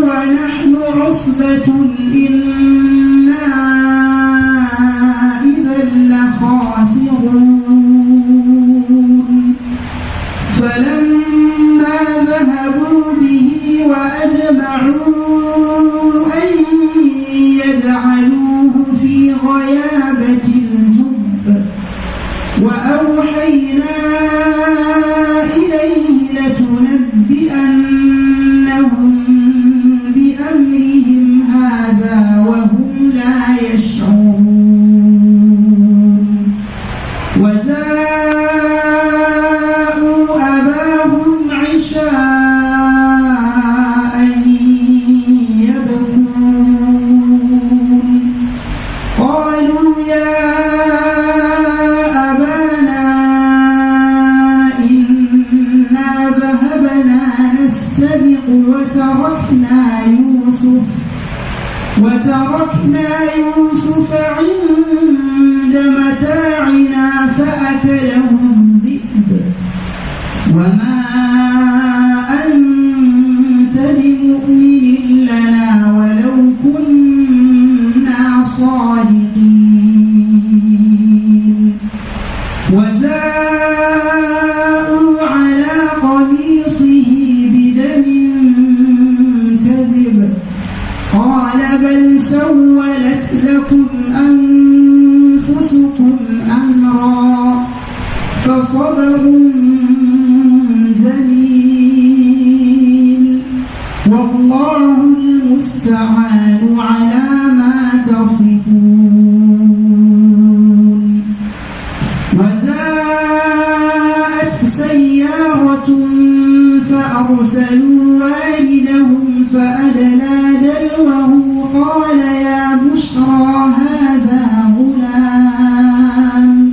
ونحن عصبة إنا إذا لخاسرون فلما ذهبوا به وأجمعوا أن يجعلوه في غيابة الجب وأوحينا إليه لتنبئنهم بأمرهم هذا وهم لا يشعرون وجاءوا أباهم عشاء يبكون قالوا يا أبانا إنا ذهبنا نستبق وتركنا يوسف عند متاعنا فأكله الذئب وما أنت بمؤمن لنا ولو كنا صادقين وجاءوا على قميصه بدم كذب قال بل سولت لكم أنفسكم أمرا فصبر جميل والله المستعان على ما تصفون وجاءت سيارة فأرسلوا والدهم فأدلى دلوه قال يا بشرى هذا غلام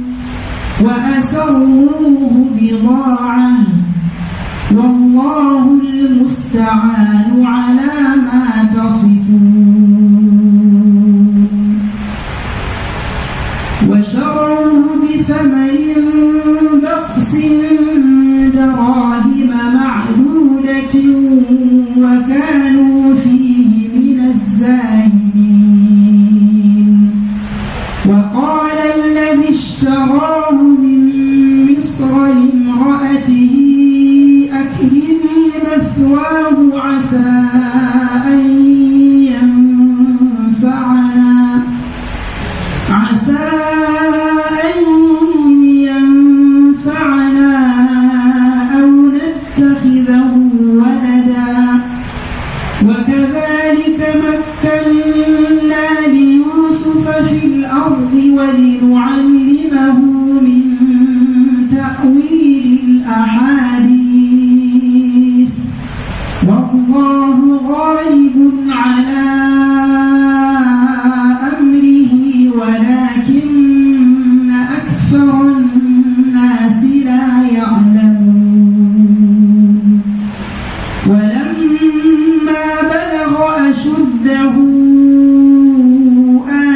وأسروه بضاعة والله المستعان على ما تصفون وشروه بثمن بخس دراهم معدودة وكانوا فيه من الزاهدين وقال الذي اشتراه من مصر لامرأته أكرمي مثواه عسى أن ينفعنا أو نتخذه ولدا وكذلك مكنا ليوسف في الأرض ولنعلمه من تأويل الأحاديث والله غالب على أمره ولكن أكثر الناس لا يعلمون ولما بلغ أشده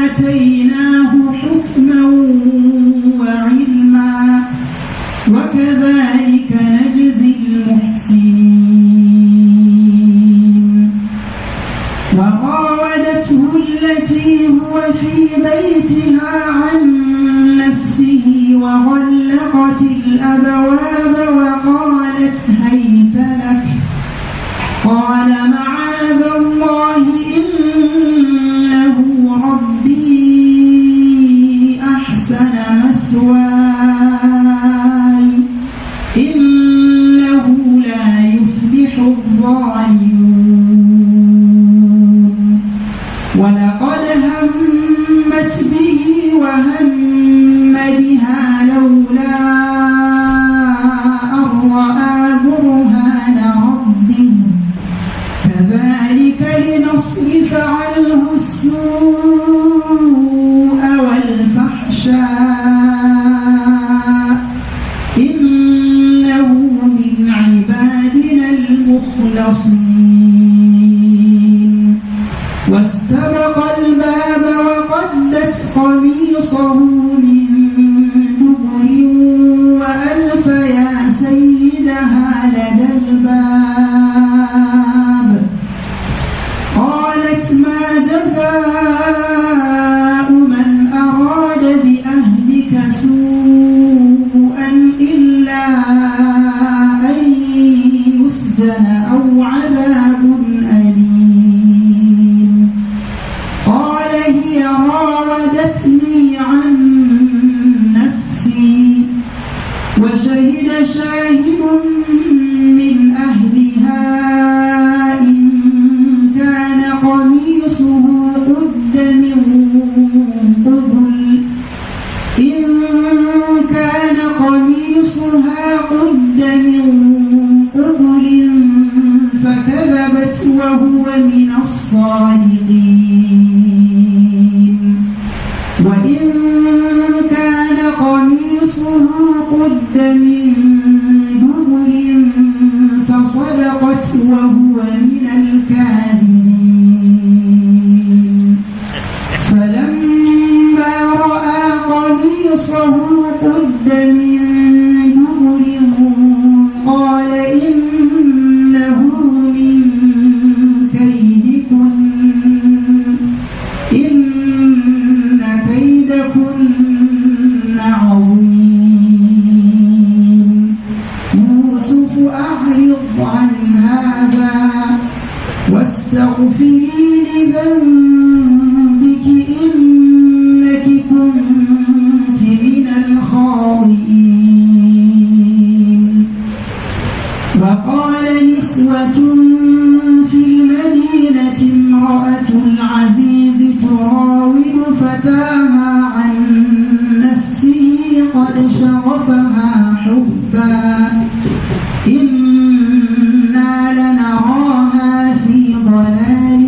آتيناه حكما وعلما وكذلك نجزي المحسنين وراودته التي هو في بيتها عن نفسه وغلقت الأبواب وقالت هيت لك قال معاذ الله إنه ربي أحسن مثواي إنه لا يفلح الظالمون ولقد همت به وهم بها لولا أن رأى برهان ربه كذلك لنصرف عنه السوء والفحشاء إنه من عبادنا المخلصين واستبق الباب وقدت قميصه من دبر وألف يا سيدها لدى الباب أو عذاب أليم قال هي راودتني عن نفسي وشهد شاهد من أهلها إن كان قميصه قد من قبل فكذبت وهو من الصادقين وإن كان قميصه قد من دبر فصدقت وهو من الكاذبين فلما رأى قميصه قد من دبر قال إنه من كيدكن إن كيدكن عظيم يوسف أعرض عن هذا واستغفري لذنبك إنك كنت من الخاطئين وقال نسوة في المدينة امرأة العزيز تراود فتاها عن نفسه قد شغفها حبا إنا لنراها في ضلال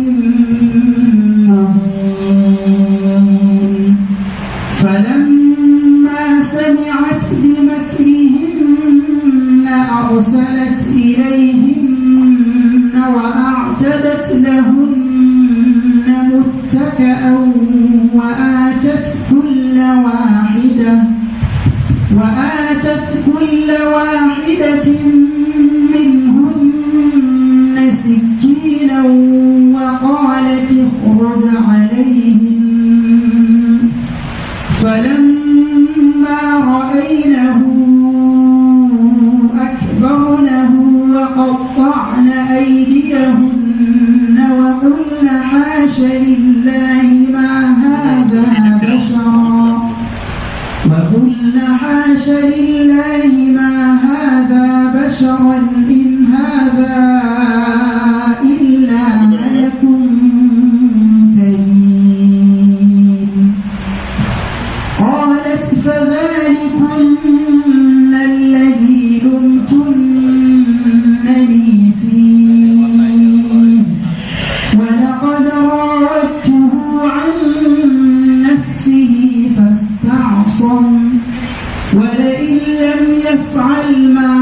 مبين فلما سمعت بمكرهن أرسلت إليهن وأعتدت لهن متكئا وآتت كل واحدة منهن سكينا وقالت اخرج عليهن فلما رأينه أكبرنه وقطعن أيديهن وقلن حاش لله ما هذا بشرا إن هذا إلا ملك كريم قالت فذلكن الذي لمتنني فيه ولقد راودته عن نفسه فاستعصم ولئن لم يفعل ما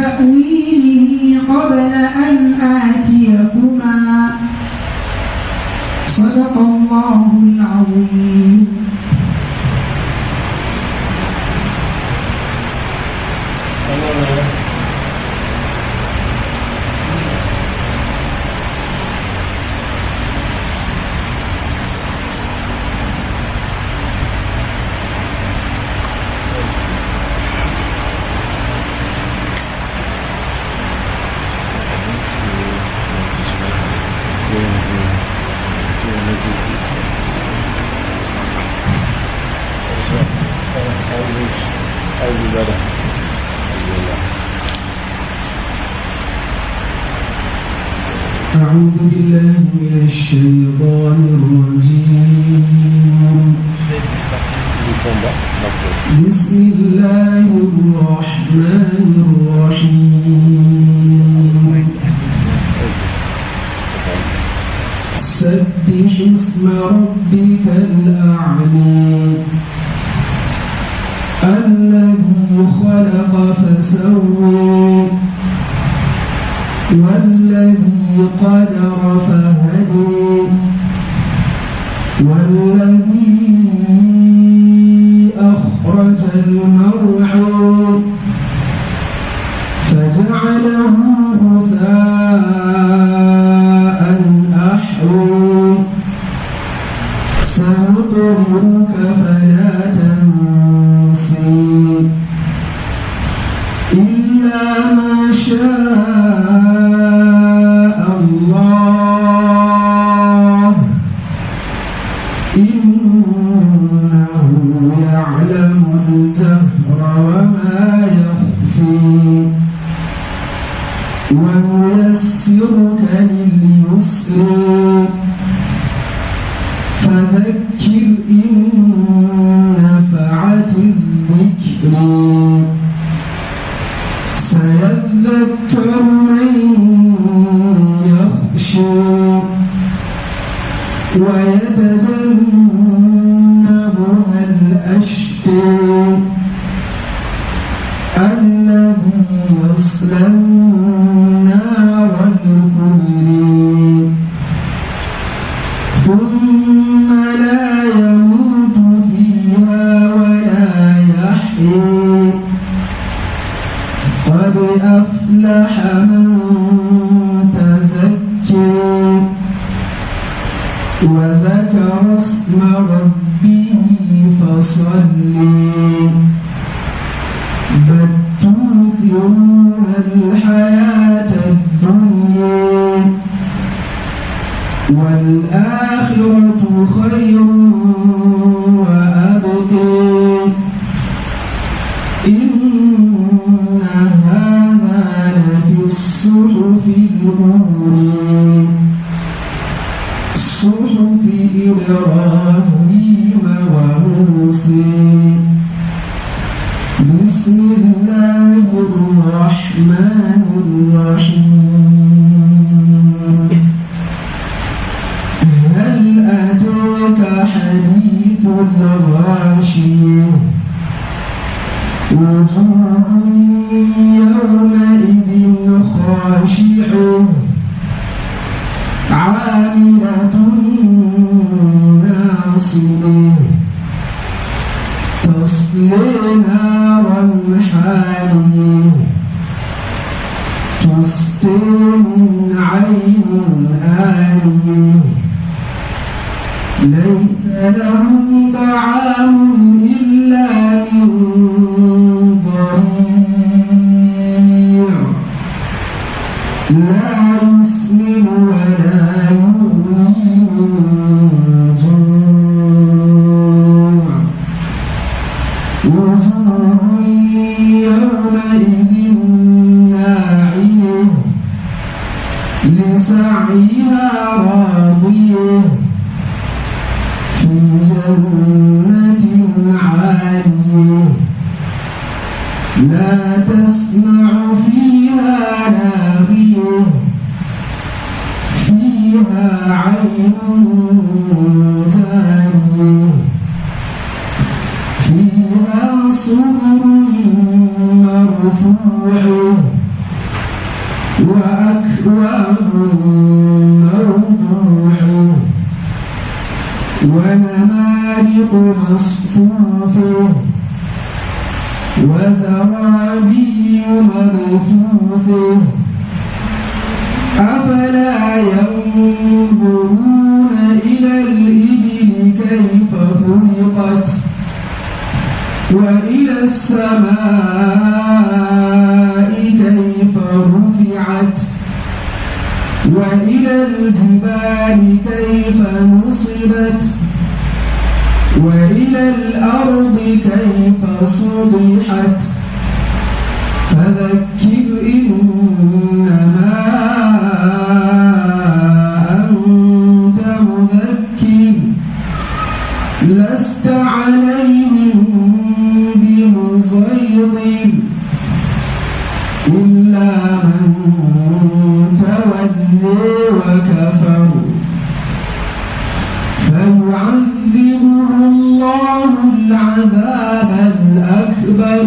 تأويله قبل أن آتيكما صدق الله العظيم. أعوذ بالله من الشيطان الرجيم. بسم الله الرحمن الرحيم. سبح اسم ربك الأعلى الذي خلق فسوى والذي قدر فهدي والذي أخرج المرعى فجعله غثاء أحوى سنقرئك فلا تنسى إلا ما شاء الله إنه يعلم الجهر وما يخفي ونيسرك لليسر فذكر إن نفعت الذكر سيذكر من يخشى ويتجنبها الأشقى الذي يصلى النار الكبرى ثم لا يموت فيها ولا يحيى قد أفلح من تزكى وذكر اسم ربه فصلى بل تؤثرون الحياة الدنيا والآخرة خير وأبقى إن هذا لفي الصحف الأولى صحف إبراهيم وموسى بسم الله الرحمن الرحيم هل أتاك حديث الغاشية وجوه يومئذ خاشعة عاملة ناصبة تصلي نارا حامية تسقي من عين آنية ليس لهم طعام إلا من ضريع لا يسمن ولا يغني من جوع وجوه يومئذ ناعمة لسعيها راضية في جنة عالية لا تسمع فيها لاغية فيها عين جارية فيها سرر مرفوعة وأكواب موضوعة ونمارق مصفوفة وزرابي مبثوثة أفلا ينظرون إلى الإبل كيف خلقت وإلى السماء كيف رفعت وإلى الجبال كيف نصبت وإلى الأرض كيف سطحت فذكر إنما أنت مذكر لست عليهم بمسيطر إلا من تولي وكفر فيعذبه الله العذاب الأكبر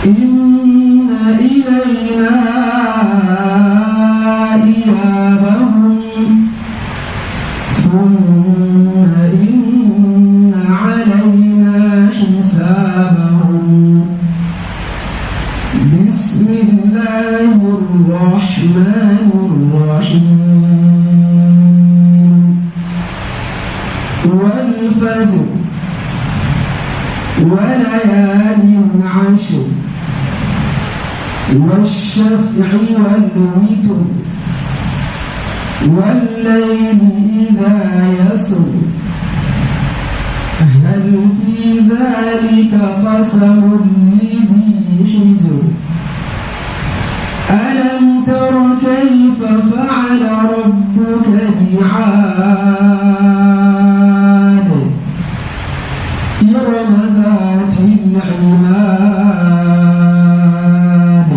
إن إلينا إيابهم ثم إن علينا حسابهم بسم الله الرحمن الرحيم والفجر وليال عشر والشفع والوتر والليل إذا يسر هل في ذلك قسم لذي حجر ألم تر كيف فعل ربك بعاد إرم ذات العماد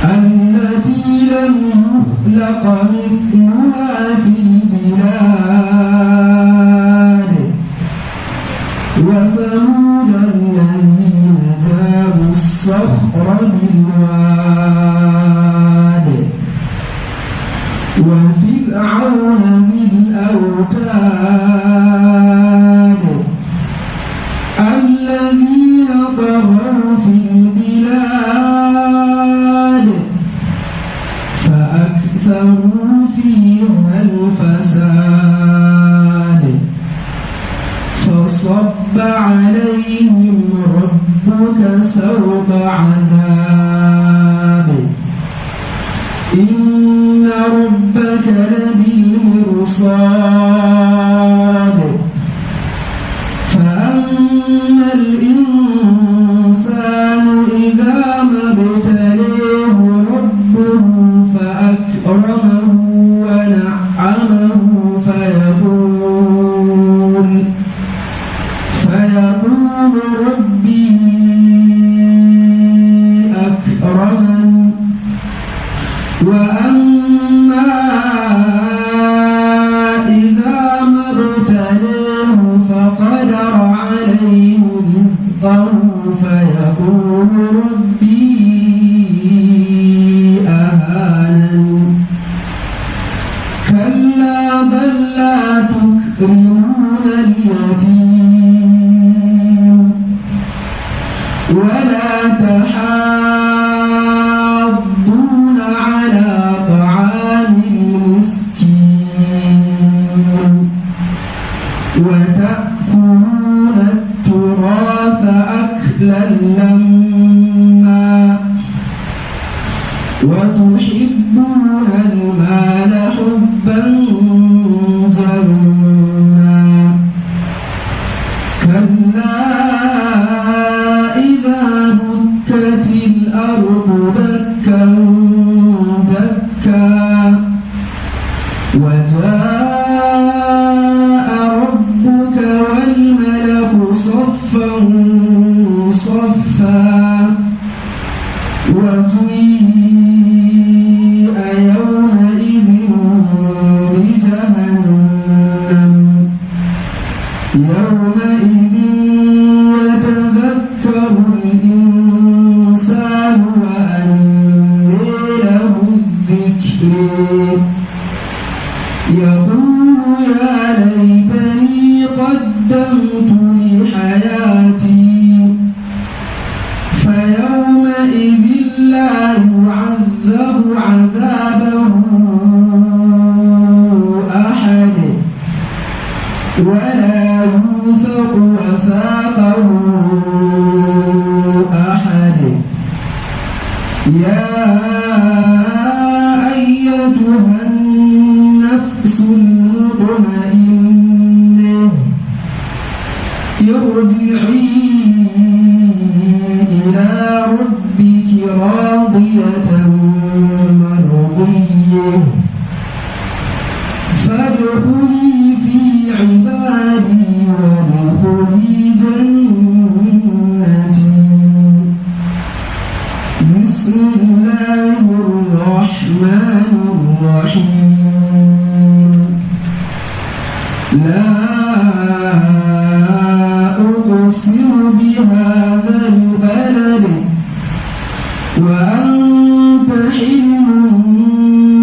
التي لم يخلق مثلها في البلاد وثمود الذين جابوا الصخر بالواد وفرعون ذي الأوتاد الذين طغوا في البلاد فأكثروا فيها الفساد فصب عليهم ربك سوط عذاب إن ربك لبالمرصاد فأما الإنسان إذا ما ابتليه ربه فأكرمه ونعمه فيقول ربي أكرمن وأما إذا ما ابتليه فقدر عليه رزقه فيقول ربي أهانن كلا بل لا تكرمون اليتيم ولا تحاضون على طعام المسكين وتأكلون التراث أكلا لما وتحبون المال حبا جما كلا إذا دكت الأرض دكا دكا وجاء ربك والملك صفا صفا وجيء يومئذ بجهنم يومئذ يتذكر الإنسان وأنى ذكري يقول يا ليتني قدمت لحياتي فيومئذ لا يعذب عذابه أحد ولا يوثق وثاقه أحد يا أيتها النفس المطمئنة ارجعي إلى ربك راضية مرضية فادخلي في عبادي وادخلي جنتي بسم الله الرحمن الرحيم لا أقسم بهذا البلد وأنت حل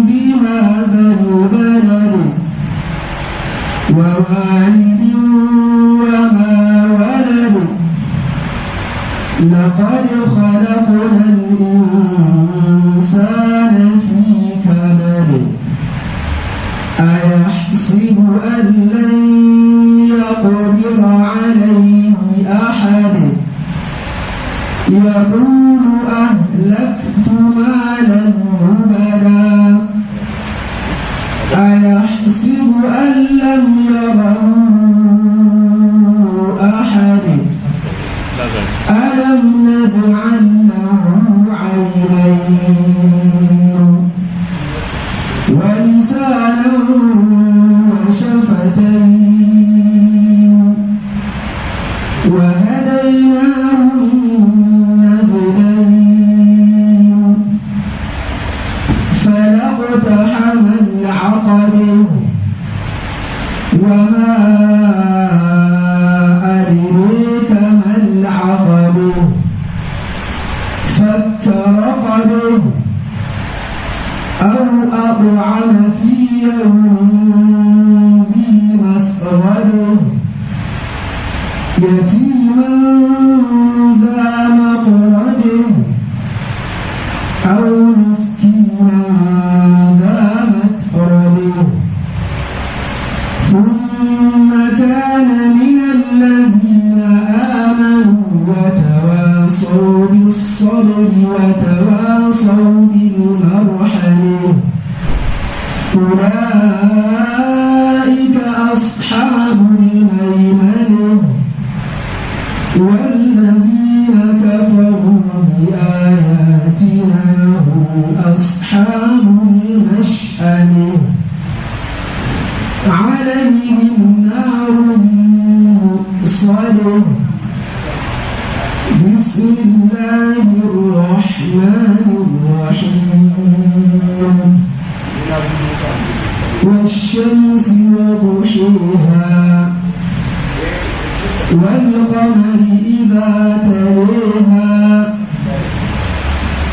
بهذا البلد ووالد وما ولد لقد خلقنا الإنسان في كبد أيحسب أن لن يقدر عليه أحد يقول أهلكت مالا لبدا أيحسب أن لم يره أحد ألم نجعل له عينين ولسانا وشفتين وهديناه النجدين فلا اقتحم العقبة وما أدريك ما العقبة فك رقبة أو أطعم في يوم ذي مسغبة يتيما ذا مقربة أو مسكينا ذا متربة ثم كان من الذين آمنوا وتواصوا بالصبر وتواصوا بالمرحمة أولئك أصحاب الميمنة والذين كفروا بآياتنا هم أصحاب المشأمة عليهم نار مؤصدة بسم الله الرحمن الرحيم والشمس وضحيها والقمر إذا تلاها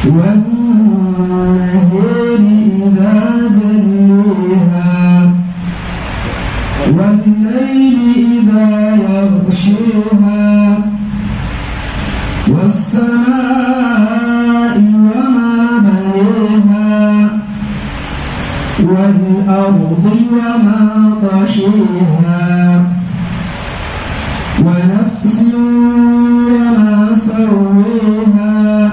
والنهار إذا جلاها والليل إذا يغشاها والسماء وما بناها والأرض وما طحاها ونفس وما سواها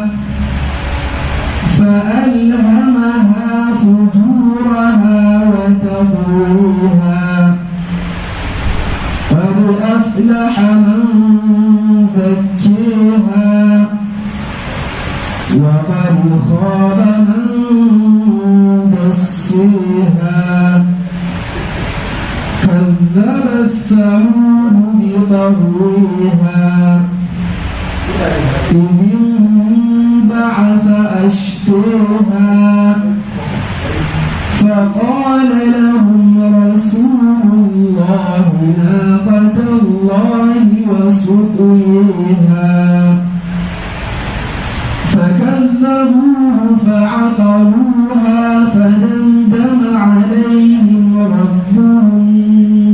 فألهمها فجورها وتقواها قد أفلح من زكاها وقد خاب من دساها كذبت ثمود بطغواها إذ انبعث أشقاها فقال لهم رسول الله ناقة الله وسقياها فكذبوه فعقروها فدمدم عليهم ربهم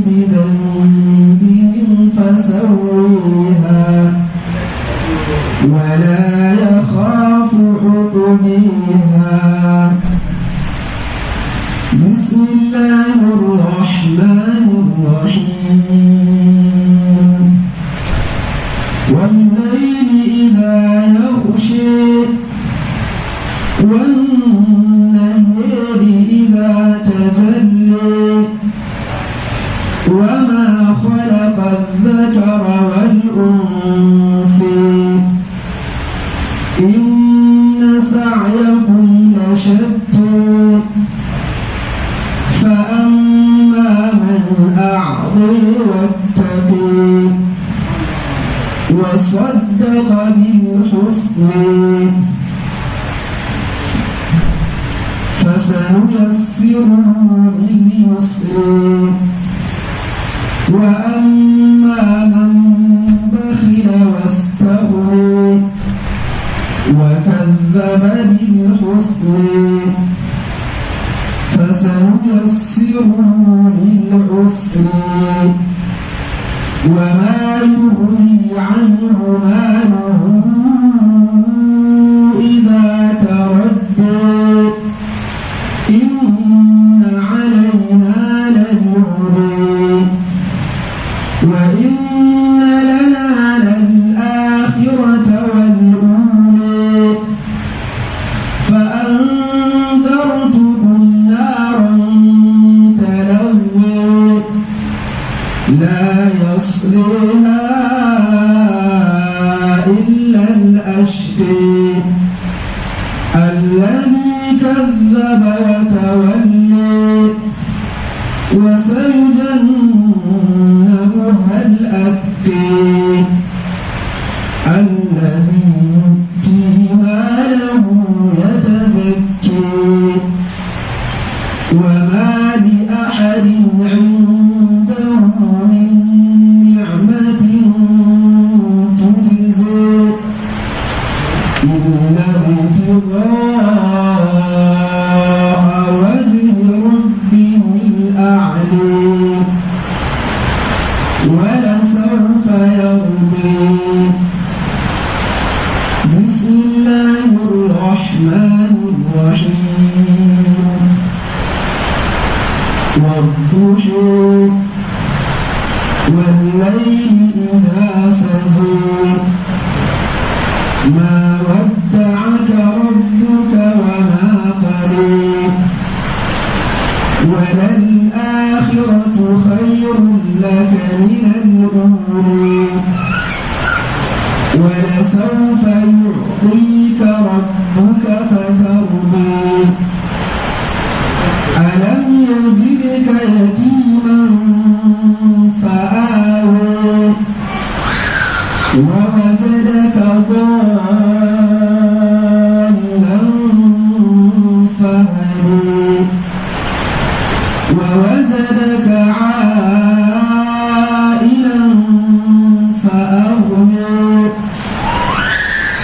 بذنبهم فسويها ولا يخاف عقبيها. بسم الله الرحمن الرحيم. والليل إذا يغشي والنهار إذا تجلى وما خلق الذكر والأنثى إن سعيكم لشتى فأما من أعطى واتقى وصدق بالحسنى فسنيسره لليسرى وأما من بخل واستغنى وكذب بالحسنى فسنيسره للعسرى وما يغني عنه ماله إذا تردى إن علينا للهدى وإن لنا للآخرة والأولى فأنذرتكم نارا تلظى لا يصليها إلا الأشقى الذي كذب وتولى وسيجنبها الأتقى الذي يؤتي ماله يتزكى وما لأحد عنده من نعمة تجزى إلا ابتغاء وجه ربه الأعلى ولسوف يرضى. بسم الله الرحمن الرحيم. والضحى والليل إذا سجى ما ودعك ربك وما قلى وللآخرة خير لك من الأولى ولسوف يعطيك ربك فترضى ألم يجدك يتيما فآوى ووجدك ضالا فهدى ووجدك عائلا فأغنى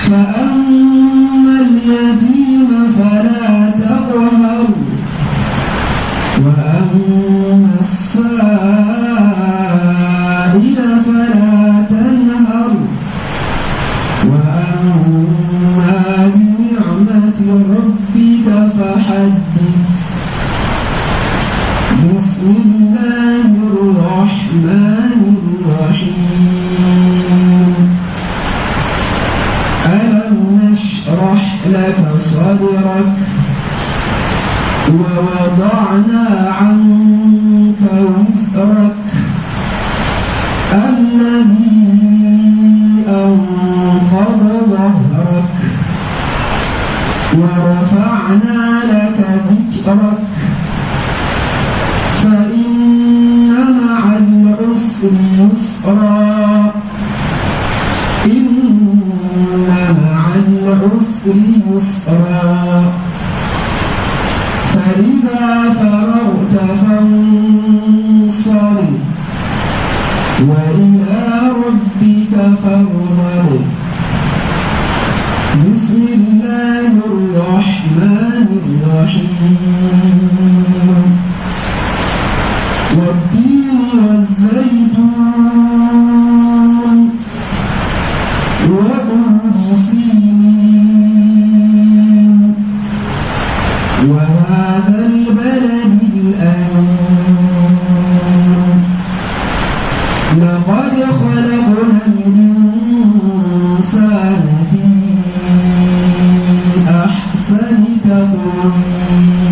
فأما اليتيم فلا تقهر وأما السائل فلا تنهر وأما بنعمة ربك فحدث. بسم الله الرحمن الرحيم. ألم نشرح لك صدرك ووضعنا عنك وزرك الذي أنقض ظهرك ورفعنا لك ذكرك فإن مع العسر يسرا إن مع العسر يسرا فإذا فرغت فانصب وإلى ربك فارغب. بسم بسم الله الرحمن الرحيم والتين والزيتون وطور سينين وهذا البلد الأمين لقد خلقنا الإنسان في أحسن تقويم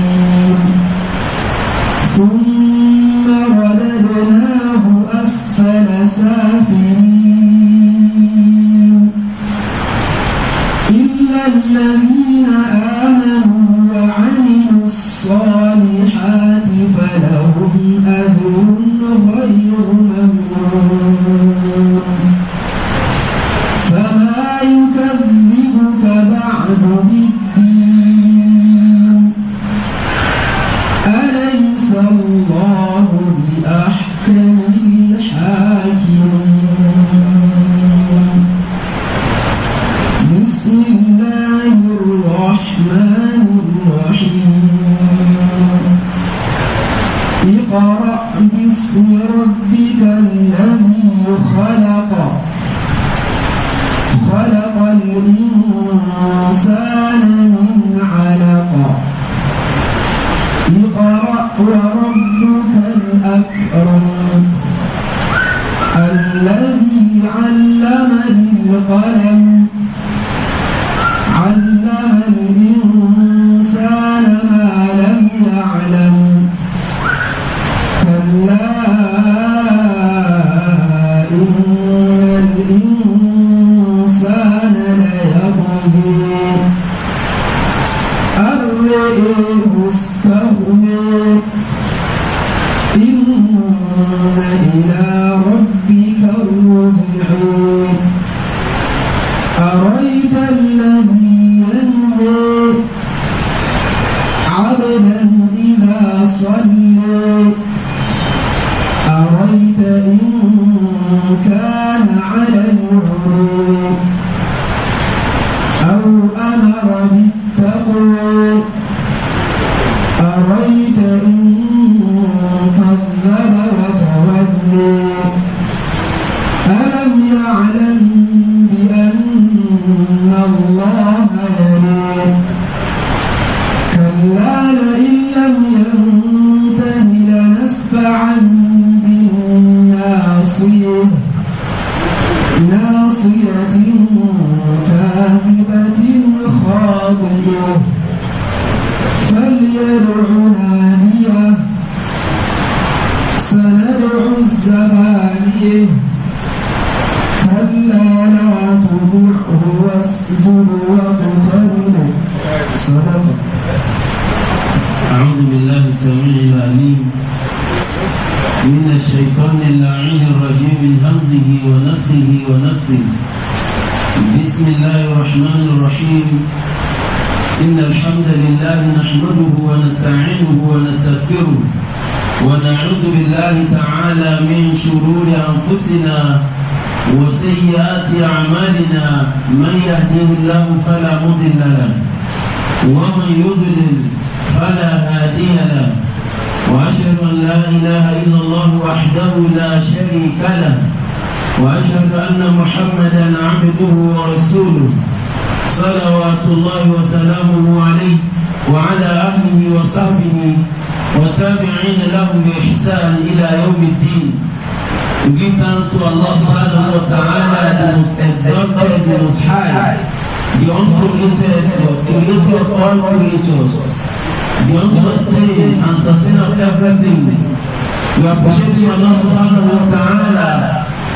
ثم رددناه أسفل سافلين إلا الذين آمنوا وعملوا الصالحات فلهم أجر غير ممنون فما يكذبك بعد بالدين أليس الله بأحكم الحاكمين بسم الله الرحمن الرحيم اقرأ باسم ربك الذي خلق خلق الإنسان من علق اقرأ وربك الأكرم الذي علم بالقلم علم الإنسان ما لم يعلم كلا إن الإنسان ليطغى أن رآه استغنى إن إلى ربك الرجعى أرأيت الذي ينهى عبدا إذا صلى أرأيت إن كان على الهدى أو أمر بالتقوى أرأيت إن كذب وتولى ألم يعلم بأن الله يرى كلا لئن لم ينته لنسفعا بالناصية ناصية كاذبة خاطئة فليدع ناديه سندع الزبانية كلا لا تطعه واسجد واقترب صدق. أعوذ بالله السميع العليم من الشيطان اللعين الرجيم من همزه ونفخه ونفثه. بسم الله الرحمن الرحيم إن الحمد لله نحمده ونستعينه ونستغفره ونعوذ بالله تعالى من شرور أنفسنا وسيئات أعمالنا من يهده الله فلا مضل له ومن يضلل فلا هادي له وأشهد أن لا إله إلا الله وحده لا شريك له وأشهد أن محمدا عبده ورسوله صلوات الله وسلامه عليه وعلى أهله وصحبه وتابعين لهم بإحسان إلى يوم الدين. We give thanks to Allah subhanahu wa ta'ala, the most exalted, the most high, the uncreated, the creator of all creatures, the unsustained and sustainer of everything. We appreciate Allah subhanahu wa ta'ala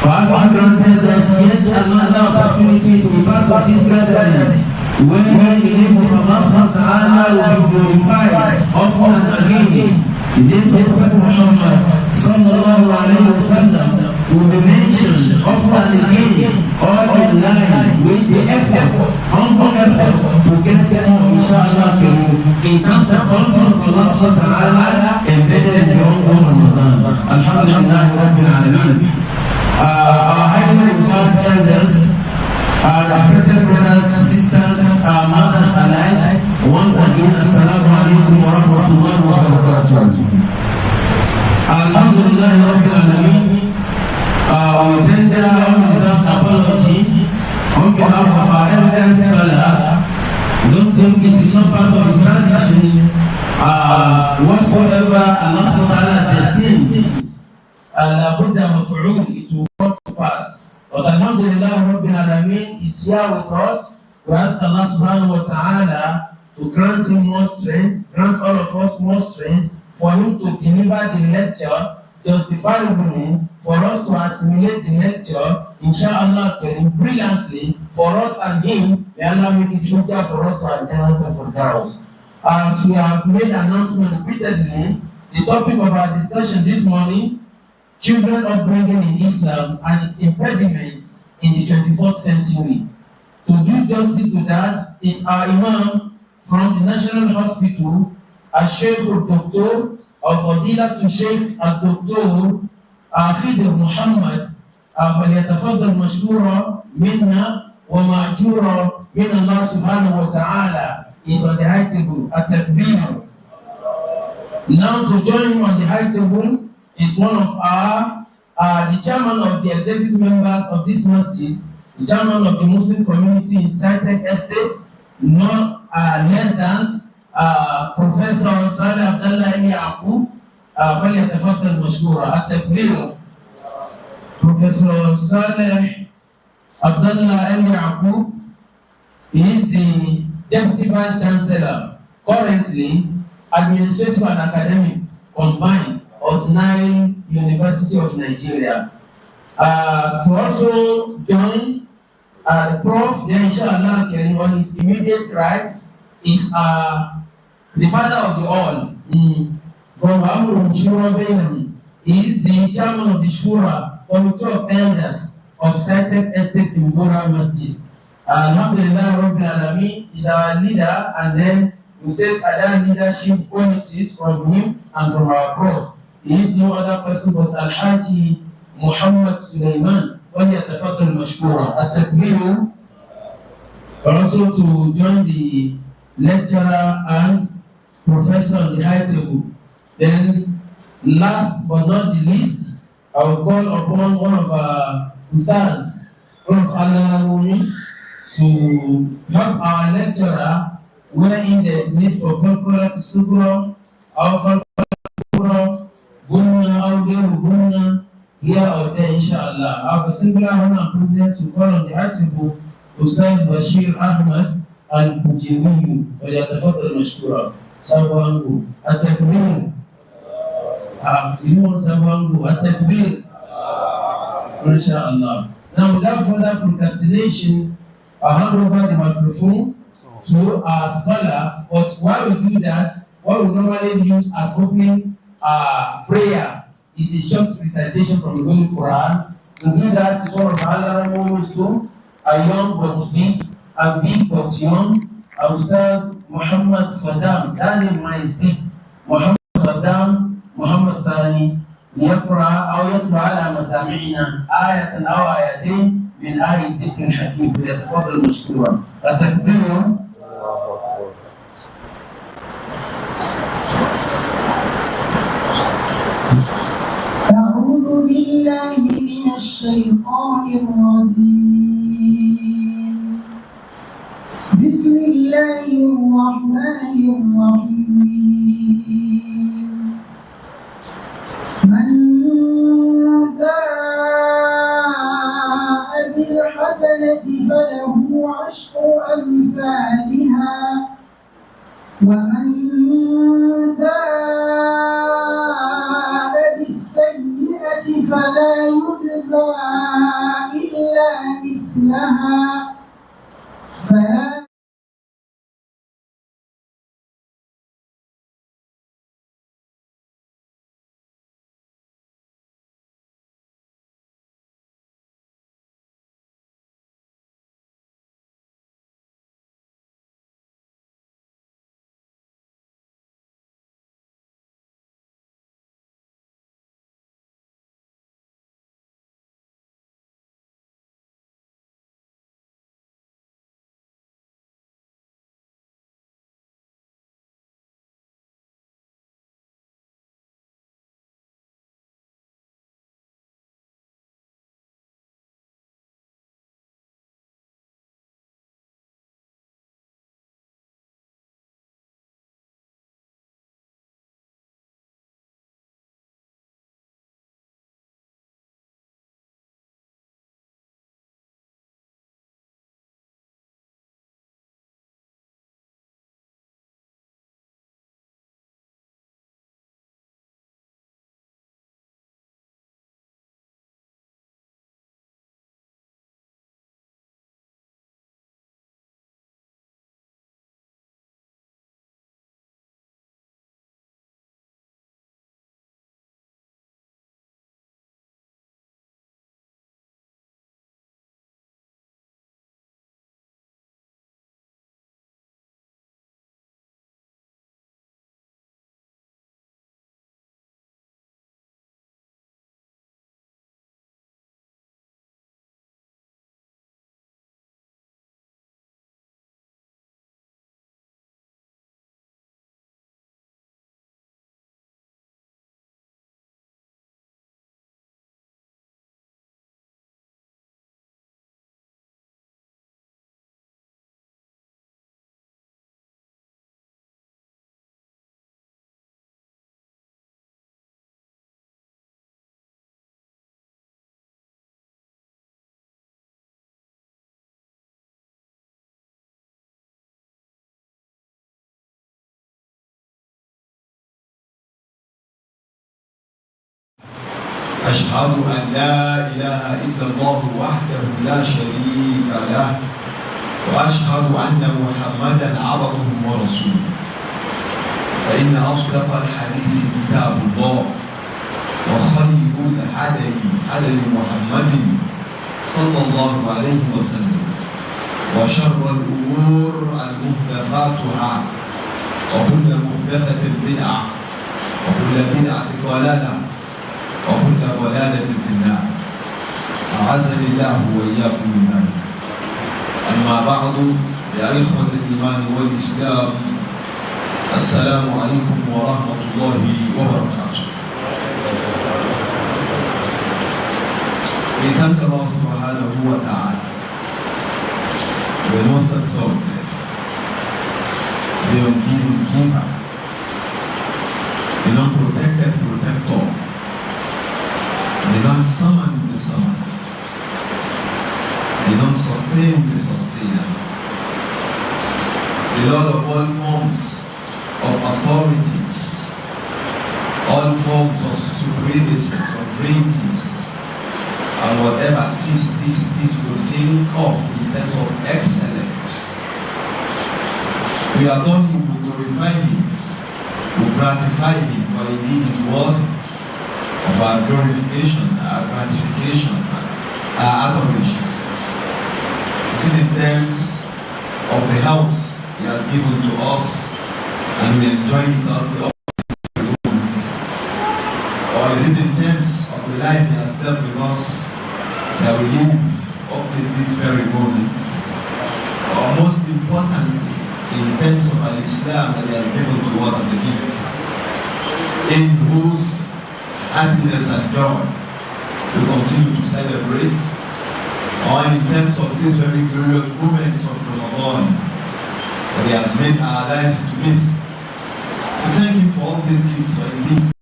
for having granted us yet another opportunity to be part of this gathering, where the name of Allah subhanahu wa ta'ala will be glorified often and again. The name of Prophet Muhammad sallallahu alayhi wa sallam will be mentioned often and again, all in line with the effort, humble effort to get more, inshallah, in terms of promises of Allah subhanahu wa ta'ala embedded in the ongoing Ramadan. Alhamdulillah Rabbil Alameen. Our highly regarded elders, respected brothers, sisters, Don't think it is not part of his tradition. Whatsoever Allah subhanahu wa ta'ala destined, it will come to pass. But Alhamdulillah Rabbil Alameen is here with us. We ask Allah subhanahu wa ta'ala to grant him more strength, grant all of us more strength for him to deliver the lecture justifiably, for us to assimilate the lecture, inshallah, brilliantly, for us and him. May Allah make it easier for us to attend to for girls. As we have made announcement repeatedly, the topic of our discussion this morning, children upbringing in Islam and its impediments in the 21st century. To do justice to that is our Imam from the National Hospital, Sheikh Dr. Fadilat Sheikh Dr. Khidir Muhammad, فليتفضل مشكورا منا ومأجورا من الله سبحانه وتعالى. Is on the high table at Takbir. Now to join him on the high table is one of the chairman of the executive members of this masjid, the chairman of the Muslim community in Sheikh Estate, not less than Professor Saleh Abdullah Yaqub. فليتفضل مشكورا التكبير. Professor Saleh Abdullah Yaqub is the Deputy Vice Chancellor, currently Administrative and Academic combined of Nile University of Nigeria. To also join the Prof. Inshallah on his immediate right is the father of the all, he is the chairman of the Shura, Committee of Elders of Sheikh Estate in Bora Masjid. Alhamdulillah Rabbil Alameen is our leader, and then we take other leadership qualities from him and from our Prof. He is no other person but Al-Haji Muhammad Sulaiman. وَلْيَتَفَضَّلْ مَشْكُورًا التكبير. Also to join the lecturer and professor on the high table. Then last but not the least, I will call upon one of our ustaz, one of Allah to help our lecturer wherein there is need for cultural discipline, our cultural gunna, here or there, inshallah. I have a singular honor and privilege to call on the high table Ustaz Bashir Ahmad Al-Pujiwi, وَلْيَتَفَضَّلْ مَشْكُورًا. Sabangu, At-Takbir. You want Sabangu, At-Takbir. MashaAllah. Now, without further procrastination, I'll hand over the microphone to our scholar. But while we do that, what we normally use as opening prayer is the short recitation from the Holy Quran. To do that is one of Allah moments too, a young but big, a big but young, Ustaz Muhammad Saddam. That name is big. Muhammad Saddam, Muhammad Thani, يقرأ أو يتلو على مسامعنا آية أو آيتين من آية الذكر الحكيم. فليتفضل مشكورا. التكبير. أعوذ بالله من الشيطان الرجيم. بسم الله الرحمن الرحيم. من جاء بالحسنة فله عشر أمثالها ومن جاء بالسيئة فلا يجزى إلا مثلها أشهد أن لا إله إلا الله وحده لا شريك له وأشهد أن محمدا عبده ورسوله فإن أصدق الحديث كتاب الله وخير الهدي هدي محمد صلى الله عليه وسلم وشر الأمور محدثاتها وكل محدثة بدعة وكل بدعة ضلالة وكل ضلالة في النار أعاذني الله وإياكم من ذلك. أما بعد يا إخوة الإيمان والإسلام السلام عليكم ورحمة الله وبركاته. We thank Allah subhanahu wa ta'ala, the most exalted, the ungiven giver, the non-protected protector, the non-summoned the summoned, the non-sustained the sustainer, the Lord of all forms of authorities, all forms of supremacy, sovereignties, and whatever this will think of in terms of excellence. We adore Him, we glorify Him, we gratify Him, for indeed His worthy of our glorification, our gratification, our adoration. Is it in terms of the health He has given to us and we enjoy it all the moment? Or is it in terms of the life He has left with us that we live up to this very moment? Or most importantly, in terms of an Islam that He has given to us as a gift, in whose happiness and joy we continue to celebrate, or in terms of these very glorious moments of Ramadan that He has made our lives to be. We thank Him for all these gifts, for indeed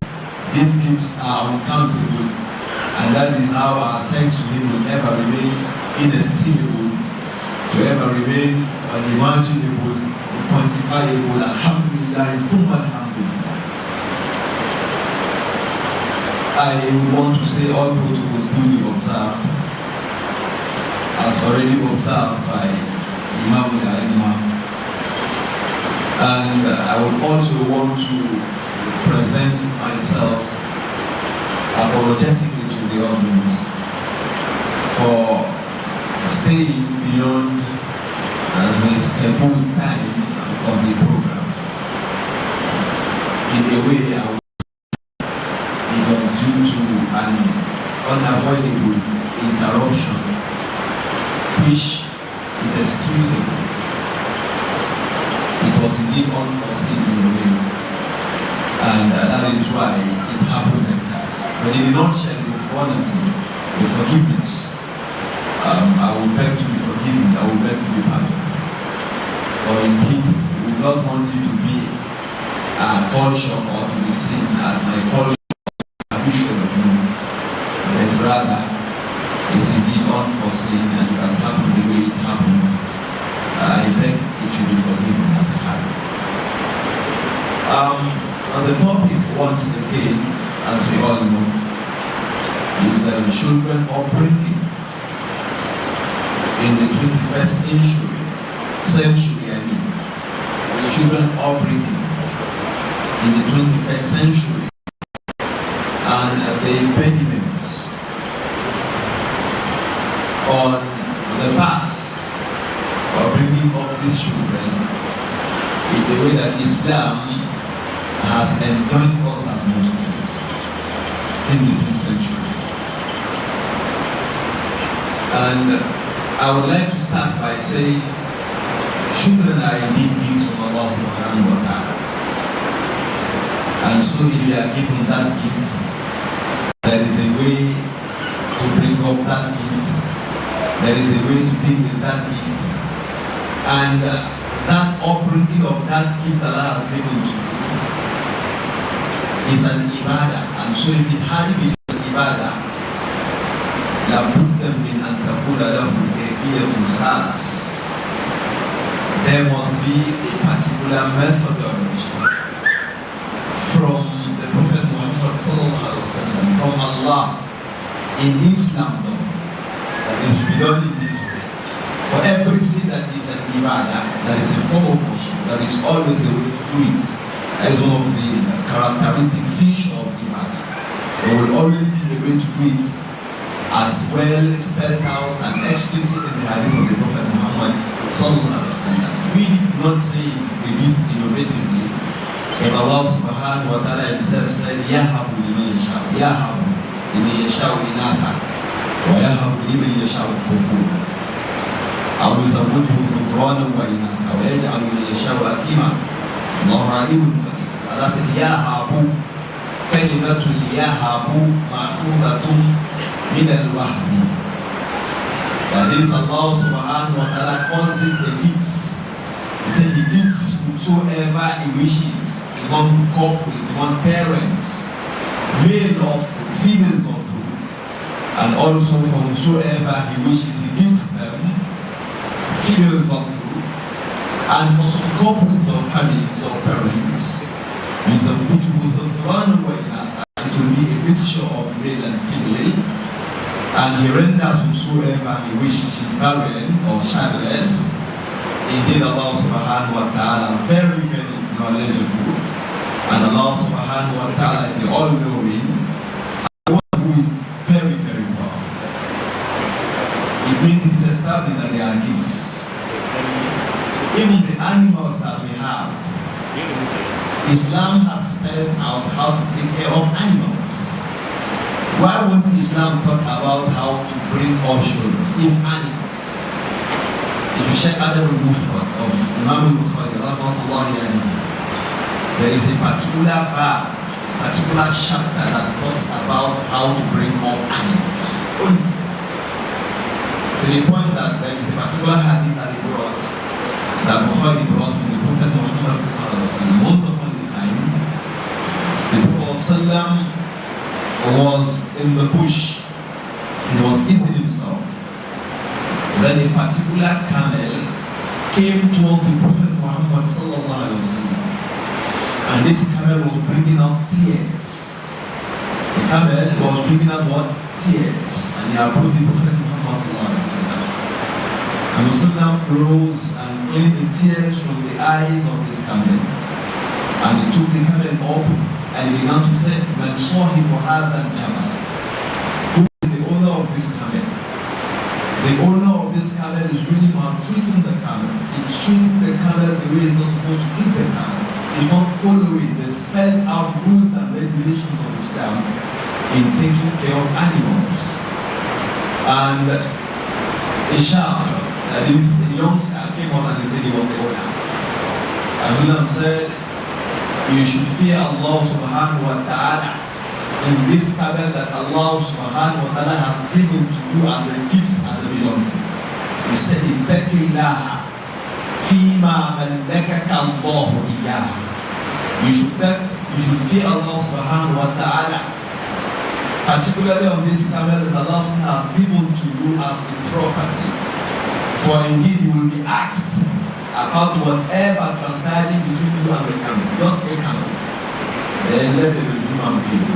these gifts are uncountable, and that is how our thanks to Him will ever remain inestimable, to ever remain unimaginable, quantifiable. Alhamdulillah, thumma alhamdulillah. I would want to say all protocols duly observed, as already observed by Imam. And I would also want to present myself apologetically to the audience for staying beyond the scheduled time for the program. In a way, it was due to an unavoidable interruption, which is excusable. It was indeed unforeseen in a way, and that is why it happened like that. But in a nutshell, the forgiveness, I would beg to be forgiven, I would beg to be pardoned. For indeed, we would not want it to be a culture or to be seen as my culture habitual of you, but rather it's indeed unforeseen and it has happened the way it happened. I beg it should be forgiven as a habit. On the topic, once again, as we all know, is children upbringing in the 21st century. The children upbringing in the 21st century, and the impediments on the path of bringing up these children in the way that Islam has enjoined us as Muslims in the 5th century. And I would like to start by saying children are indeed gifts from Allah subhanahu wa ta'ala. And so if you are given that gift, there is a way to bring up that gift. There is a way to deal with that gift. And that upbringing of that gift that Allah has given to you is an ibadah. And so if it had been an ibadah, لابد من أن تكون له كيفية خاص. There must be a particular methodology from the Prophet Muhammad sallallahu alaihi wasallam, from Allah, in Islam though, that it should be done in this way. For everything that is an ibadah, that is a form of worship, that is always the way to do it. That is one of the characteristic features of ibadah. There will always be a way to do it as well spelled out and explicit in the hadith of the Prophet Muhammad sallallahu alaihi wasallam. We did not say it's believed innovatively, but Allah subhanahu wa ta'ala himself said, Yahabu liman yasha'u, Yahabu liman yasha'u inatha, wa yahabu liman yasha'u thukur. أو يزوجه ذكرانا وإناثا ويجعل من يشاء أكيما الله عليم قدير. Allah said يهب كلمة يهب مأخوذة من الوهب. That is, Allah subhanahu wa ta'ala calls it a gift. He said he gives whosoever he wishes, among couples, among parents, male of fruit, females of fruit, and also for whosoever he wishes he gives them females of fruit, and for some couples or families or parents, it will be a mixture of male and female, and he renders whosoever he wishes is barren or childless. Indeed, Allah subhanahu wa ta'ala very, very knowledgeable, and Allah subhanahu wa ta'ala is the all-knowing, and one who is very, very powerful. It means it is established that there are gifts. Even the animals that we have, Islam has spelled out how to take care of animals. Why won't Islam talk about how to bring up children, if animals? If you check Adam al-Mufrad of Imam al-Bukhari, there is a particular bar, particular chapter that talks about how to bring up animals. To the point that there is a particular hadith that he brought, that Bukhari brought from the Prophet Muhammad sallallahu alaihi wasallam. Once upon a time, the Prophet was in the bush, and he was eating himself. Then a particular camel came towards the Prophet Muhammad sallallahu alaihi wasallam, and this camel was bringing out tears. The camel was bringing out what? Tears. And he approached the Prophet Muhammad sallallahu alaihi wasallam, and Muslim rose and cleaned the tears from the eyes of this camel, and he took the camel up and he began to say, Man sahibu hadha al-jamal, who is the owner of this camel? The owner of this camel is really maltreating the camel. He's treating the camel the way he's not supposed to treat the camel. He's not following the spelled out rules and regulations of Islam in taking care of animals. And a child, that is a youngster, came out and he said he was the owner. And Imam said, you should fear Allah subhanahu wa ta'ala in this camel that Allah subhanahu wa ta'ala has given to you as a gift, as a belonging. He said, Ittaqillaha fima mallakaka Allahu iyaha. You should fear Allah subhanahu wa ta'ala, particularly on this camel that Allah has given to you as a property. For indeed you will be asked about whatever transpiring between you and the camel. Just a camel. Then let it be human being.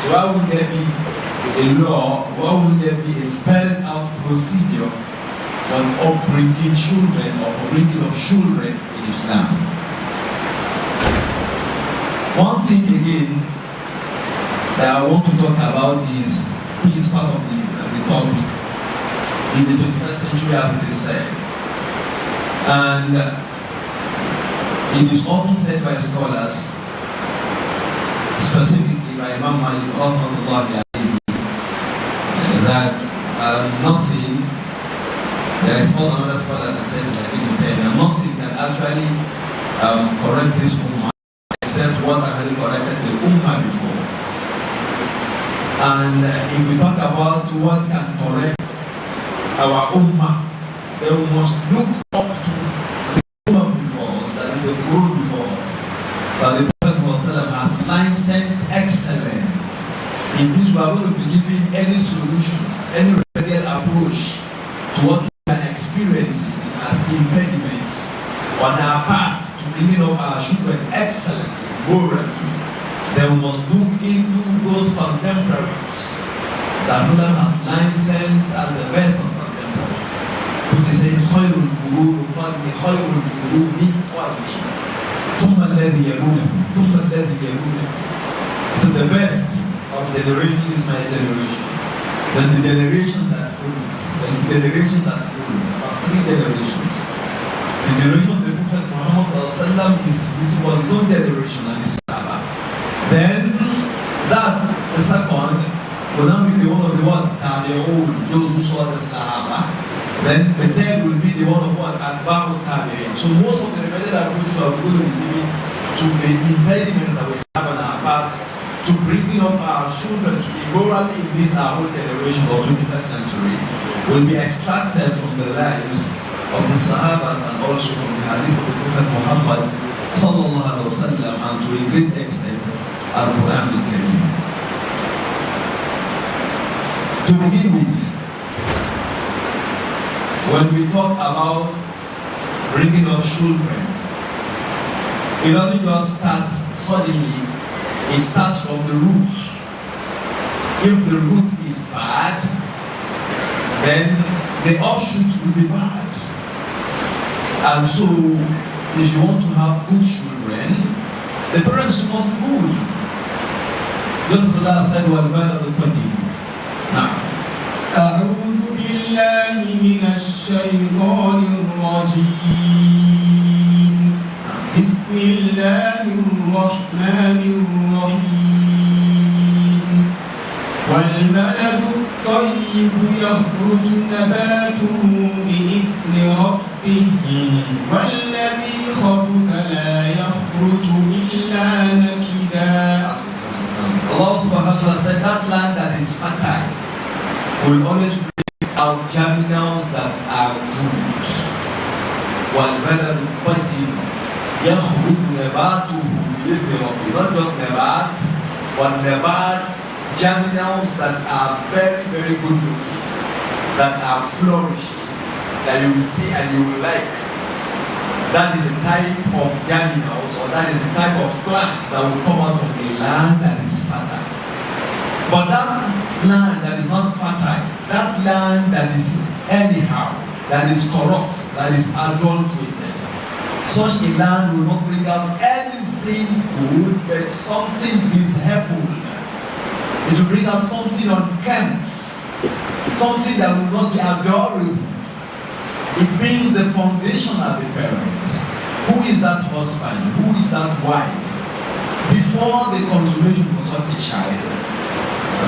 So why would there be a law, why would there be a spelled out procedure for upbringing children or for bringing up children in Islam? One thing again that I want to talk about is, which is part of the topic, is the 21st century as it is said. And it is often said by scholars, specifically by Imam Malik that nothing, there is not another scholar that says that nothing can actually correct this ummah except what actually corrected the ummah before. And if we talk about what can correct our ummah, then we must look up to the ummah before us, that is the Quran before us, that the Prophet Muhammad has licensed excellence, in which we are going to be giving any solutions, any remedial approach to what we are experiencing as impediments on our path to bringing up our children excellently, morally. Then we must look into those contemporaries that Prophet has licensed as the best of contemporaries, which is saying خير القرون قرني خير القرون قرني ثم الذي يلونه ثم الذي يلونه. So the best of generation is my generation. Then the generation that follows, then the generation that follows, about 3 generations. The generation of the Prophet Muhammad was his own generation and his Sahaba. Then that, the second, will now be the one of the what? Tabi'un, those who saw the Sahaba. Then the third will be the one of what? Atba'u Tabi'in. So most of the remaining approaches are going to be given to the impediments that we have on our path, to bringing up our children to be morally in this our whole generation or 21st century, will be extracted from the lives of the Sahabas and also from the hadith of the Prophet Muhammad sallallahu alaihi wasallam, and to a great extent Al-Quran al-Karim. To begin with, when we talk about bringing up children, it doesn't just start suddenly, it starts from the root. If the root is bad, then the offshoot will be bad. And so, if you want to have good children, the parents must be good. Just as Allah said, وَالْبَلَدُ الْقَدِيمُ. Now, أعوذ بالله من الشيطان الرجيم. بسم الله الرحمن الرحيم. والبلد الطيب يخرج نباته بإذن ربه والذي خبث لا يخرج إلا نكدا. Allah subhanahu wa ta'ala said that land that is fertile will always bring out germinals that are good. وَالْبَلَدُ الطَّيِّبُ يَخْرُجُ نَبَاتُهُ بِإِذْنِ رَبِّهِ. Not just nabat, but nabat, germinals that are very, very good looking, that are flourishing, that you will see and you will like. That is a type of germinals, or that is the type of plants that will come out from a land that is fertile. But that land that is not fertile, that land that is anyhow, that is corrupt, that is adulterated, such a land will not bring out anything good but something dishevelled. It will bring out something unkempt, something that will not be adorable. It means the foundation of the parents. Who is that husband? Who is that wife? Before the consummation for such a child,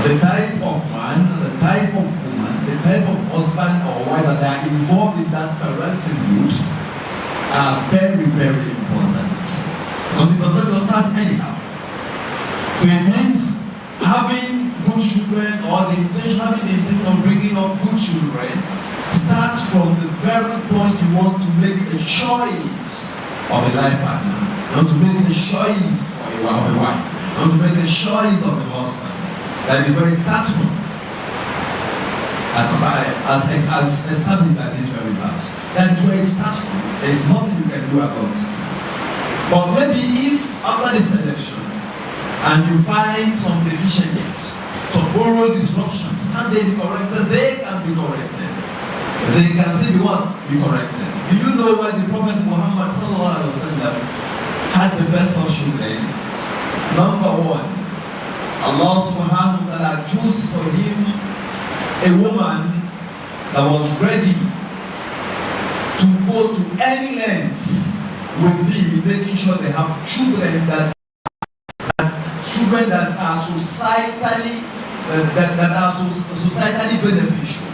the type of man, the type of woman, the type of husband or wife that are involved in that parenthood are very, very important. Because it does not just start anyhow. So it means having good children, or having the intention of bringing up good children, starts from the very point you want to make a choice of a life partner. You want to make a choice of a wife. You want to make a choice of a husband. That is where it starts from. As established by this very verse. That is where it starts from. There is nothing you can do about it. But maybe if after the selection and you find some deficiencies, some oral disruptions, can they be corrected? They can be corrected. They can still be what? Be corrected. Do you know why the Prophet Muhammad had the best of children? Number one, Allah subhanahu wa ta'ala chose for him a woman that was ready to go to any length with him in making sure they have children that are societally beneficial.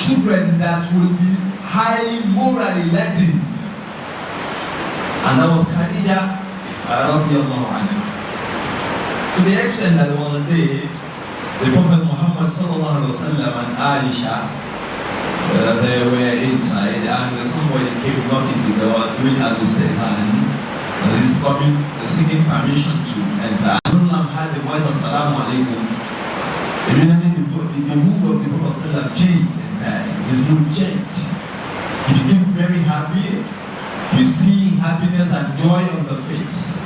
Children that will be highly morally legend. And that was Khidir radiallahu anha. To the extent that one day, the Prophet Muhammad sallallahu alaihi wasallam and Aisha, they were inside, and somebody came knocking the door, doing al-Istihsan, and he's coming, seeking permission to enter. Imam had the voice of Assalamu alaikum. Immediately the mood of the Prophet changed. His mood changed. He became very happy. You see happiness and joy on the face.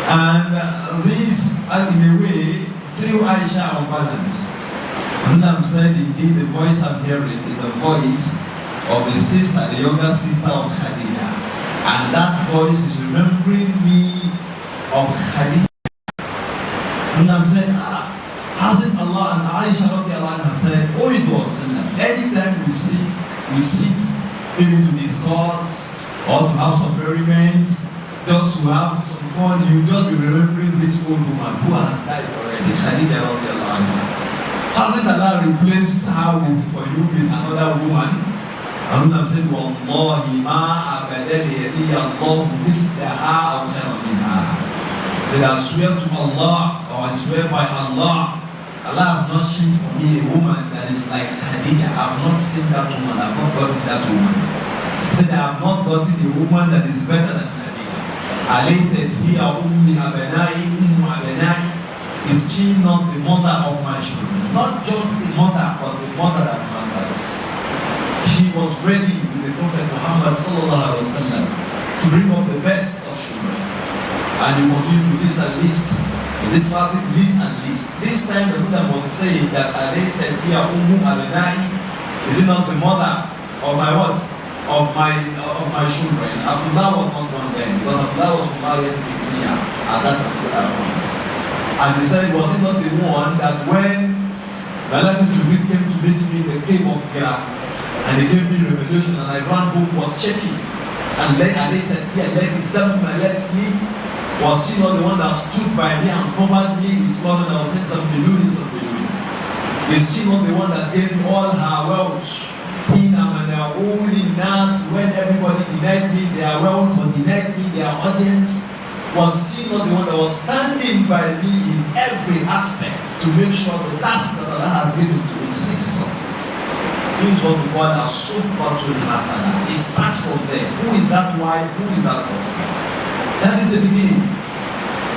And this, in a way, threw Aisha on balance. And I'm saying, indeed, the voice I'm hearing is the voice of the sister, the younger sister of Khadija. And that voice is remembering me of Khadija. And I'm saying, hasn't Allah and Aisha has said, oh, it was, anytime we sit, maybe to discuss or to have some merriments, just to have some fun, you just be remembering this old woman who has died already, Khadija radiallahu anha. Hasn't Allah replaced her for you with another woman? And I'm saying, Wallahi ma abadali yadiya Allah mithlaha aw khayran minha. That I swear to Allah, or I swear by Allah, Allah has not seen for me a woman that is like Khadija. I have not seen that woman. I have not gotten that woman. He said, I have not gotten a woman that is better than Khadija. Ali said, Hiya ummi abanai, ummu abanai. Is she not the mother of my children? Not just the mother, but the mother that matters. She was ready with the Prophet Muhammad sallallahu alaihi wasallam to bring up the best of children. And you continue to list and list. Is it Fatih? List and list. This time the Buddha was saying that Ali said, Hiya ummu abanai. Is it not the mother of my what? Of my children? Abdullah was not one then, because Abdullah was married to Bixia at that particular point. And he said, was it not the one that when Malak Jibril came to meet me in the cave of Hira, and he gave me revelation, and I ran home, was checking, and then Ali said, yeah, let me. Was she not the one that stood by me and covered me with blood, and I was saying some Beluini? Is she not the one that gave me all her wealth? In Nas, when everybody denied me their wealth or denied me their audience, was she not the one that was standing by me in every aspect to make sure the task that Allah has given to me 6 success? This is what we call a Subbatul Hasana. It starts from there. Who is that wife? Who is that husband? That is the beginning.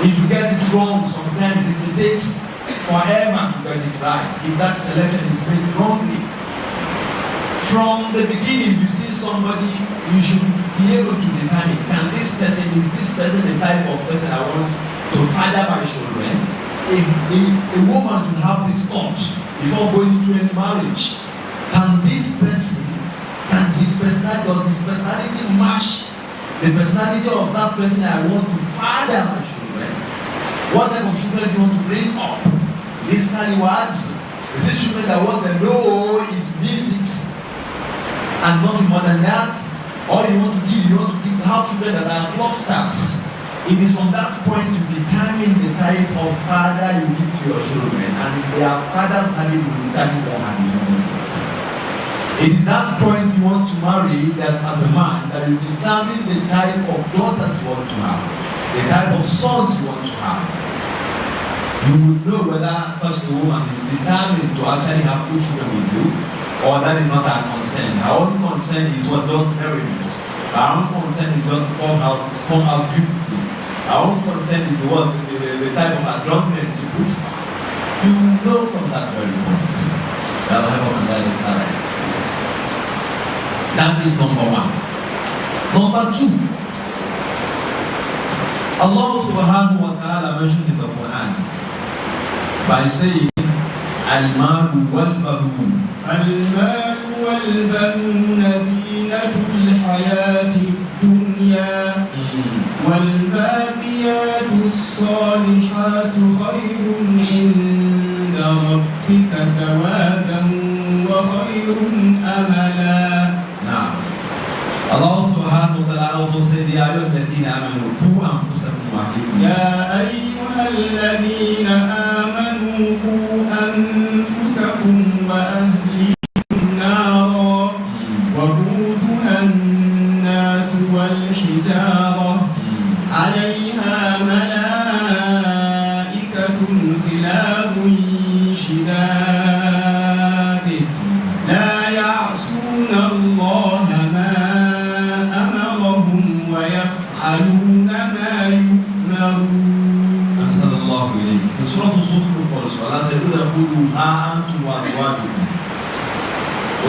If you get it wrong, sometimes it takes forever to get it right. If that selection is made wrongly, from the beginning, you see somebody, you should be able to determine, is this person the type of person I want to father my children? A woman should have this thought before going into any marriage. Can this person, does his personality match the personality of that person I want to father my children? What type of children do you want to bring up? These words, is it children that what they know is music and nothing more than that? Or you want to have children that are club stars? It is from that point you determine the type of father you give to your children, and their father's habit will determine their habit. It is that point you want to marry that as a man that will determine the type of daughters you want to have, the type of sons you want to have. You will know whether such a woman is determined to actually have 2 children with you, or that is not our concern. Our own concern is what those marriages. Our own concern is just come out beautifully. Our own concern is the type of adornment you put. You know from that very point. That will help us understand. That is number 1. Number 2, Allah subhanahu wa ta'ala mentioned in the Quran by saying, Al-Malu wal-Banun. Al-Malu wal-Banun zinatul hayati dunya wal-baqiyatu as-salihatu khayrun 'inda rabbika thawaban wa khayrun amala. Now, Allah subhanahu wa ta'ala also said, Ya ayyuhalladhina amanu qu anfusakum wa ahlikum. Ya ayyuhalladhina amanu qu anfusakum wa ahlikum nara wa quduha an-nas wal hijara 'alayha malaikatun ghilazun shidad la ya'suna Allah ma amarahum wa yaf'aluna ma yu'marun. Ahsanallahu ilayk. In Surah Al-Zukhruf also, Allah said, udkhuluha antum wa azwajukum.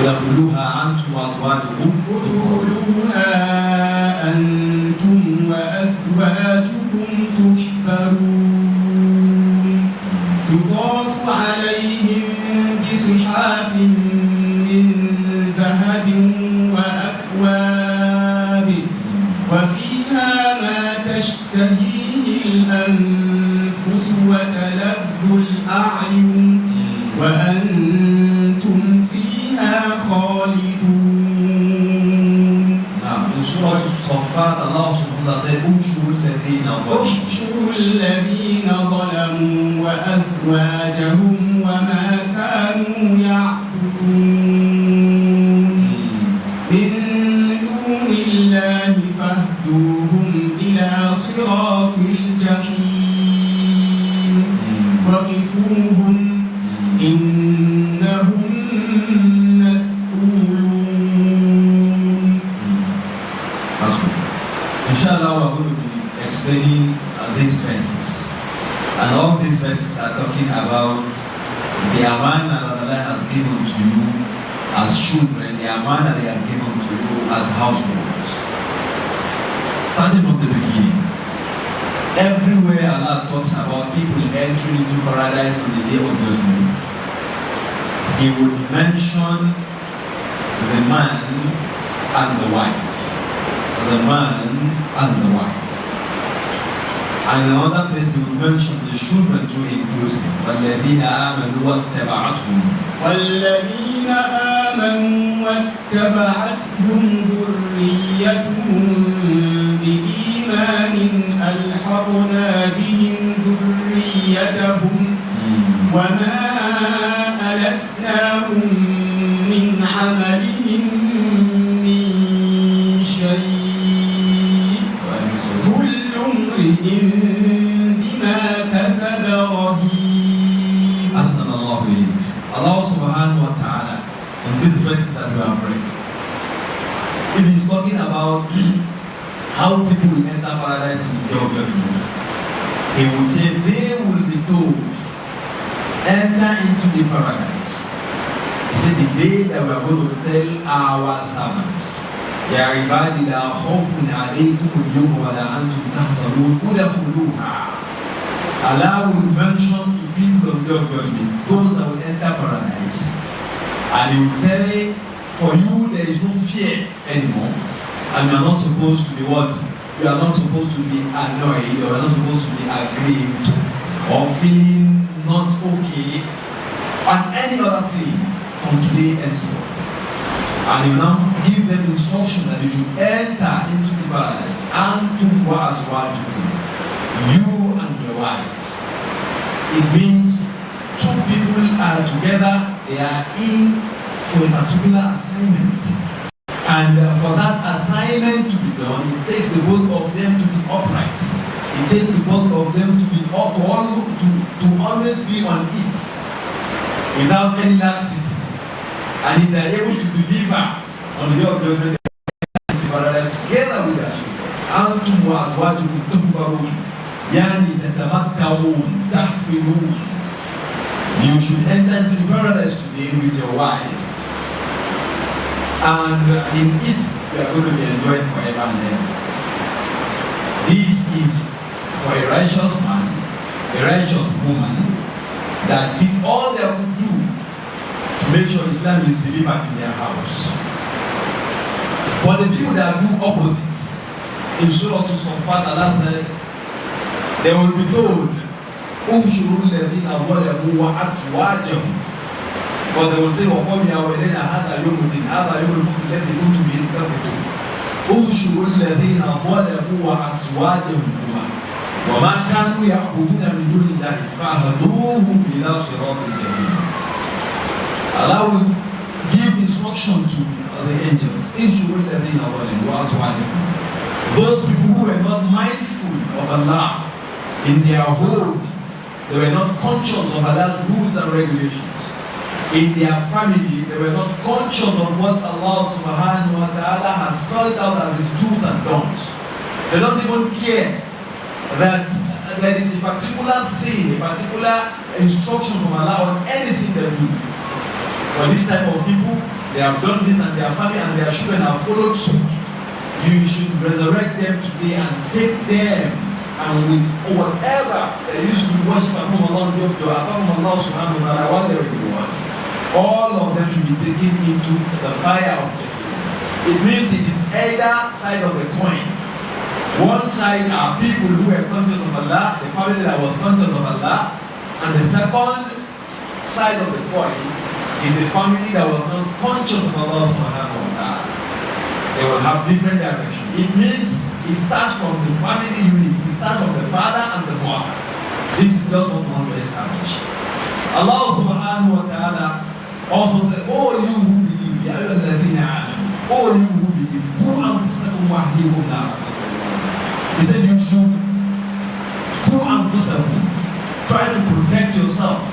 Udkhuluha antum wa azwajukum. Udkhuluha antum wa azwajukum tuhbarun. Yudafu alayhim تشتهيه الأنفس وتلذ الأعين وأنتم فيها خالدون. نعم. In Surah Al-Saffat, Allah subhanahu wa ta'ala said, احشروا الذين ظلموا وأزواجهم وما كانوا يعبدون من دون الله فاهدوهم إلى صراط الجحيم وقفوهم إنهم مسؤولون. Inshallah, we are going to be explaining these verses. And all these verses are talking about the amana that Allah has given to you as children, the amana that He has given to you as households. Starting from the beginning, everywhere Allah talks about people entering into paradise on the day of judgment, He would mention the man and the wife. The man and the wife. And another place He would mention the children to inclusive. وَالَّذِينَ آمَنُوا وَاتَّبَعَتْهُمْ والذين آمنوا واتبعتهم ذريتهم بإيمان ألحقنا بهم ذريتهم وما ألتناهم من عملهم من شيء كل امرئ بما كسب رهين. أحسن الله إليك. Allah subhanahu wa ta'ala in these verses that we have read, it is talking about how people will enter paradise in the day of judgment. He will say they will be told, enter into the paradise. He said the day that we are going to tell our servants, يا عبادي لا خوف عليكم اليوم ولا أنتم تحزنون ادخلوها. Allah will mention to people of the judgment, those that will enter paradise, and He will say, for you there is no fear anymore, and you are not supposed to be what? You are not supposed to be annoyed, or you are not supposed to be aggrieved, or feeling not okay, and any other thing from today henceforth. And He will now give them instruction that they should enter into the paradise. Antum wa azwajukum, you and your wives. It means two people are together, they are in for a particular assignment. And for that assignment to be done, it takes the both of them to be upright. It takes the both of them to be to always be on it without any laxity. And if they are able to deliver on the day of judgment, they will be paradise together with their children. أنتم وأزواجكم تكبرون يعني تتمتعون تحفلون. You should enter into the paradise today with your wife, and in it you are going to be enjoyed forever and ever. This is for a righteous man, a righteous woman that did all they could do to make sure Islam is delivered in their house. For the people that do opposite, in Surah Al-Saffat, Allah said, they will be told, اُحْشُرُوا الَّذِينَ ظَلَمُوا وَأَزْوَاجَهُم. Because they will say, وَقَوْمِ أَوَلَيْنَا هَذَا يَوْمُ الدِّينِ هَذَا يَوْمُ الْفَصْلِ الَّذِي كُنتُم بِهِ تُكَذِّبُونَ. اُحْشُرُوا الَّذِينَ ظَلَمُوا وَأَزْوَاجَهُم وَمَا كَانُوا يَعْبُدُونَ مِن دُونِ اللَّهِ فَاهْدُوهُمْ إِلَى صِرَاطِ الْجَحِيمِ. Allah will give instruction to the angels. اُحْشُرُوا الَّذِينَ ظَلَمُوا وَأَزْوَاجَهُم. Those people who were not mindful of Allah in their home, they were not conscious of Allah's rules and regulations. In their family, they were not conscious of what Allah subhanahu wa ta'ala has spelled out as His do's and don'ts. They don't even care that there is a particular thing, a particular instruction from Allah on anything they do. For this type of people, they have done this and their family and their children have followed suit. You should resurrect them today and take them, and with whatever they used to worship apart from Allah subhanahu wa ta'ala while they were in the world, all of them should be taken into the fire of Jahannam. It means it is either side of the coin. One side are people who were conscious of Allah, the family that was conscious of Allah, and the second side of the coin is a family that was not conscious of Allah subhanahu wa ta'ala. They will have different directions. It means it starts from the family unit. It starts from the father and the mother. This is just what we want to establish. Allah subhanahu wa ta'ala also said, "Oh you who believe, ya ayyuhalladhina amanu, oh you who believe, qu anfusakum wa ahlikum nar." He said you should qu anfusakum, try to protect yourself.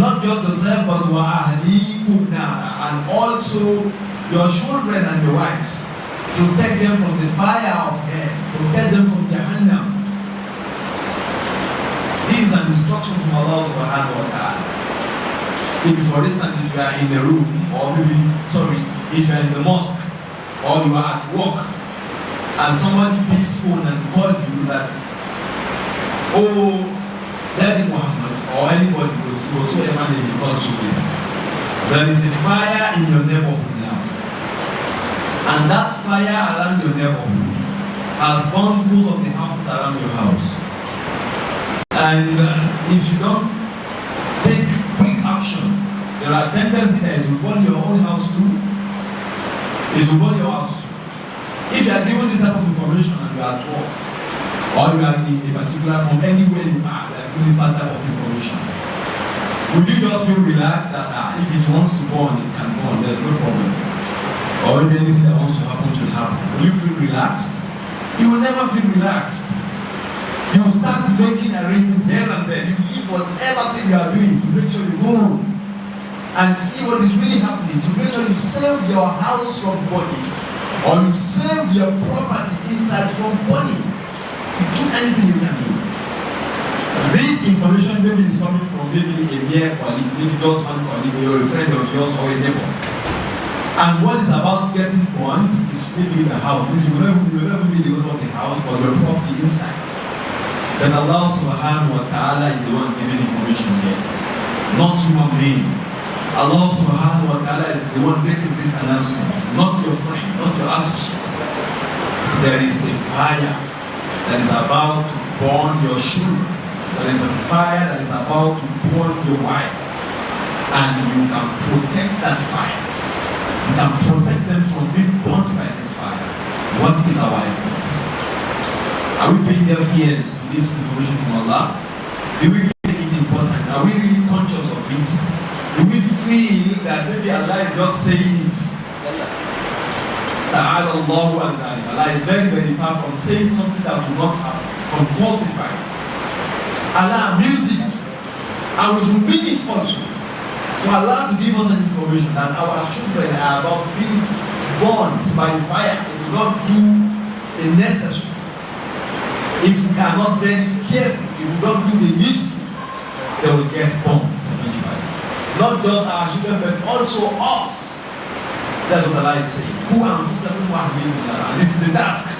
Not just yourself, but wa ahlikum nar, and also your children and your wives. Protect them from the fire of hell. Protect them from Jahannam. This is an instruction from Allah subhanahu wa ta'ala. If for instance, if you are in a room, or maybe, if you are in the mosque, or you are at work, and somebody picks phone and calls you that, oh, Daddy Muhammad, or anybody whatsoever name he calls you with, there is a fire in your neighborhood now. And that fire around your neighborhood has burned most of the houses around your house. And if you don't take quick action, there are tendencies that it will burn your own house too. It will burn your house too. If you are given this type of information and you are at work, or you are in a particular from anywhere you are, like this type of information, would you just feel relaxed that if it wants to burn, it can burn, there's no problem? Or maybe anything that wants to happen should happen. Will you feel relaxed? You will never feel relaxed. You will start making arrangements here and there. You leave whatever thing you are doing to make sure you go and see what is really happening, to make sure you save your house from burning, or you save your property inside from burning. You do anything you can do. This information maybe is coming from maybe a mere colleague, maybe just one colleague, or a friend of yours, or a neighbor. And what is about getting burnt is maybe in the house. You will never be the owner of the house, but your property inside. Then Allah subhanahu wa ta'ala is the one giving information here, not human being. Allah subhanahu wa ta'ala is the one making this announcement, not your friend, not your associate. So there is a fire that is about to burn your children. There is a fire that is about to burn your wife. And you can protect that fire. You can protect them from being burnt by this fire. What is our effort? Are we paying deaf ears to this information from Allah? Do we really make it important? Are we really conscious of it? Do we feel that maybe Allah is just saying it? Allah is very, very far from saying something that will not happen, from falsifying. Allah wills it, and we should mean it also. For Allah to give us an information that our children are about being burnt by fire if we don't do the necessary. If we are not very careful, if we don't do the needful, they will get burnt eventually. Not just our children, but also us. That's what Allah is saying. And this is a task.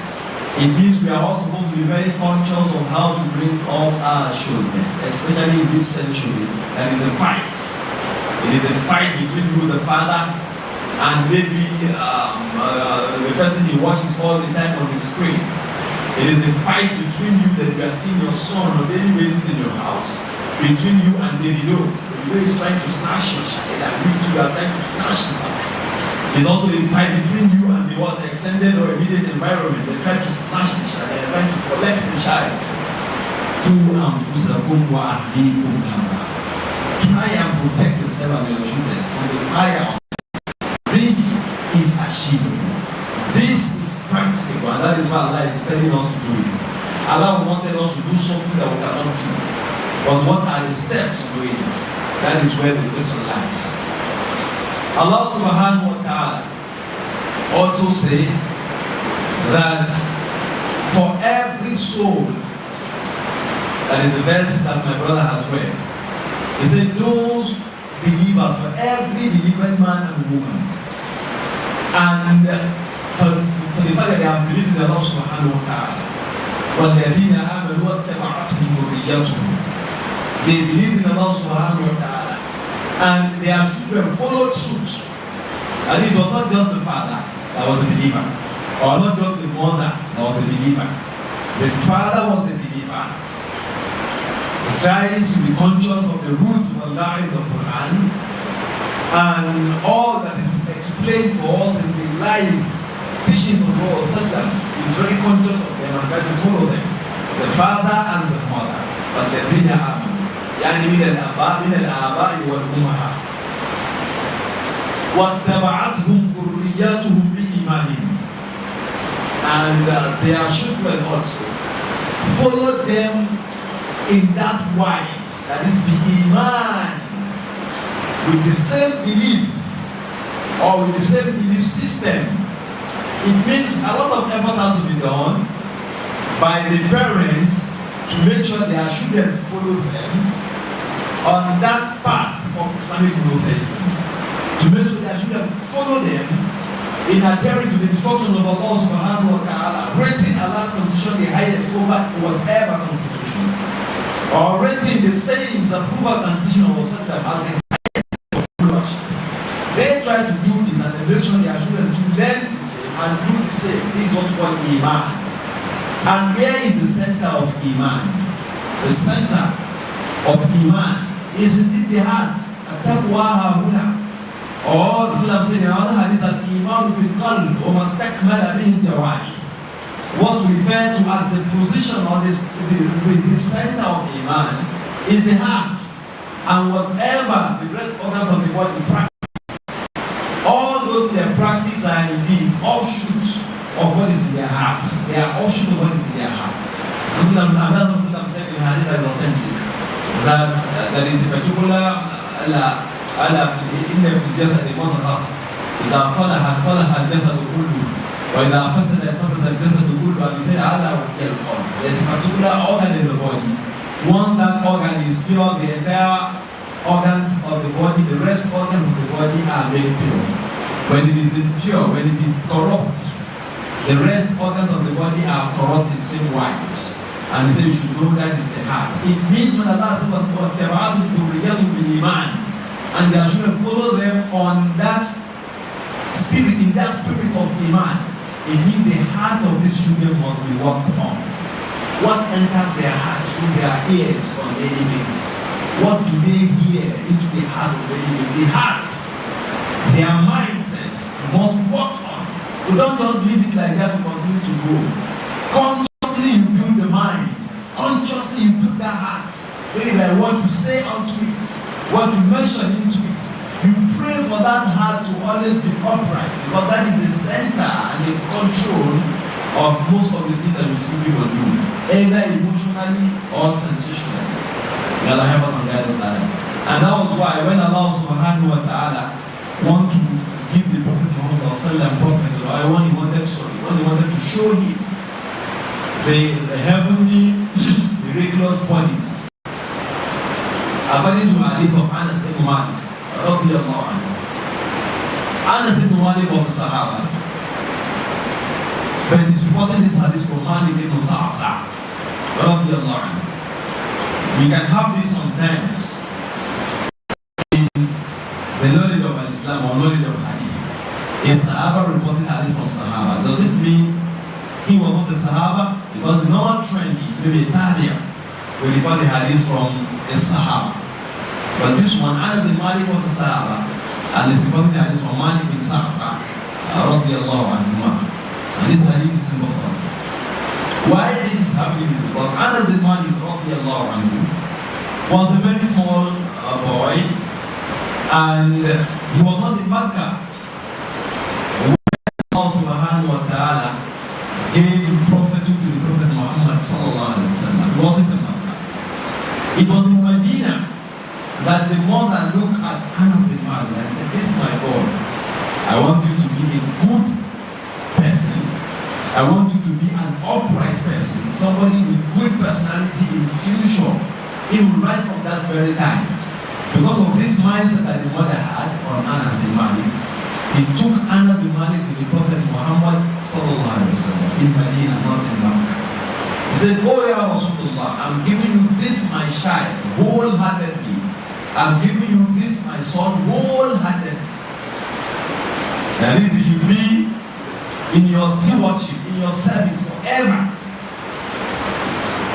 It means we are also supposed to be very conscious of how to bring up our children, especially in this century. That is a fight. It is a fight between you, the father, and maybe the person he watches all the time on the screen. It is a fight between you that you are seeing your son on daily basis in your house, between you and Davido. Davido is trying to snatch your child, and you two are trying to snatch him back. It's also a fight between you and the extended or immediate environment. They try to snatch the child, they are trying to collect the child. Try and protect yourself and your children from the fire. This is achievable. This is practicable, and that is why Allah is telling us to do it. Allah wanted us to do something that we cannot do. But what are the steps to do it? That is where the lesson lies. Allah subhanahu wa ta'ala also say that for every soul, that is the verse that my brother has read. He said, those believers, for every believing man and woman, and for the fact that they have believed in Allah subhanahu wa ta'ala, وَالَّذِينَ آمَنُوا وَاتَّبَعَتْهُمْ ذُرِّيَّتُهُم, they believed in Allah subhanahu wa ta'ala, and their children followed suit. And it was not just the father that was a believer, or not just the mother that was a believer. The father was a believer. He tries to be conscious of the rules of Allah in the Quran and all that is explained for us in the lives, teachings of Prophet Sallam. He's very conscious of them and tries to follow them. The father and the mother. But the Vina Amin. يعني من الآباء والأمهات واتبعتهم ذرياتهم بإيمانهم, and their children also followed them in that wise, that is the iman, with the same belief or with the same belief system. It means a lot of effort has to be done by the parents to make sure their children follow them on that path of Islamic monotheism, to make sure their children follow them in adhering to the instructions of Allah subhanahu wa ta'ala, rating Allah's constitution the highest over whatever constitution, or rating the sayings and proven constitution of Sallam as the highest of flourishing. They try to do this and they make sure their children to learn the same and do the same. This is what's called Iman. And where is the center of Iman? The center of Iman is indeed the heart. At-taqwa hahuna. Or Islam said in another hadith that Iman fil qalb wa mastakmala bihi al-jawari. What we refer to as the position or the center of Iman is the heart. And whatever the rest organs of the body practice, all those their practice are indeed offshoots of what is in their heart. They are offshoot of what is in their heart. Another said in hadith that is authentic, that there is a particular إن في الجسد مضغة إذا صلحت صلح الجسد كله وإذا فسد الجسد كله. And he said Allah will kill all. There is a particular organ in the body. Once that organ is pure, the entire organs of the body, the rest organs of the body are made pure. When it is impure, when it is corrupt, the rest organs of the body are corrupt in the same wise. And he said you should know that is the heart. It means when Allah says وَاتَّبَعَتْهُمْ ذُرِّيَّتُهُمْ بِالْإِيمَانِ, and their children follow them on that spirit, in that spirit of Iman, it means the heart of these children must be worked on. What enters their hearts through their ears on a daily basis? What do they hear into the heart of the living? The heart, their mindsets must work on. You don't just leave it like that to continue to go. Consciously you build the mind. Consciously you build that heart. Maybe by what you say unto it, what you mention into it. You pray for that heart to always be upright, because that is the center and the control of most of the things that you see people do, either emotionally or sensationally. May Allah help us and guide us that way. And that was why when Allah subhanahu wa ta'ala want to give the Prophet Muhammad prophet, when he wanted to show him the heavenly miraculous bodies, according to hadith of Anas ibn Malik radiyallahu anhu. Anas ibn Malik was a Sahaba, but he's reporting this hadith from Malik ibn Sa'sa radiyallahu anhu. We can have this sometimes in the knowledge of Islam or knowledge of hadith. A Sahaba reporting hadith from Sahaba. Does it mean he was not a Sahaba? Because the normal trend is maybe a Tabi'a will report the hadith from a Sahaba. But this one, Anas bin Malik was a Sahaba, and it's reporting the hadith from Malik bin Sa'sa radiyallahu anhu. And this hadith is in Bukhari. Why this is happening is because Anas bin Malik radiyallahu anhu was a very small boy, and he was not in Makkah. Allah subhanahu wa ta'ala gave prophethood to the Prophet Muhammad sallallahu alaihi wasallam. It wasn't in Makkah. It was in Medina that the mother looked at Anas bin Malik and said, "This is my boy. I want you to be a good person. I want you to be an upright person, somebody with good personality in future." He will rise from that very time. Because of this mindset that the mother had on Anas bin Malik, he took Anas bin Malik to the Prophet Muhammad sallallahu alaihi wasallam in Medina, not in Makkah. He said, "Oh ya Rasulullah, I'm giving you this my child wholeheartedly. I'm giving you this my son wholeheartedly." That is, it should be in your stewardship, in your service forever.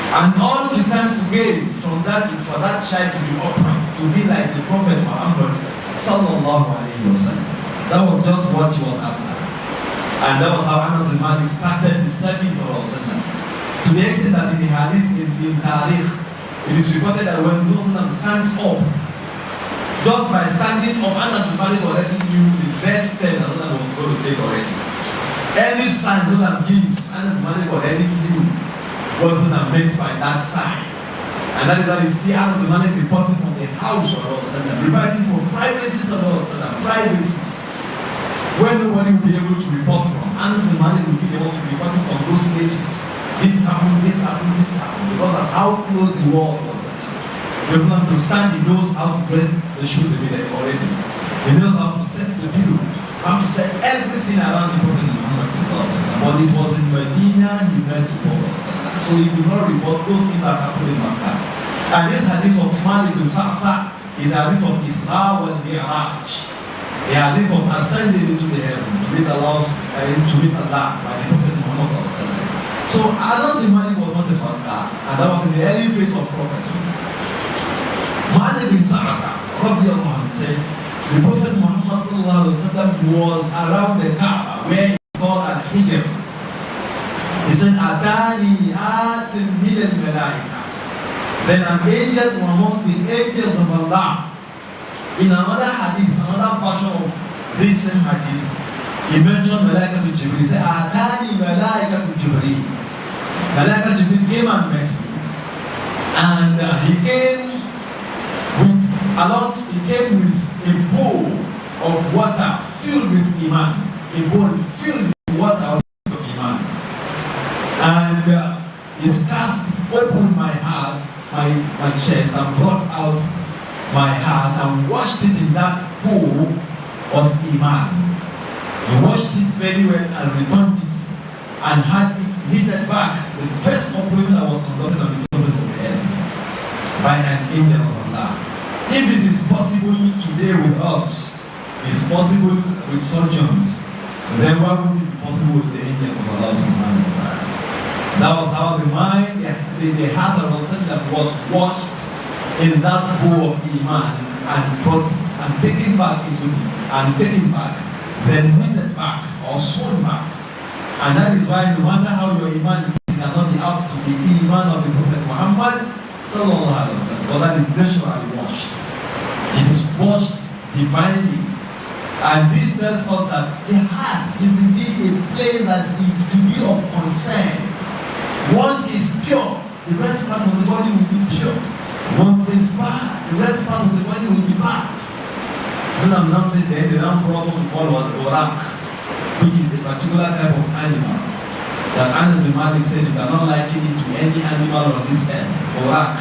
And all he stands to gain from that is for that child to be upright, to be like the Prophet Muhammad sallallahu alayhi wa sallam. That was just what he was after. And that was how Anas bin Malik started the service of Rasulullah. To the extent that in the hadith, in Tariq, it is reported that when Rasulullah stands up, just by standing up, Anas bin Malik already knew the best step that Rasulullah was going to take already. Any sign Rasulullah gives, Anas bin Malik already knew what Rasulullah meant by that sign. And that is why you see Anas bin Malik reporting from the house of Rasulullah, reporting from privacies of Rasulullah, privacies where nobody will be able to report from. Anas bin Malik will be able to report from those places. This happened, this happened, this happened, because of how close the wall was. The man to stand, he knows how to dress the shoes already. He knows how to set the view, how to set everything around the Prophet Muhammad. But it was in Medina he met the Prophet. So he could not report those things that happened in Makkah. And this hadith of Malik bin Sa'sa is a hadith of Isra wal Mi'raj. A hadith of ascending into the heaven to meet Allah by the Prophet Muhammad. So Anas bin Malik was not a Makkah, and that was in the early phase of prophethood. Malik bin Sa'sa said the Prophet Muhammad was around the Kaaba where it's called Al-Hijr. He said, Adani atin min al-malaika. Then an angel from among the angels of Allah. In another hadith, another version of this same hadith, he mentioned Malaika to Jibreel. He said, Adani Malaika to Jibreel. Malaika Jibreel came and met me. And he came with a bowl of water filled with Iman. A bowl filled with water of Iman. And his cast opened my heart, my chest, and brought out my heart and washed it in that pool of Iman. He washed it very well and returned it and had it knitted back. The first operation that was conducted on the surface of the earth by an angel of Allah. If this is possible today with us, it's possible with surgeons, then why would it be possible with the angel of Allah subhanahu wa ta'ala? That was how the mind, the heart of Rasulullah was washed in that bowl of Iman and brought and taken back, then knitted back or sewn back. And that is why no matter how your Iman is, it cannot be up to the Iman of the Prophet Muhammad sallallahu alaihi wasallam. But that is naturally washed. It is washed divinely. And this tells us that the heart is indeed a place that is to be of concern. Once it's pure, the rest part of the body will be pure. Once it's bad, the rest part of the body will be bad. When I'm not saying that, they don't brought what we call orak, which is a particular type of animal. That Anas bin Malik said you cannot liken it to any animal on this earth. Orak.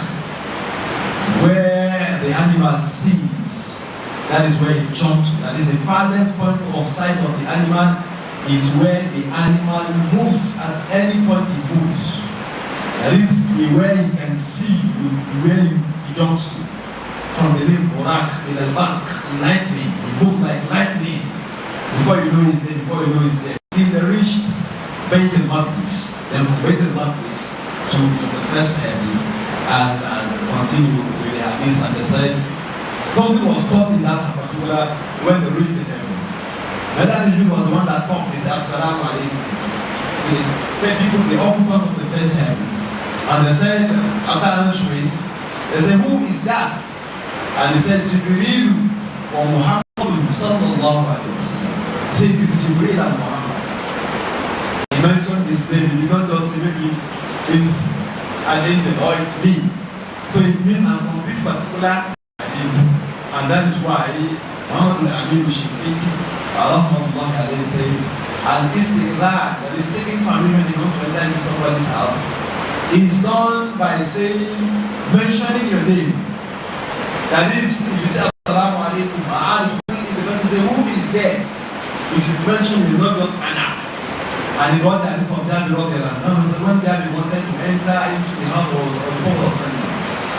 Where the animal sees, that is where it jumps. That is the farthest point of sight of the animal is where the animal moves at any point it moves. That is where you can see where he jumps to. From the name Orak, in the back, lightning. It moves like lightning. Before you know it's there, Till they reached Beit al-Maqdis. Then from Beit al-Maqdis to the first heaven and continue with the hadith. And they said something was taught in that particular when they reached the heaven. Whether the was the one that talked, they said Assalamu alaikum. So they said people, the occupant of the first heaven. And they said, after answering, they said, who is that? And he said, Jibreel or Muhammad sallallahu alayhi wa sallam. He said, it is Jibreel and Muhammad. He mentioned his name. He did not just say, maybe it's an angel or it's me. So it means I'm from this particular angel. And that is why Muhammad al-Amin Sheikh, rahmatullahi alayhi, says, al-istiqlal, that is seeking permission to enter into somebody's house, is done by saying, mentioning your name. That is, if you say Assalamu alaikum, if the person says, who is there? You should mention it's not just Anna. And he got that from Jabir when Jabir wanted to enter into the house of the Prophet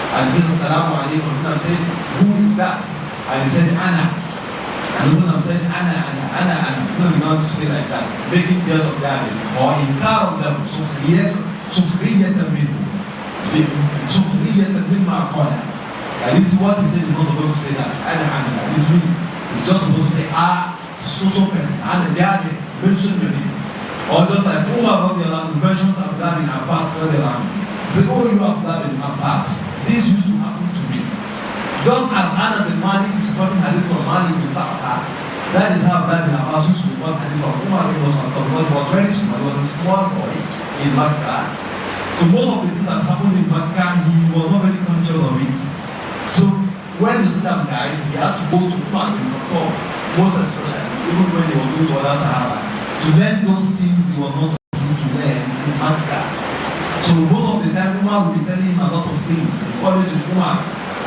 and he said Assalamu alaikum, and I'm saying, who is that? And he said, Anna. And then I'm saying, Anna. so we want to say like that, making tears of damage, or إنكار له سخرية منه سخرية مما قال. And this is what he said. He's not supposed to say that. This means he's just supposed to say so person, and the other mention your name. Or just like Umar mentioned Abdullah bin Abbas, say, oh, you Abdullah bin Abbas. This used to happen to me. Just as Anas bin Malik is quoting hadith from Malik bin Sa'sa, that is how Abdullah bin Abbas used to quote hadith from Umar. He was very small. He was a small boy in Makkah. So most of the things that happened in Makkah, he was not very conscious of it. So when the Islam died, he had to go to Umar bin Khattab, most especially, even when he was going to other Sahara, to learn those things he was not able to learn in Makkah. So most of the time, Umar will be telling him a lot of things. It's always with Umar.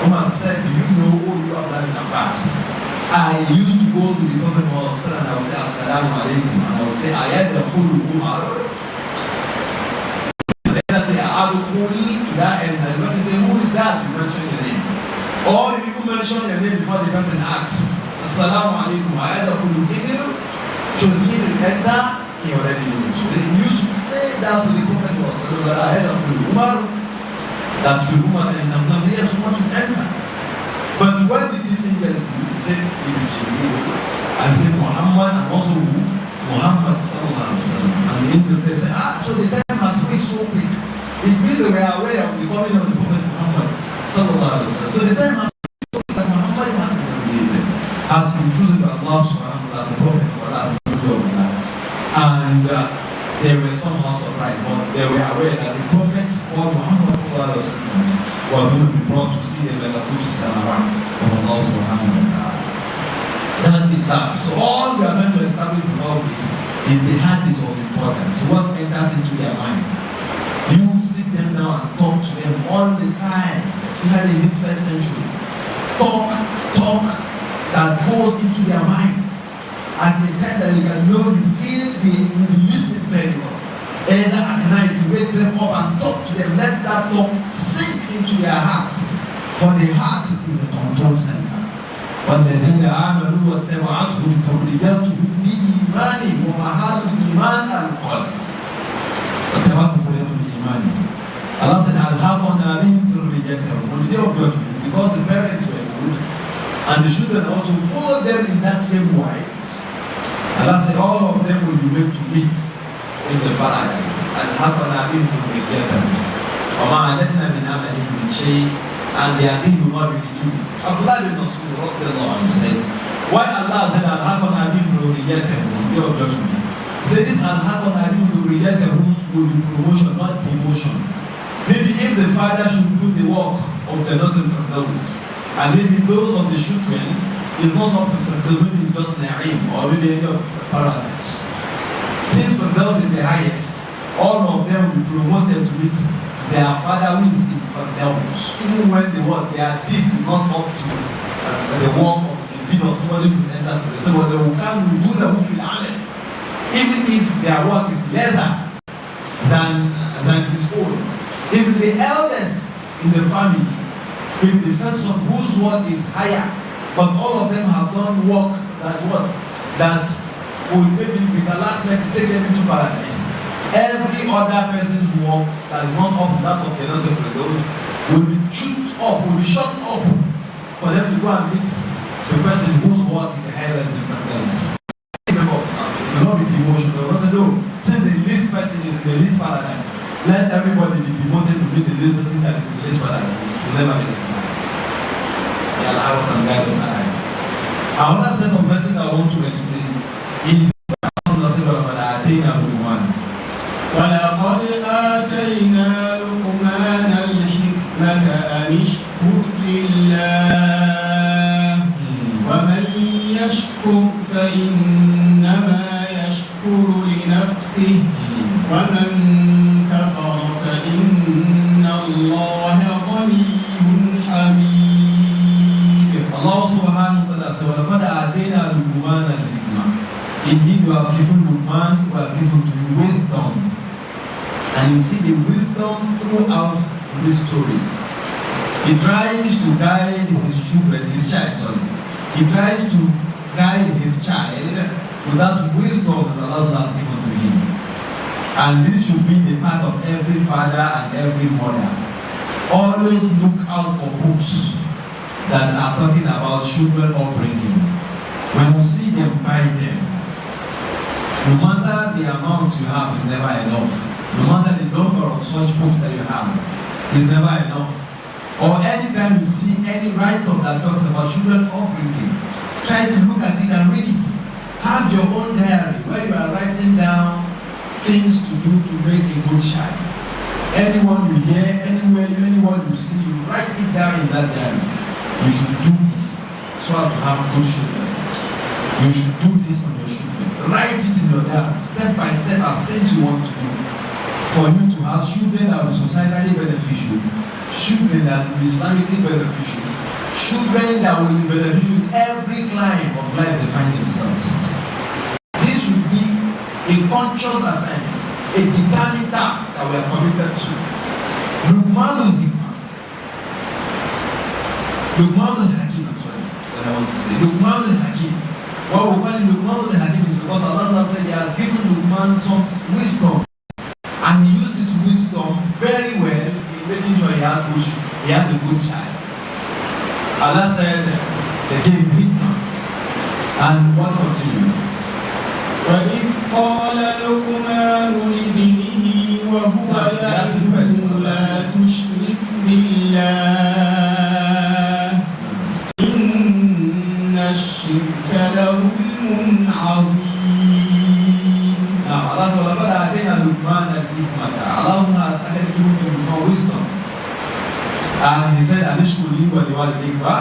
Umar said, do you know who you are Abdullah bin Abbas? I used to go to the Prophet and I would say, Assalamu alaikum, and I would say, Ayat Khulu Umar. Then I say, Khuli, that end. And the person say, who is that? You mention your name. Or you mention your name before the person asks, Assalamu alaikum, Ayat Khulu Khidir. Should Khidir enter? He already knows. So you should say that to the Prophet Ayat Khulu Umar. That should Umar enter. Now, yes, Umar should enter. But what did this angel do? He said, it is Sheikh. And said Muhammad, and also Muhammad sallallahu alaihi wasallam. And the angels they say, so the time has reached so quick. It means they were aware of the coming of the Prophet Muhammad sallallahu alaihi wasallam. So the time has reached so quick that Muhammad has been chosen by Allah subhanahu wa ta'ala as a prophet for Allah. And they were somehow surprised, but they were aware that the prophet called Muhammad sallallahu alaihi wasallam was going to be brought to see the Malakut Samawat of Allah subhanahu wa ta'ala. That is that. So all we are going to establish about this is the hadith of importance. What enters into their mind. You sit them down and talk to them all the time, especially in this first century. Talk that goes into their mind. At the time that you can know, you feel they will be listening very well. Either at night, you wake them up and talk to them. Let that talk sink into their hearts. For the heart is a control center. والذين آمنوا واتبعتهم ذريتهم بإيمان ومهار الإيمان القلب. واتبعتهم ذريتهم بإيمان. Allah said, ألهمنا من ذريتهم. On the day of judgment, because the parents were good, and the children also followed them in that same ways. Allah said, all of them will be made to meet in the paradise. ألهمنا من ذريتهم. وما عددنا من عملهم من شيء. And their thing will not be reduced. Abdullah bin Mas'ud said, why Allah said Al-Hakon Habib Ruriyatahum on the day of judgment? He said this Al-Hakon Habib Ruriyatahum will be promotion, not demotion. Maybe if the father should do the work of the daughter from those, and maybe those of the children is not up from those, maybe it's just Na'im or maybe any of paradise. Since from those is the highest, all of them will be promoted to meet their father who is in Firdaus, even when their deeds is not up to the work of the deed of somebody who enter to the same, but they will come to do the work even if their work is lesser than his own. Even the eldest in the family, with the first one whose work is higher, but all of them have done work that will maybe with the last person take them into paradise. Every other person's work that is not up to that of the other Firdaus will be shut up for them to go and meet the person whose work is the highest in Firdaus. Remember, it will not be demotion. They will say, no, since the least person is in the least paradise, let everybody be demoted to meet the least person that is in the least paradise. It will never be the paradise. May Allah help us and guide us aright. Another set of verses I want to explain is ولقد آتينا لقمان الحكمة أن اشكر لله ومن يشكر فإنما يشكر لنفسه ومن كفر فإن الله غني حميد. Allah subhanahu wa ta'ala said, ولقد آتينا لقمان الحكمة. Indeed, we have given Luqman, we have given to you wisdom. And you see the wisdom throughout this story. He tries to guide his child. He tries to guide his child with that wisdom that Allah has given to him. And this should be the part of every father and every mother. Always look out for books that are talking about children upbringing. When you see them, buy them. No matter the amount you have is never enough. No matter the number of such books that you have is never enough. Or anytime you see any write-up that talks about children upbringing, try to look at it and read it. Have your own diary where you are writing down things to do to make a good child. Anyone you hear, anywhere, anyone you see, you write it down in that diary. You should do this so as to have good children. You should do this on your children. Write it in your diary, step by step, are things you want to do. For you to have children that will be societally beneficial, children that will be Islamically beneficial, children that will be beneficial in every climb of life they find themselves. This should be a conscious assignment, a determined task that we are committed to. Luqman al-Hakim, I'm sorry, that I want to say. Luqman al-Hakim. What we call him Luqman al-Hakim is because Allah said He has given Luqman some wisdom. And he used this wisdom very well in making sure he had a good child. Allah said they gave him hikmah. And what continued? وَإِذْ قَالَ لُقْمَانُ لِابْنِهِ وَهُوَ يَعِظُهُ لَا تُشْرِكْ بِاللَّهِ إِنَّ الشِّرْكَ لَظُلْمٌ عَظِيمٌ. Allah Luqman al-Hikmah. Allah has actually given him more wisdom. And he said, Anishkuli wa liwalidayka,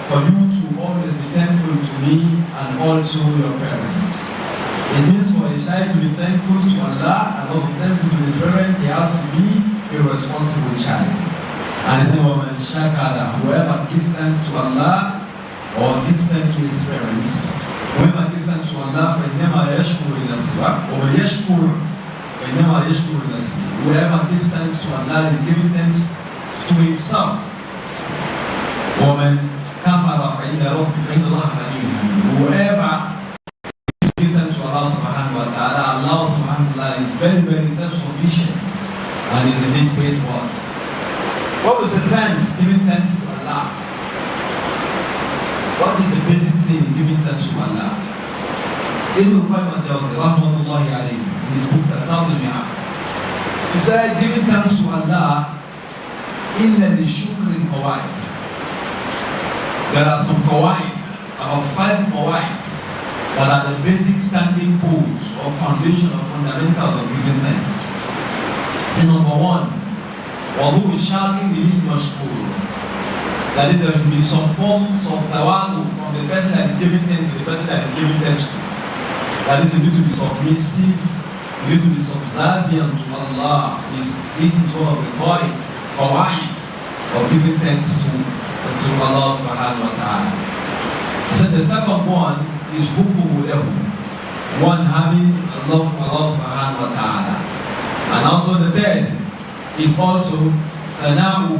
for you to always be thankful to me and also your parents. It means for a child to be thankful to Allah and also thankful to the parent, he has to be a responsible child. And he said, وَمَنْ شَكَرَ, whoever gives thanks to Allah or gives thanks to his parents, whoever gives thanks to Allah, فَإِنَّمَا يَشْكُرُ لِنَفْسِهِ وَمَنْ يَشْكُرُ فَإِنَّمَا يَشْكُرُ لِنَفْسِهِ. Whoever gives thanks to Allah is giving thanks to himself. وَمَنْ كَفَرَ فَإِنَّ اللَّهَ غَنِيٌّ حَمِيدٌ. Whoever gives thanks to Allah subhanahu wa ta'ala, Allah subhanahu wa ta'ala is very, very self-sufficient and is indeed praiseworthy. What was the thanks? Giving thanks to Allah. What is the basic thing in giving thanks to Allah? Ibn Qayyim tells us, rahmatullahi alayhi, in his book Tasawwud al-Mi'ad, he said, giving thanks to Allah, illa li shukrin qawaid. There are some qawaid, about 5 qawaid, that are the basic standing poles or foundation or fundamentals of giving thanks. So number 1, وَضُوءِ الشَّاكِرِ لِهِ مَشْكُورٌ. That is, there should be some forms of tawadu from the person that is giving thanks to the person that is giving thanks to. That is, you need to be submissive, you need to be subservient to Allah. This is one of the qawaid of giving thanks to Allah subhanahu wa ta'ala. So the second one is hubbuhu lahu, one having love for Allah subhanahu wa ta'ala. And also the third is also thana'uhu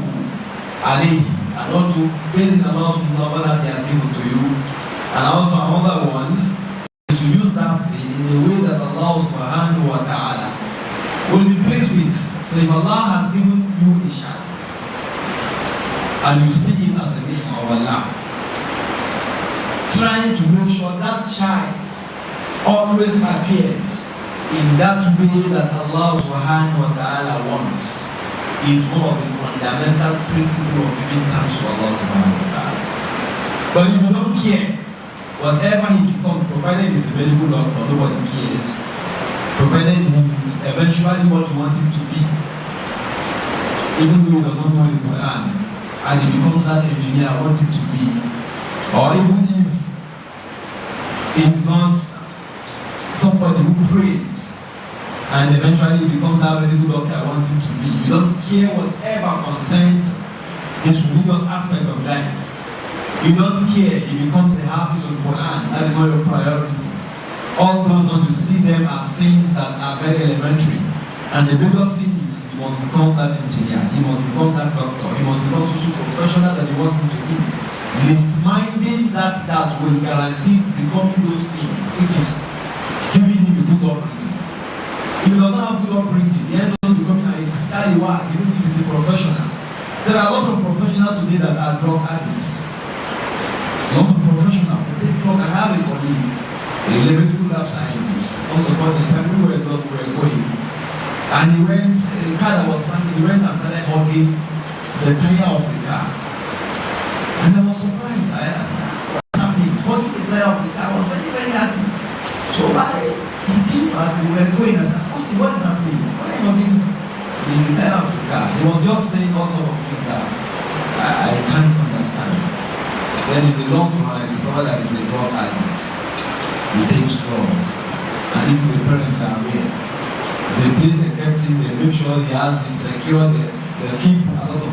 alayhi, and also praising Allah subhanahu wa ta'ala that He has given to you. And also another one is to use that thing in a way that Allah subhanahu wa ta'ala will be pleased with. So if Allah has given you a child and you see him as a name of Allah, trying to make sure that child always appears in that way that Allah subhanahu wa ta'ala wants is one of the fundamental principles of giving thanks to Allah subhanahu wa ta'ala. But if you don't care, whatever he becomes, provided he's a medical doctor, nobody cares. Provided he's eventually what you want him to be, even though he does not know the Quran, and he becomes that engineer I want him to be, or even if he's not somebody who prays and eventually becomes that medical doctor I want him to be, you don't care whatever concerns his religious aspect of life. You don't care if he becomes a hafiz of Quran, that is not your priority. All those want to see them are things that are very elementary. And the bigger thing is he must become that engineer, he must become that doctor, he must become social professional that he wants him to be. misminding that will guarantee becoming those things, which is giving him a good upbringing. If he does not have good upbringing, he ends up becoming a scallywag, even if he's a professional. There are a lot of professionals today that are drug addicts. A lot of professionals, they take drug. I have a colleague, a medical lab scientist. Once upon a time, we were going, and he went, a car that was standing, he went and started hugging the tire of the car. And I was surprised. I asked, what's happening? Hugging the tire of the car. I was very, very happy. So he came back, we were going, I said, Austin, what is happening? Why are you hugging the tire of the car? He was just saying all sorts of things that I can't understand. Then in the long run, I discovered that he's a drug addict. He takes drugs. And even the parents are aware. The place they kept him, they make sure he has his secure, they keep a lot of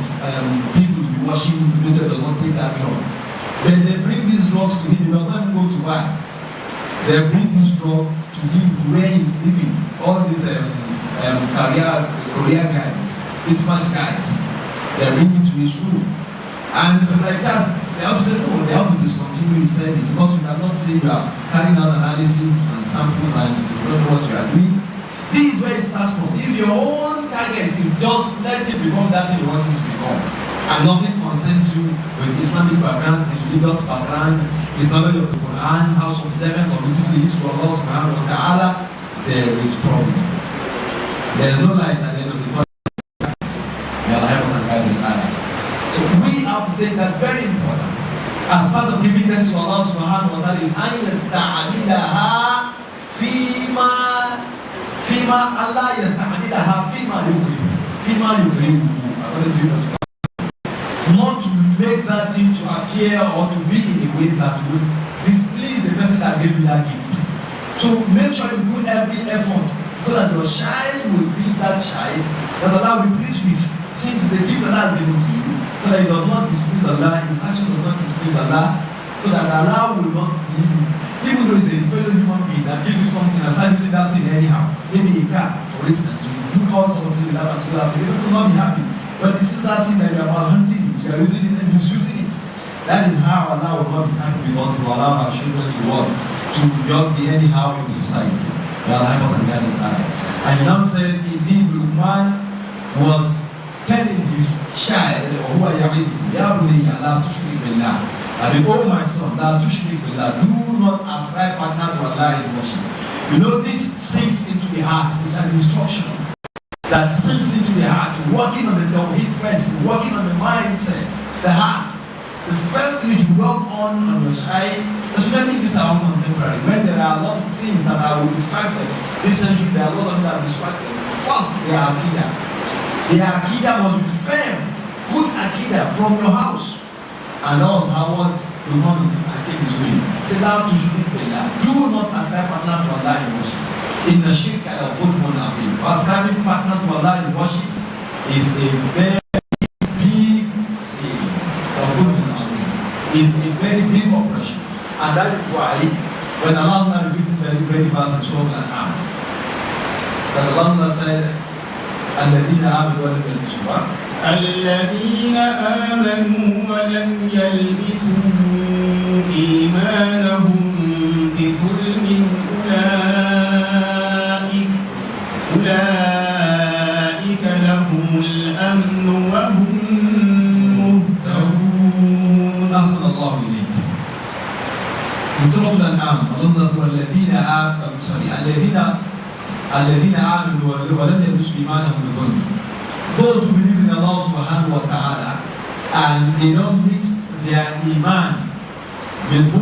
people to be watching him to make sure he does not take that drug. Then they bring these drugs to him, he does not even go to buy. They bring this drug to him to where he's living. All these career guys, these smart guys, they bring it to his room. And like that, they have to say, no, they have to discontinue his service because you cannot say you are carrying out analysis and samples and you don't know what you are doing. This is where it starts from. If your own target is just let it become that thing you want him to become, and nothing concerns you with Islamic background, his religious background, his knowledge of the Quran, house observance, or basically history of Allah subhanahu wa ta'ala, there is problem. There is no light at the end of the tunnel. May Allah help us and guide us Allah. So we have to take that very important. As part of giving thanks to Allah subhanahu wa ta'ala is أن يستعملها فيما Allah يستعملها فيما يكرهه according to you. Not to make that thing to appear or to be in a way that will displease the person that gave you that gift. So make sure you do every effort so that your child will be that child that Allah will be pleased with. Since it's a gift that Allah has given to you, so that it does not displease Allah, his action does not displease Allah, so that Allah will not give you, even though it's a fellow human being that gives you something and start using that thing anyhow. Maybe a car, for instance, you do all sorts of things with that particular thing, you will not be happy. But this is that thing that you are handling it, you are using it and misusing it. That is how Allah will not be happy because we allow our children in the world to just be anyhow in the society. May Allah help us and guide us out. And he now said, indeed, Luqman was telling his child, who are Ya bunayya la tushrik billah. And oh my son, la tushrik billah, do not ascribe partner to Allah in worship. You know, this sinks into the heart. It's an instruction that sinks into the heart, working on the tawheed first, working on the mindset, the heart. The first thing you work on your child, especially this are contemporary, when there are a lot of things that I will distract them. Recently, there are a lot of things that distract them. First, their akida. Their akida must be firm, good akida from your house. And that was how what the woman is doing. Say, thou to shrik billah. Do not ascribe partner to Allah in worship. In the Sheikh, for ascribing partner to Allah in worship is a very big sin. Is a very big operation. And that is why when Allah repeats this very, very verse in Surah Al-An'am, that Allah said, الذين آمنوا ولم يلبسوا الذين آمنوا ولم يلبسوا إيمانهم بظلم أولئك لهم الأمن وهم مهتدون. أحسن الله إليك. In Surah Al-An'am, الذين آمنوا ولم يلبسوا إيمانهم بظلم. Those who believe in Allah subhanahu wa ta'ala and they don't mix their iman with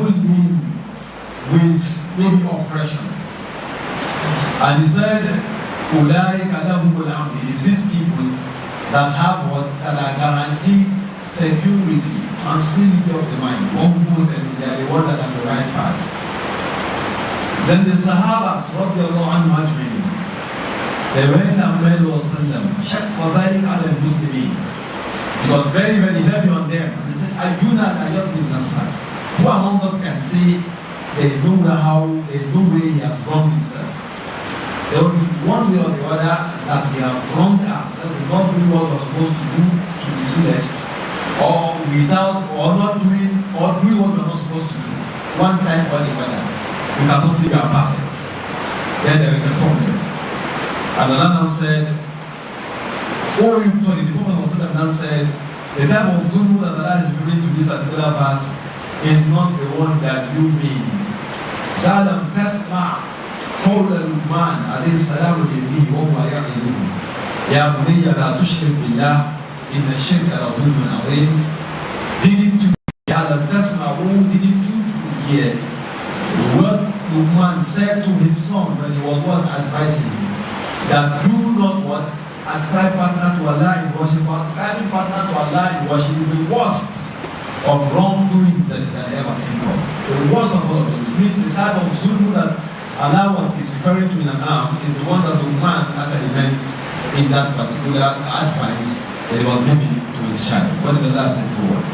maybe oppression. And he said, أولئك لهم الأمن. It is these people that have what? That are guaranteed security, tranquility of the mind, one good, and they are the one that are the right path. Then the Sahabas, radiallahu anhu ajma'in, they went and made Rasulullah Sheikh فَذَلِكَ عَلَى الْمُسْلِمِينَ. It was very, very heavy on them. And they said, أَيُّنَا الْأَيَّضْ بِالنَّصَّرِ. Who among us can say there is no way he has wronged himself? There will be one way or the other that we have wronged ourselves and not doing what we're supposed to do to the fullest, or not doing or Imam said, the type of zulm that Allah is referring to this particular verse is not the one that you mean. Salam tasma قول لقمان عليه السلام لابنه وهو يعظه يا بني لا تشرك بالله إن الشرك لظلم عظيم. Didn't you hear what Luqman said to his son when he was advising him? That do not what? Ascribe partner to Allah in worship. Ascribing partner to Allah in worship is the worst of wrongdoings that you can ever think of. The worst of all of them. It means the type of zulm that Allah is referring to in an arm is the one that Luqman actually meant in that particular advice that he was giving to his child. What did Allah say forward?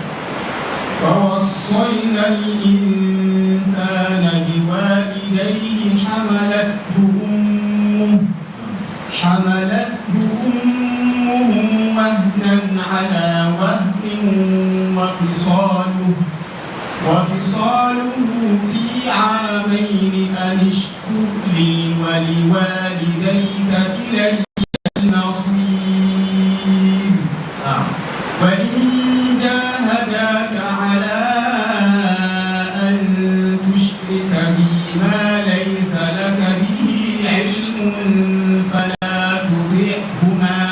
ووصينا الإنسان بوالديه حملته أمه وهنا على وهن وفصاله في عامين أن اشكر لي ولوالديك إلي المصير وإن جاهداك على أن تشرك بي ما ليس لك به علم فلا تطعهما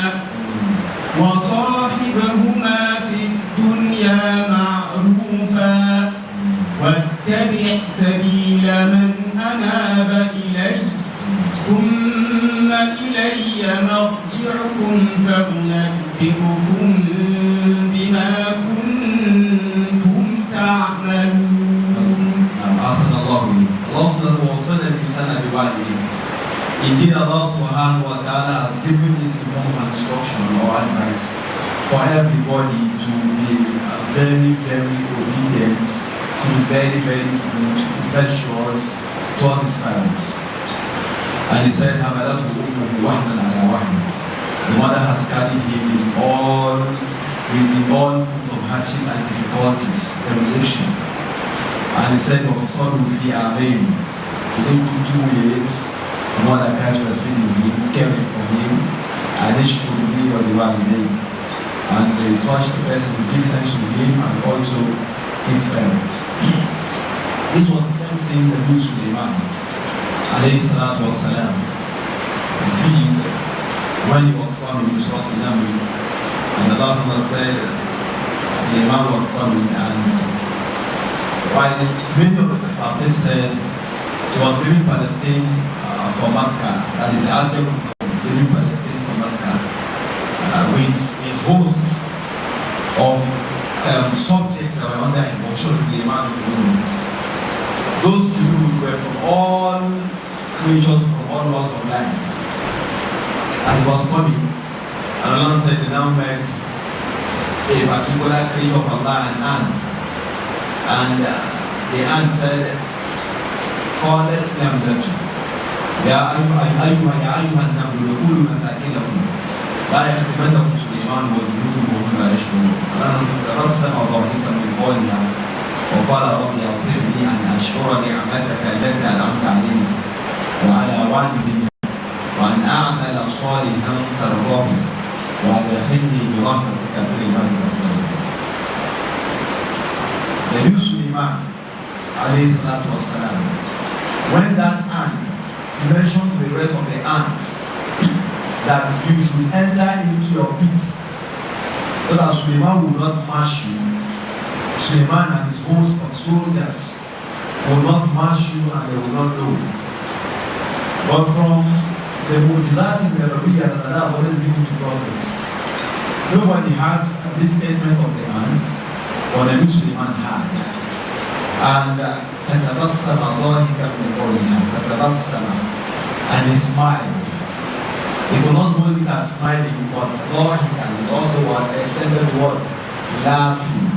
وصاحبهما في الدنيا معروفا واتبع سبيل من أناب إلي ثم إلي مرجعكم فأنبئكم بما كنتم تعملون. أحسن الله إليك. Allah وصل الإنسان بوالديه. Indeed, Allah subhanahu wa ta'ala has given it in form of instruction or advice for everybody to be very, very obedient, to be very, very good, virtuous towards his parents. And he said, the mother has carried him in all forms of hardship and difficulties, tribulations. And he said, within 2 years, the mother carried breastfeeding him, caring for him, and this should be what they were today. And such a person to give thanks to him and also his parents. This was the same thing that Nabi Sulaiman alayhi salatu wasalam did when he was coming to Surah Al-Naml, and Allah said Sulaiman was coming, and while many of the Tafsir said he was leaving Palestine for Makkah, that is the album leaving Palestine for Makkah, with his hosts of subjects that were under him, or Sulaiman. Those Jews were from all creatures, from all walks of life. And he was coming, and Allah said they now met a particular creature of Allah, an ant. And the ant said, قالت نملة يا أيها النمل ادخلوا مساكنكم لا يحطمنكم سليمان وجنوده وهم لا يشعرون. فتبسم ضاحكا من قولها وقال رب أوزعني أن أشكر نعمتك التي أنعمت علي وعلى والدي وأن أعمل صالحا ترضاه وأدخلني برحمتك في عبادك الصالحين. Nabi Sulaiman alayhi salatu wasalam, when that ant mentioned to the rest of the ants that you should enter into your pit so that Sulaiman will not mash you, Sulaiman and his host of soldiers will not mash you and they will not know. But from the mu'jizat in the Arabiya that Allah has always given to prophets, nobody had this statement of the ant, but Nabi Sulaiman had. And فتبسم ضاحكا من قولها, فتبسم, and he smiled. He could not hold it as smiling, but ضاحكا, it also was extended word, laughing.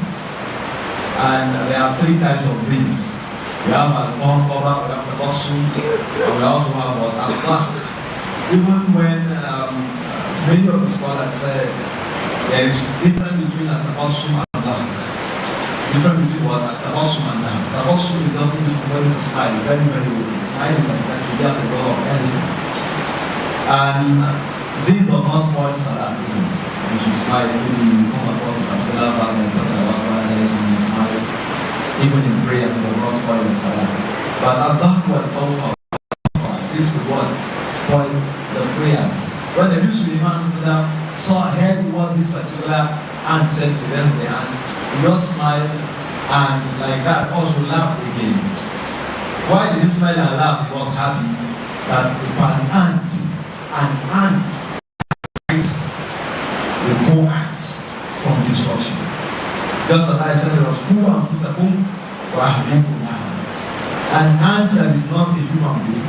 And there are 3 types of this. We have al-qahqara, we have tabassum, and we also have al-dhahk. Even when many of the scholars say there is difference between al-tabassum and al-dhahk. Difference between what tabassum and dhahk. Tabassum is just when it's smiling, very, very good. It's smiling like that, you just go of anything. And this does not spoil salah. You should smile, you is talking about violence and you smile, even in prayer, it will not spoil the salah. But Allah will talk about this will what? Spoil the prayers. When the Suleiman heard what this particular ant said to the rest of the ants, he just smiled and like that also laughed again. Why did he smile and laugh? He was happy that an ant the co-ant from destruction. Just as I said, there was an ant that is not a human being,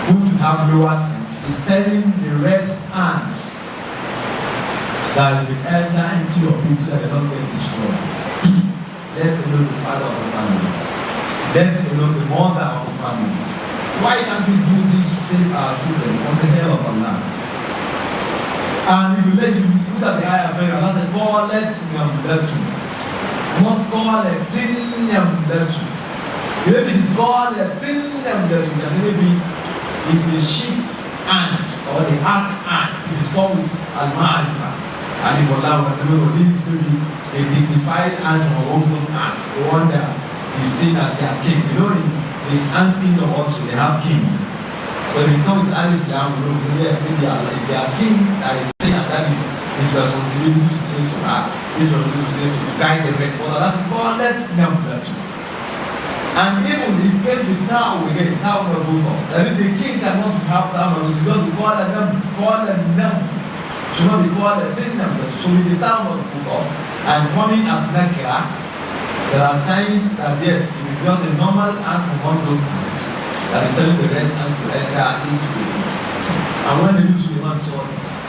who should have lower sense, is telling the rest ants that you enter into your pit so that they don't get destroyed. Let alone the father of the family. Let alone the mother of the family. Why can't we do this to save our children from the hell of Allah? And if you look at the ayah of Allah said, God let them let you. Not God let them let you. If it is God let them let you, then maybe it's the chief ant or the arch ant. It is called with Al-Ma'arifa. And if Allah was maybe a dignified ant or one of those ants, the one that is saying that they are king. You know, in the ant kingdom also they have kings. So if it comes to Alif Lam, maybe if they are king that is saying that is his responsibility to say so, his responsibility to say so, to guide the rest. But that's God let them let you. And even if it gets with now again, now we're both up. That is the king cannot have that one, should not be called them, should not be called them, so with the town of the book up and coming as Nakira, there are signs that there it is just a normal ant among those ants that is telling the rest ant to enter into the place. And when the Suleiman saw this,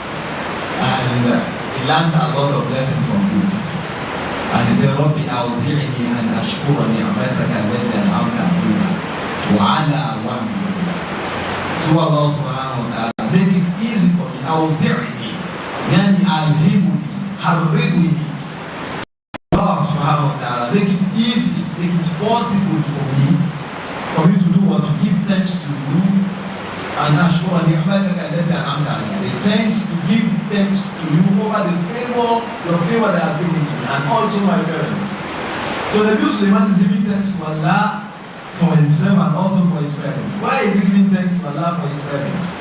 and he learned a lot of lessons from this. And he said, Rabbi awzi'ni an ashkura ni'mataka allati an'amta 'alayya wa 'ala walidayya. So Allah subhanahu wa ta'ala, make it easy for me. Awzi'ni, yani alhimuni, harridni. Allah subhanahu wa ta'ala, make it easy, make it possible for me to do what? To give thanks to you. And ashkura ni'mataka allati an'amta 'alayya. The thanks to give thanks to you over the favor, your favor that has been to me, and also my parents. So the Suleiman is giving thanks to Allah for himself and also for his parents. Why is he giving thanks to Allah for his parents?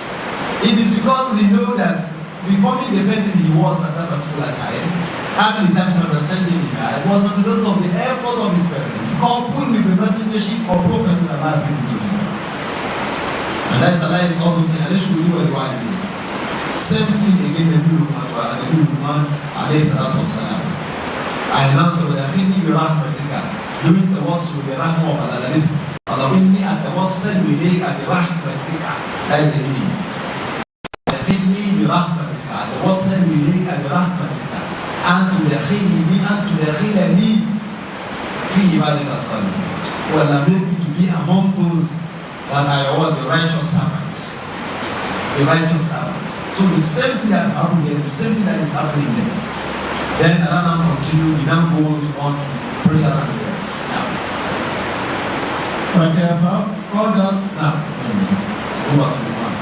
It is because he knows that becoming the person he was at that particular time, having the type of understanding he had, was as a result of the effort of his parents, coupled with the messengership or prophet that Allah has given to him. And that's Allah is also saying, and they should do what you want to do. Same thing again, the new woman, alayhi salatu wasalam. I announced that I think you are doing the worst with the rahmah of Allah. That is, Allah will need at the worst side with it at the rahmatika. That is the meaning. I think me rahmatika. At the worst side with it at the rahmatika. And to the khili, and to the khili, fi ibadika salih. Well, I make me to be among those that are the righteous servants. The righteous servants. So the same thing that happened there, the same thing that is happening there. Then Allah now continues, he now goes on to prayer and rest. Now, go back to the one.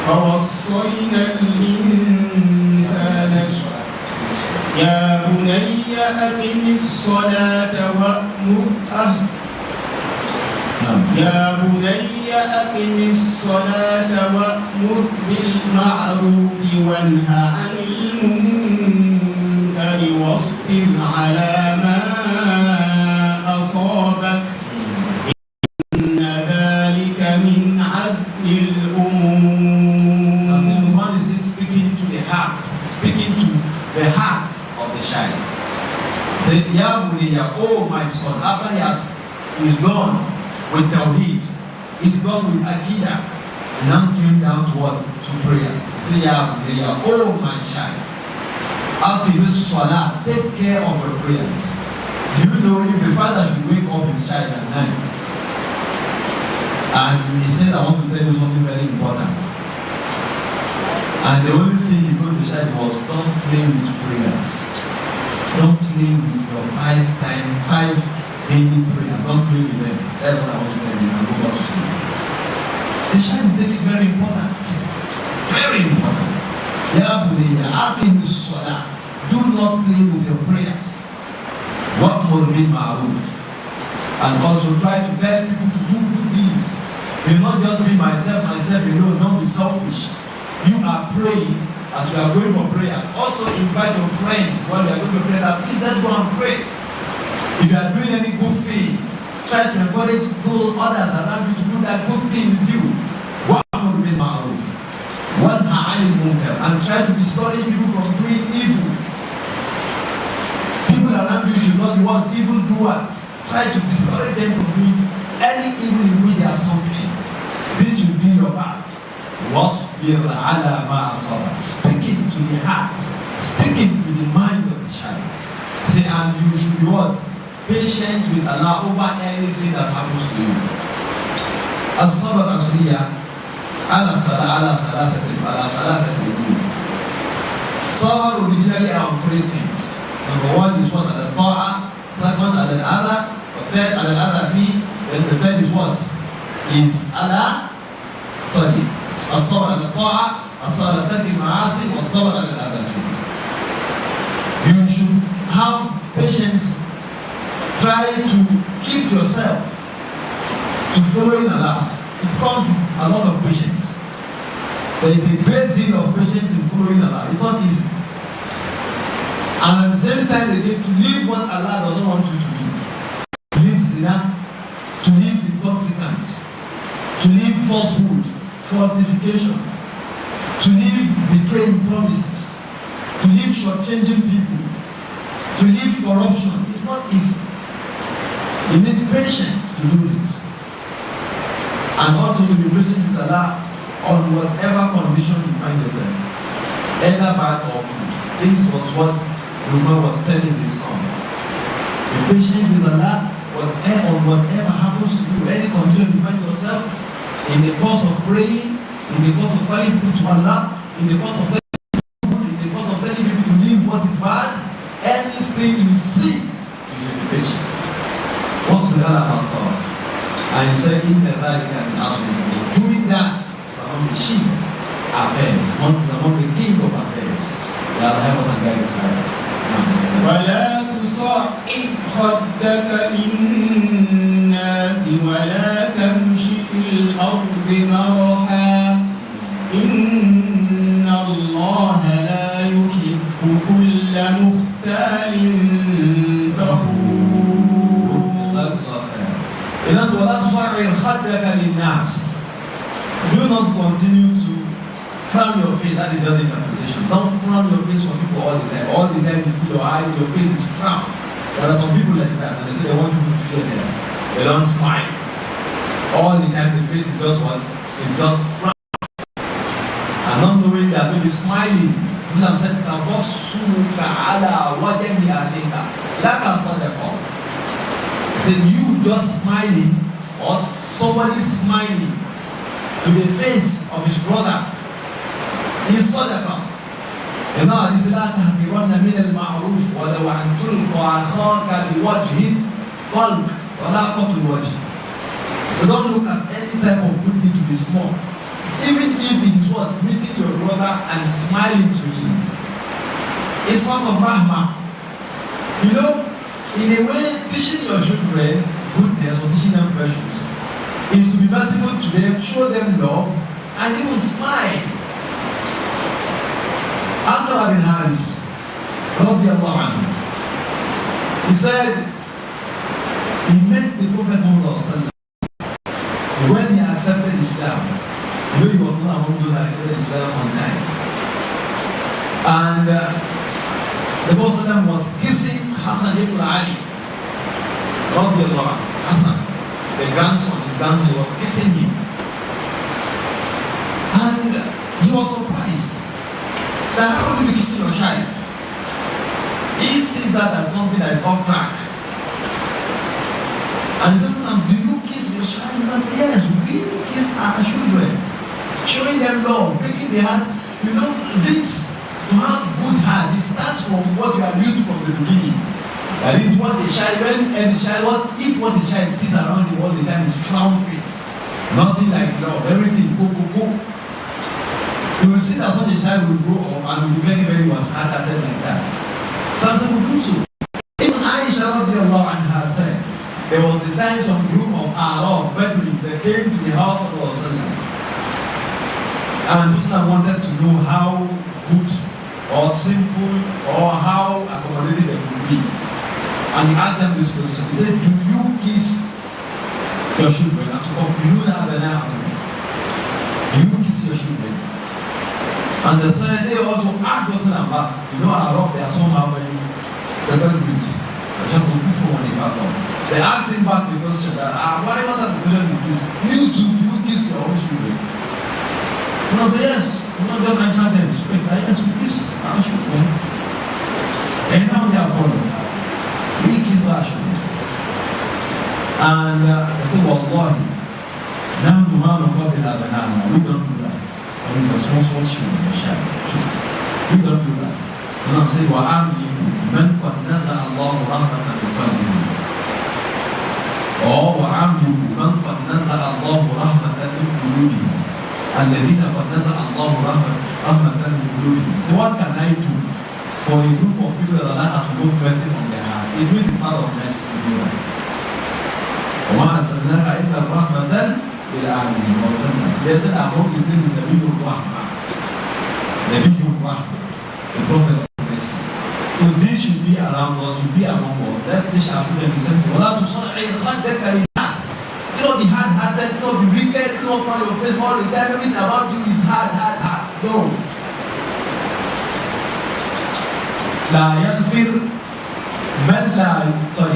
فوصينا الإنسان يا بني أقم الصلاة وأمر يا بني أقم الصلاة وأمر بالمعروف وانهى عن المنكر واصبر على ما أصابك إن ذلك من عزم الأمور. As the man is speaking to the heart, speaking to the heart of the child. The Ya Bunayya, oh my son, after he's gone with Tawheed, he's gone with Aqidah, and now came down to what? To prayers. Say, Ya Bunayya, oh my child, after this salah, take care of your prayers. Do you know if the father should wake up his child at night and he says, I want to tell you something very important, and the only thing he told the child was, don't play with prayers, don't play with your 5 daily prayer, don't play with them. That's what I want to tell you, and go back to sleep. The child will take it very important. Very important. Ya Bunayya, aqim as-salah. Do not play deal with your prayers. وَأْمُرْ بِالْمَعْرُوفِ. And also try to tell people to do good deeds. Will not just be myself alone, don't be selfish. You are praying as you are going for prayers. Also invite your friends while you are going to pray that please let's go and pray. If you are doing any good thing, try to encourage those others around you to do that good thing with you. وَأْمُرْ بِالْمَعْرُوفِ وَانْهَ عَنِ الْمُنكَرِ. And try to discourage people from doing evil. People around you should not be what evil doers. Try to discourage them from doing any evil in which they are suffering. This should be your part. وَاصْبِرْ عَلَى مَا أَصَابَكَ. Speaking to the heart, speaking to the mind of the child. Say, and you should be what? Patient with Allah over anything that happens to you. الصبر أصلية على ثلاثة وجوه. Sabr originally are on three things. Number one is what? Al-Ta'a. Second, Al-Adha. Third, Al-Adha. Then the third is what? Is Allah. Sorry. الصبر على الطاعة. الصبر على ترك المعاصي. والصبر على الأذى. You should have patience. Try to keep yourself to following Allah. It comes with a lot of patience. There is a great deal of patience in following Allah. It's not easy. And at the same time, again, to leave what Allah doesn't want you to do. To leave zina, to leave intoxicants, to leave falsehood, falsification, to leave betraying promises, to leave shortchanging people, to leave corruption. It's not easy. You need patience to do this. And also to be patient with Allah on whatever condition you find yourself, either bad or good. This was what Imam was telling his son. Be patient with Allah on whatever happens to you, any condition you find yourself, in the course of praying, in the course of calling people to Allah, in the course of telling people good, in the course of telling people to leave what is bad, anything you see, you should be patient. Once we got our son, and he said, in the valley can be doing that is among the chief affairs, among the king of affairs. God help us and guide us. ولا تصعد خدك للناس ولا تمش في الأرض مرحا إن الله لا يحب كل مختال فخور. ولا تصعد خدك للناس. Do not continue to frown your face. That is just interpretation. Don't frown your face for people all the time. All the time you see your eye, your face is frown. There are some people like that, and they say they want people to fear them. They don't smile. All the time the face is just what? It's just frown. And not knowing that maybe smiling. I'm saying, "Tabassuka ala wajhi alayka." Like I said before. He said, you just smiling, or somebody smiling to the face of his brother. Is sadaqah. And now this is لا تحقرن من المعروف ولو أن تلقى أخاك بوجه طلق طلاقة الوجه. So don't look at any type of good deed to be small. Even if it is what? Meeting your brother and smiling to him. It's part of rahmah. You know, in a way, teaching your children goodness or teaching them virtues is to be merciful to them, show them love, and even smile. Aqra bin Haris, radiyallahu anhu, he said, he met the Prophet Muhammad when he accepted Islam. You know, he was not among those that accepted Islam on time. And the Prophet was kissing Hassan ibn Ali, radiyallahu anhu. Hassan, the grandson, his grandson, was kissing him. And he was surprised. Now, how would you be kissing your child? He sees that as something that is off track. And he said, do you kiss your child? But yes, we kiss our children. Showing them love, making the heart. You know, this, to have good heart, it starts from what you are used from the beginning. That is what the child, if what the child sees around him all the time is frown face. Nothing like love, everything, go, go, go. You will see that when the child will grow up and will be very, very hard-hearted like that. Some people And he asked them this question. He said, do you kiss your children? Do you kiss your children? And the third day also asked us back. You know, Arab, there are somehow many weeks. I just go before when they have come. They asked him back the question that, why what type of question is this? You too, you kiss your own children. You know, say yes. You know, just answer them straight. Yes, we kiss our children. And now they are following. We kiss our children. And I said, Wallahi, now the man of God in Abuja, we don't do that. And it's a small children, we don't do that. And I'm saying, وَأَمْلِهُ مَنْ قَدْ نَزَعَ اللَّهُ رَحْمَةً بِقَلْبِهِ. Or وَأَمْلِهُ مَنْ قَدْ نَزَعَ اللَّهُ رَحْمَةً بِقُلُوبِهِ. الَّذِينَ قَدْ نَزَعَ اللَّهُ رَحْمَةً بِقُلُوبِهِ. So what can I do for a group of people that Allah has both mercy on their heart? It means it's part of mercy to do that. وَمَا أَرْسَلْنَاكَ إِلَّا رَحْمَةً لِلْعَالَمِينَ. Yet among his name is Nabiyyur Rahmah. Nabiyyur Rahmah, the Prophet of mercy. So this should be around us, should be among us. Let's teach our children the same thing. وَلَا تُصَعِّرْ خَدَّكَ لِلنَّاسِ. Do not be hard-hearted, do not be wicked, do not frown your face all the time. Everything about you is hard. No. لا يغفر من لا يغفر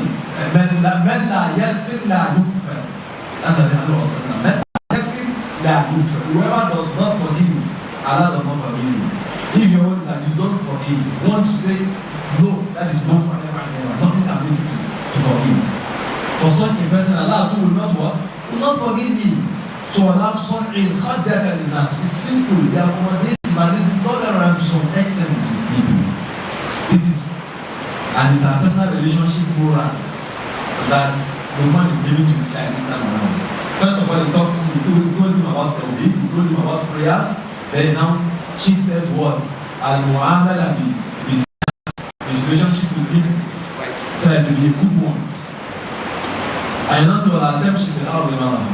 لا يغفر. That's what the Lord said. من لا يغفر لا يغفر. Whoever does not forgive, Allah does not forgive you. If you want that you don't forgive, once you say no, that is no forever and ever. Nothing can make you to forgive. For such a person, Allah too will not what? Will not forgive him. So Allah subhanahu wa ta'ala is simple. They are accommodating, but they tolerant to some extent to people. This is an interpersonal relationship program that the man is giving to his child this time around. First of all, he told him about tawhid, he told him about prayers, then now shifted what? Al-Mu'amala bin his relationship with him tried to be a good one. And not to attempt to get out of the matter.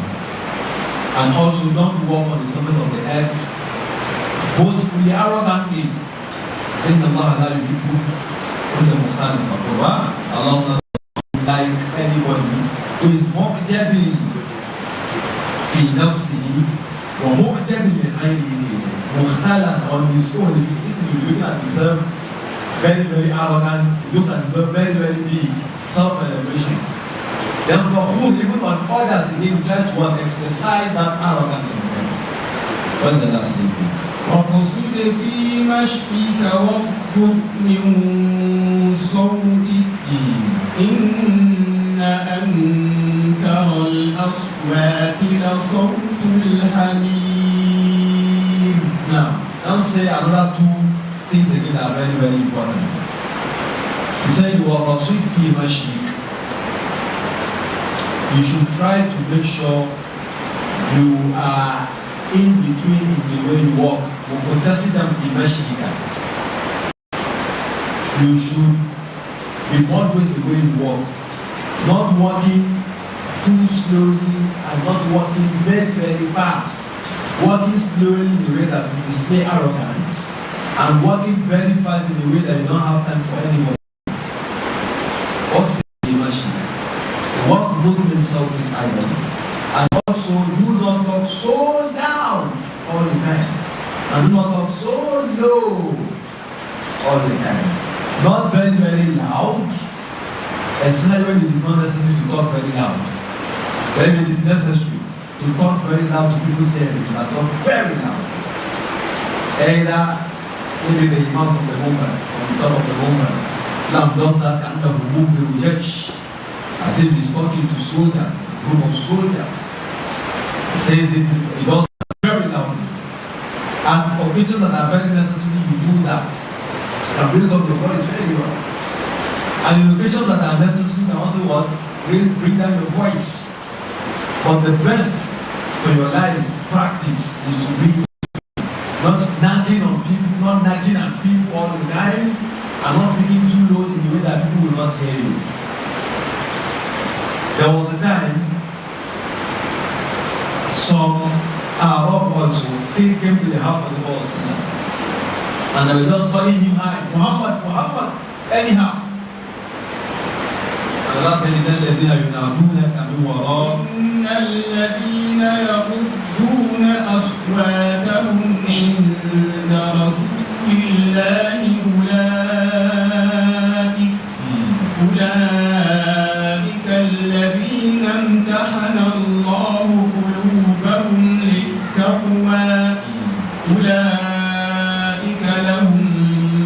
And also don't walk on the summit of the earth boastfully, arrogantly, saying Allah la yuhibbu kulla mukhtalin fakhur. Allah not like anybody who is mu'jabin fi nafsihi wa mu'jabin li ghayrihi. Mukhtalan on his own, if he's sitting, he's looking at himself very, very arrogant, he looks at himself very, very big, self-elevation. Then for whom, even on others, again, try to exercise that arrogance on them. What's the last thing? وَقَصِدْ فِي مَشْيِكَ وَاغْضُضْ مِنْ صَوْتِكَ إِنَّ أَنكَرَ الْأَصْوَاتِ لَصَوْتُ الْحَمِيرِ. Now say another two things again that are very, very important. He said, وَقَصِدْ فِي مَشْيِكَ. You should try to make sure you are in between in the way you walk. You should be moderate the way you walk. Not walking too slowly and not walking very, very fast. Walking slowly in the way that you display arrogance and walking very fast in the way that you don't have time for anybody. What's the mashika? Walk good himself in idol. And also do not talk so loud all the time. And do not talk so low all the time. Not very, very loud, especially when it is not necessary to talk very loud. When it is necessary to talk very loud to people say it, and talk very loud. Either maybe the Imam from the moment, on top of the moment, Islam does that kind of remove the rejection. As if he's talking to soldiers, a group of soldiers. He says it, he does it very loudly. And for occasions that are very necessary, you do that. You can raise up your voice very well. And in occasions that are necessary, you can also what? Bring down your voice. But the best for your life practice is to be not nagging on people, not nagging at people all the time, and not speaking too loud in the way that people will not hear you. There was a time some Arab also still came to the house of the Prophet and they were just calling him high, Muhammad, Muhammad, anyhow. Allah said, إن الذين ينادونك من وراء إن الذين يغضون أصواتهم عند رسول الله أولئك الذين امتحن الله قلوبهم للتقوى أولئك لهم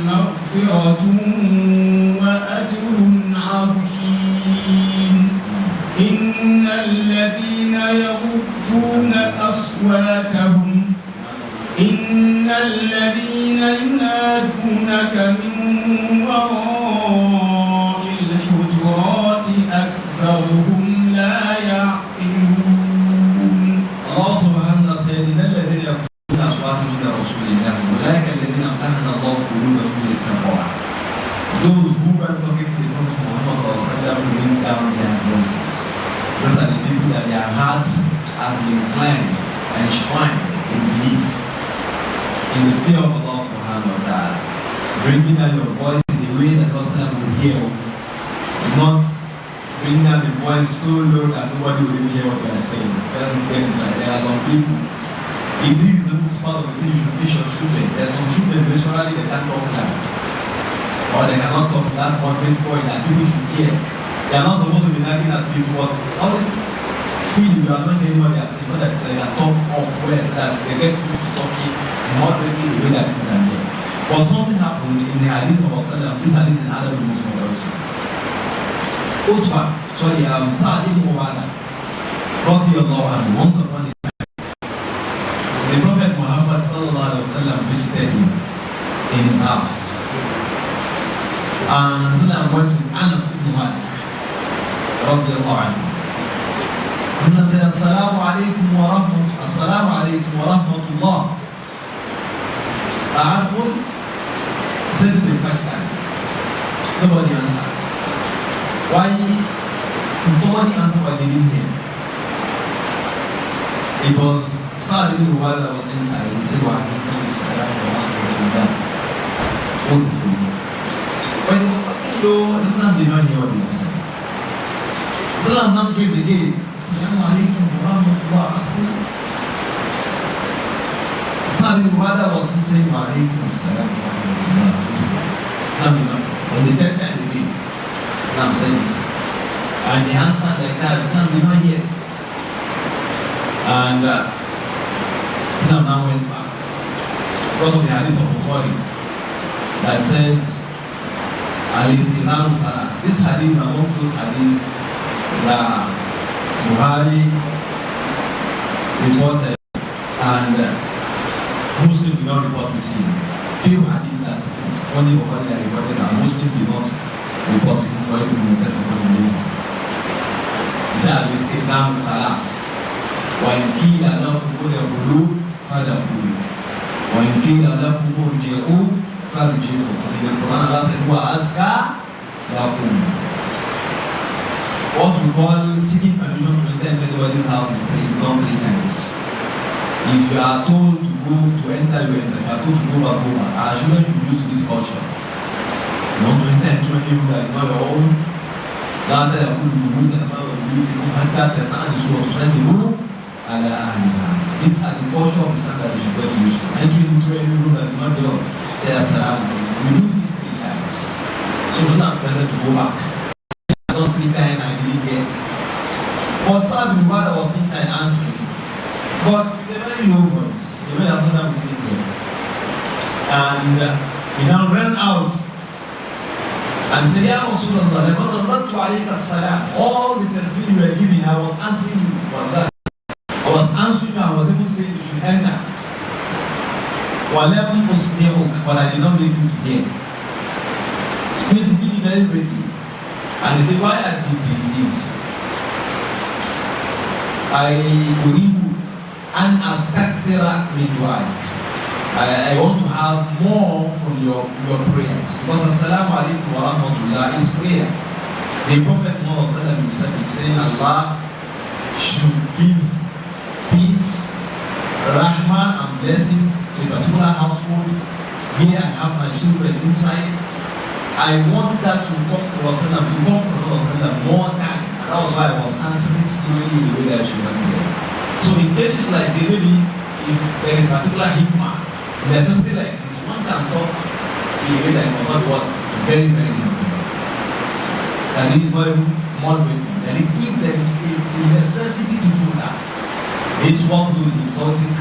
مغفرة وأجر عظيم إن الذين يغضون أصواتهم إن الذين ينادونك من وراء الحجرات أكثرهم لا يعقلون. الله سبحانه وتعالى إن الذين يغضون أصواتهم عند رسول الله أولئك الذين امتحن الله قلوبهم للتقوى. Those who are talking to the Prophet Muhammad bring down their voices. Those are the people that their hearts are inclined and enshrined in belief, in the fear of Allah subhanahu wa ta'ala. Bringing down your voice in the way that Allah will hear, not bringing down the voice so low that nobody will even hear what you are saying. That's get it right. There are some people, if this is part of the thing you should teach your children, there are some children naturally they can't talk loud, or they cannot talk that moderate point that people should hear. They are not supposed to be nagging at people, but always feel you are not hearing what they are saying, but that they can talk up well, that they get used to talking moderately the way that people can hear. But something happened in the hadith of Sallam, this hadith in other Muslims also. Sa'ad ibn Ubadah, radiyallahu anhu, once upon a time, the Prophet Muhammad sallallahu alaihi wasallam visited him in his house. And then I went to Anas ibn Malik, radiyallahu anhu. And I said, Assalamu alaikum wa rahmatullah. A'adhul said it the first time. Nobody answered. Why? Somebody answered why they didn't hear. It was Sa'ad ibn Ubadah that was inside. He said, wa alaikum assalam wa rahmatullah. But he was talking low, and Islam did not hear what he was saying. Islam now gave again, Assalamu alaikum wa rahmatullah. Sa'ad ibn Ubadah was saying, wa alaikum assalam wa rahmatullah. When the third time again, Islam said it. And he answered like that, Islam did not hear. And Islam now went back. Because of the hadith of Bukhari that says, Al-Imam Falas. This hadith is among those hadiths that Bukhari reported and Muslim did not report with him. Few hadiths that is only Bukhari that reported and Muslim did not report with him for it to be noted for the He said, Al-Imam Falas. وإن قيل لكم ادخلوا فادخلوا وإن قيل لكم ارجعوا فارجعوا وإن القرآن لا هو أزكى لكم. What we call seeking permission to enter anybody's house is done 3 times. If you are told to go to enter, you enter. If you are told to go back, go back. Our children should be used to this culture. You want to enter into a room that is not your own. لا تأكلوا بيوتا غير بيوتكم حتى تستأنسوا وتسلموا على أهلها. These are the culture of Islam that we should get used to. Entering into a room that is not yours, say Assalamu alaikum. We do this 3 times. So it's not better to go back. I done 3 times, I didn't get. But Sa'ad ibn Ubadah was inside answering. But they very low voice. They went after them we didn't get. And he now ran out. And he said, Ya Rasulullah, all the tasbih you were giving, I was answering you for that. I was answering you, I was even saying you should enter. But I did not make you to hear. It means he did it very briefly. And he said, why I did this is I want to have more from your prayers. Because Assalamu alaikum wa rahmatullah is prayer. The Prophet Muhammad himself is saying Allah should give peace, rahmah and blessings to a particular household. Here I have my children inside. I want that to come to Rasulullah, to come from Rasulullah more time. And that was why I was answering slowly the way that I should have done. So in cases like this, maybe if there is a particular hikmah, necessity like this, one can talk in a way that it was not what very, very difficult. That is very moderate. That is, if there is a necessity to do that, this one doing insulting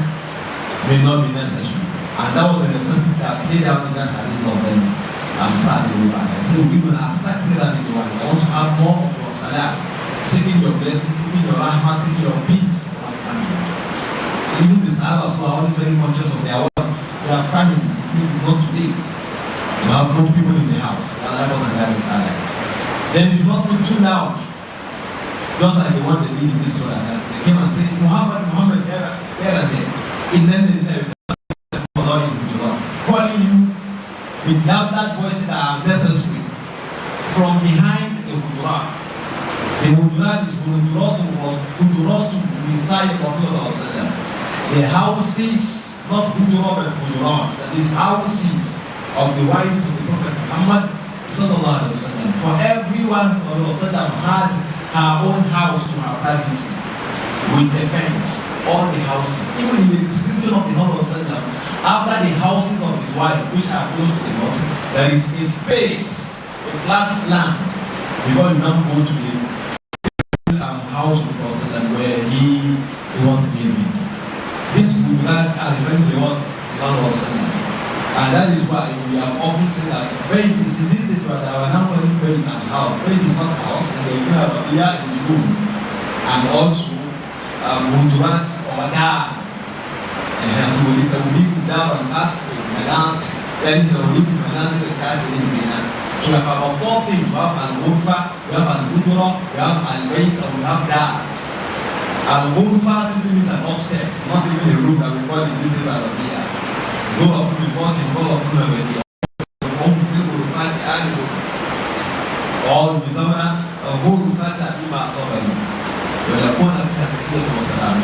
may not be necessary. And that was the necessity that played out in that hadith of them. I'm sad in the I said, we will have that pyramid one. I want to have more of your salah, seeking your blessings, seeking your rahmah, seeking your peace for my family. So even the Sahabas who are always very conscious of their what? Their family. It means it's not today. To have good people in the house. Allah was and that is Allah. Then you should not speak too loud. Just like the one they did in this one. They came and said, Muhammad, here and there. In then they calling you with that voices that are necessary from behind the hudurat. The hudurat is hudurat beside the Prophet of Allah. The houses, not hudurat but hudurat, that is houses of the wives of the Prophet Muhammad sallallahu alaihi wasallam. For everyone of Allah had her own house to her privacy with a fence. All the houses, even in the description of the Prophet sallallahu after the houses of his wife, which are close to the mosque, there is a space, a flat land, before you now go to the house of the Prophet where he wants to live in. This would not are referring to what the Prophet. And that is why we have often said that where it is in this stage where they are now calling where it as house, where it is not house, and they have here is room. And also Mudurat or Dar. And so we live down and ask Manas, then we live Manas in the Catholic in Vienna. So we have about four things. We have an Ulfa, we have an Udura, we have an Wait, and we have Dar. And Ulfa simply means an upstairs, not even a room that we call it this is Arabia. Door of food before the door of food over here. Home field will fight the animal. All the summer, a whole fight that we must over here. When I point at the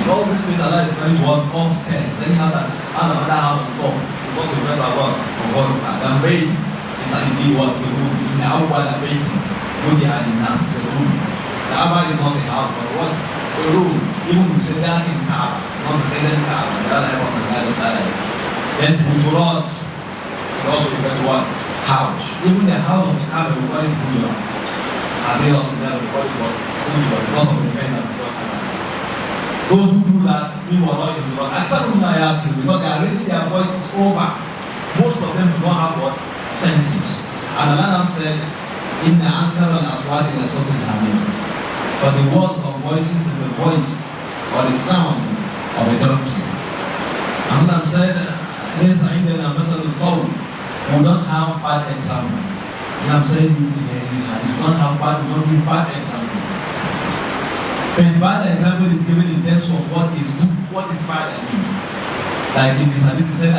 all this means Allah is going to walk upstairs. Then you have another house on top. It's what we read about and wait. It's an indeed what the room. In the outward waiting. Go there and it's a room. The Abba is not a house, but what? The room. Even we say that in Kaaba, not the present Kaaba. The other one on the other side. Then Hudurat can also refer to what? House. Even the house of the Kaaba, we call it Hudurat. And they also never call it what? Hudurat. Because of the friend that those who do that, we were not in Hudurat. I found because they are raising their voices over. Most of them do not have what? Senses. And Allah said, in the Ankara al-Aswad in the Sultan Hamid. For the words of voices is the voice or the sound of a donkey. Allah said, we don't have bad example. And I'm saying we don't have bad, we don't give bad example. But bad example is given in terms of what is good, what is bad and good. Like in this hadith, he said,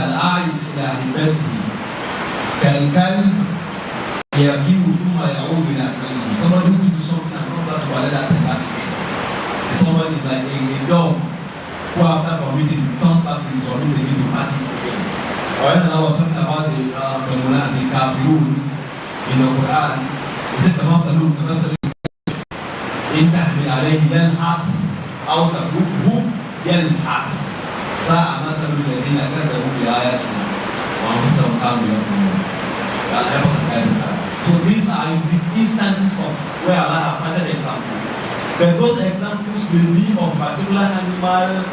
somebody who gives you something and not that to that and back again. Somebody is like a dog who after committing comes back to his room again to back it again. Or when I was talking about the kafirun in the Quran, it says about the look, in tahmil alayhi yalhaq, out of who yalhaq. Sa'a mathalu alladhina kadzabu bi ayatina wa anfusahum kanu yadhlimun. God help us and guide us. So these are the instances of where Allah has started example. But those examples will be of a particular animal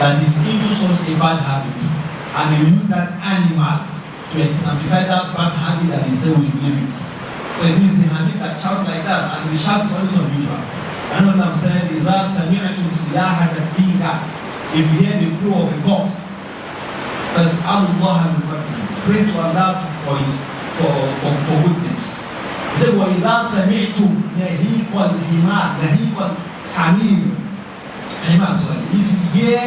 that is into such a bad habit. And they use that animal to exemplify that bad habit that they say we should leave it. So it means the habit that shouts like that, and the shout is always unusual. And what I'm saying is that if you hear the crow of a cock, first Allah pray to Allah for witness. He said, وَإِذَا سَمِعْتُمْ نَهِيقَ الْحِمَارِ نَهِيقَ الْحَمِيرِ if you hear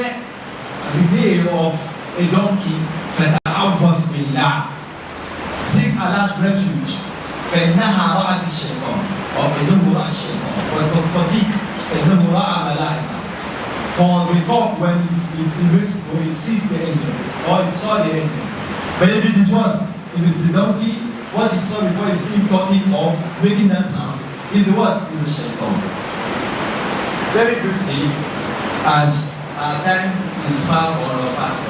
the neigh of a donkey, فَتَعَوَّذْ بِاللَّهِ seek Allah's refuge. فَإِنَّهَا رَأَتِ الشَّيْطَانِ or فَإِنَّهُ رَأَ الشَّيْطَانِ for dick, فَإِنَّهُ رَأَ مَلَائِكَةً for the cock when it sees the angel or it saw the angel. But if it is what? If it is the donkey, what he saw before he see him talking or making that sound is the what? Is the shaitan. Very briefly, as our time is far on of us,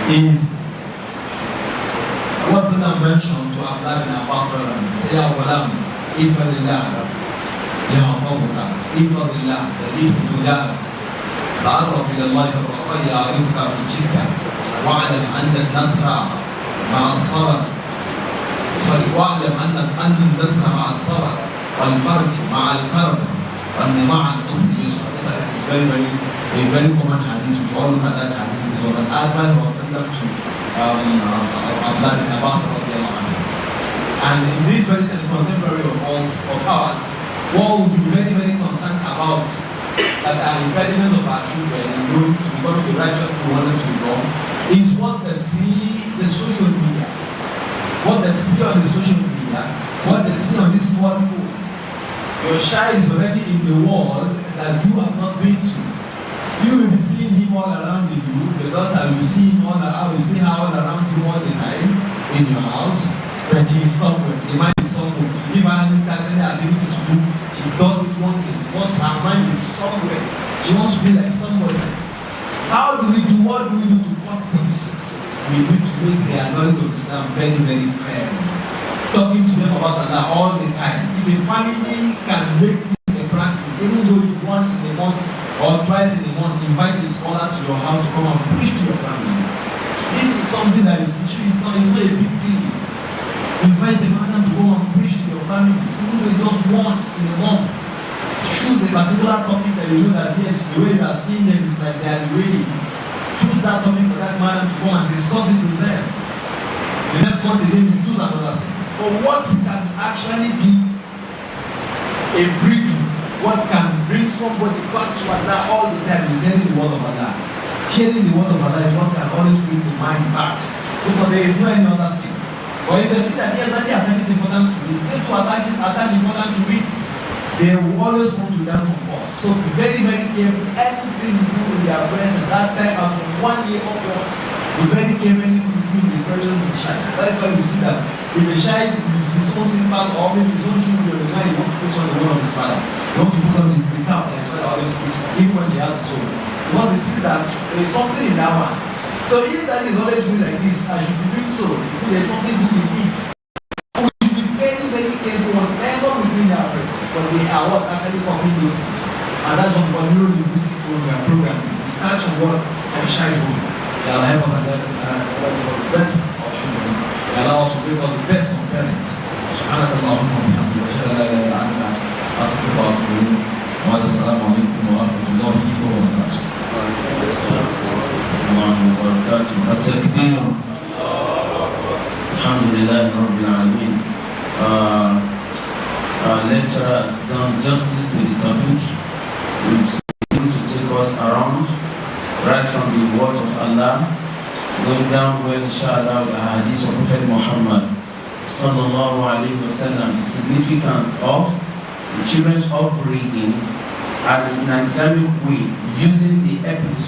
is what did I mention to Abdullah bin Abbas say, Ya Ghulam, ifadillah, Ya Fawqa, ifadillah, yadib tujar, ta'arraf ila Allah wa khayya arifka fi jidda, wa'alam anna al-nasra ma'a as-sabr, wa'alam anna al-nasra ma'a as-sabr, wal-farj ma'a al-karb, وأن مع العسر يسرا. This is a very common hadith. We all look at that hadith. It was an advice was sent up to Abdullah bin Abbas radiallahu anhu. And in this very contemporary of ours, what we should be very, very concerned about that are impediments of our children in growing to become the righteous we wanted to become is what they see the social media, what they see on the social media, what they see on this mobile phone. Your child is already in the world that you have not been to. You will be seeing him all around you. The daughter will see him all around. You see her all around you all the time in your house. But she is somewhere. The mind is somewhere. If you give her any activity to do, she does it one day because her mind is somewhere. She wants to be like somebody. How do we do? What do we do to cut this? We need to make their knowledge of Islam very, very firm. Talking to them about Allah all the time. If a family can make this a practice, even though you once in a month or twice in a month, invite a scholar to your house to come and preach to your family. This is something that is it's not a big deal. Invite the man to come and preach to your family, even though just once in a month. Choose a particular topic that you know that yes, the way you are seeing them is like they are ready. Choose that topic for that man to come and discuss it with them. The next month again, you choose another thing. But what can actually be a bridge, what can bring somebody back to Allah all the time is hearing the word of Allah. Hearing the word of Allah is what can always bring the mind back. Because there is no any other thing. But if they see that yes, that the attack is important to this, they to attack important to it, they will always want to learn from us. So be very, very careful. Everything you do in their presence, that time as from 1 year onward, be very careful in the presence of the child. That is why we see that if a child is his own simple or maybe his own shoe, the guy you want to put on the one of his father, you want to put on the cap that his father always puts on, even when he has his own. Because they see that there is something in that one. So if that is always doing like this, I should be doing so. If there is something good in it, we should be very, very careful whatever we do in our presence. But they are what actually copying those things. And that's what we know in this program. It starts from what? From childhood. They will help us and let us the best of children. They allow us to make us the best of parents. سبحانك اللهم وبحمدك أشهد أن لا إله إلا أنت أستغفرك وأتوب إليك. والسلام عليكم ورحمة الله وبركاته. وعليكم السلام ورحمة الله وبركاته. التكبير. الحمد لله رب العالمين. Our lecturer has done justice to the topic. He's going to take us around, right from the words of Allah, going down where inshallah the hadith of Prophet Muhammad sallallahu alaihi wasallam, the significance of the children's upbringing and in an Islamic way, using the epic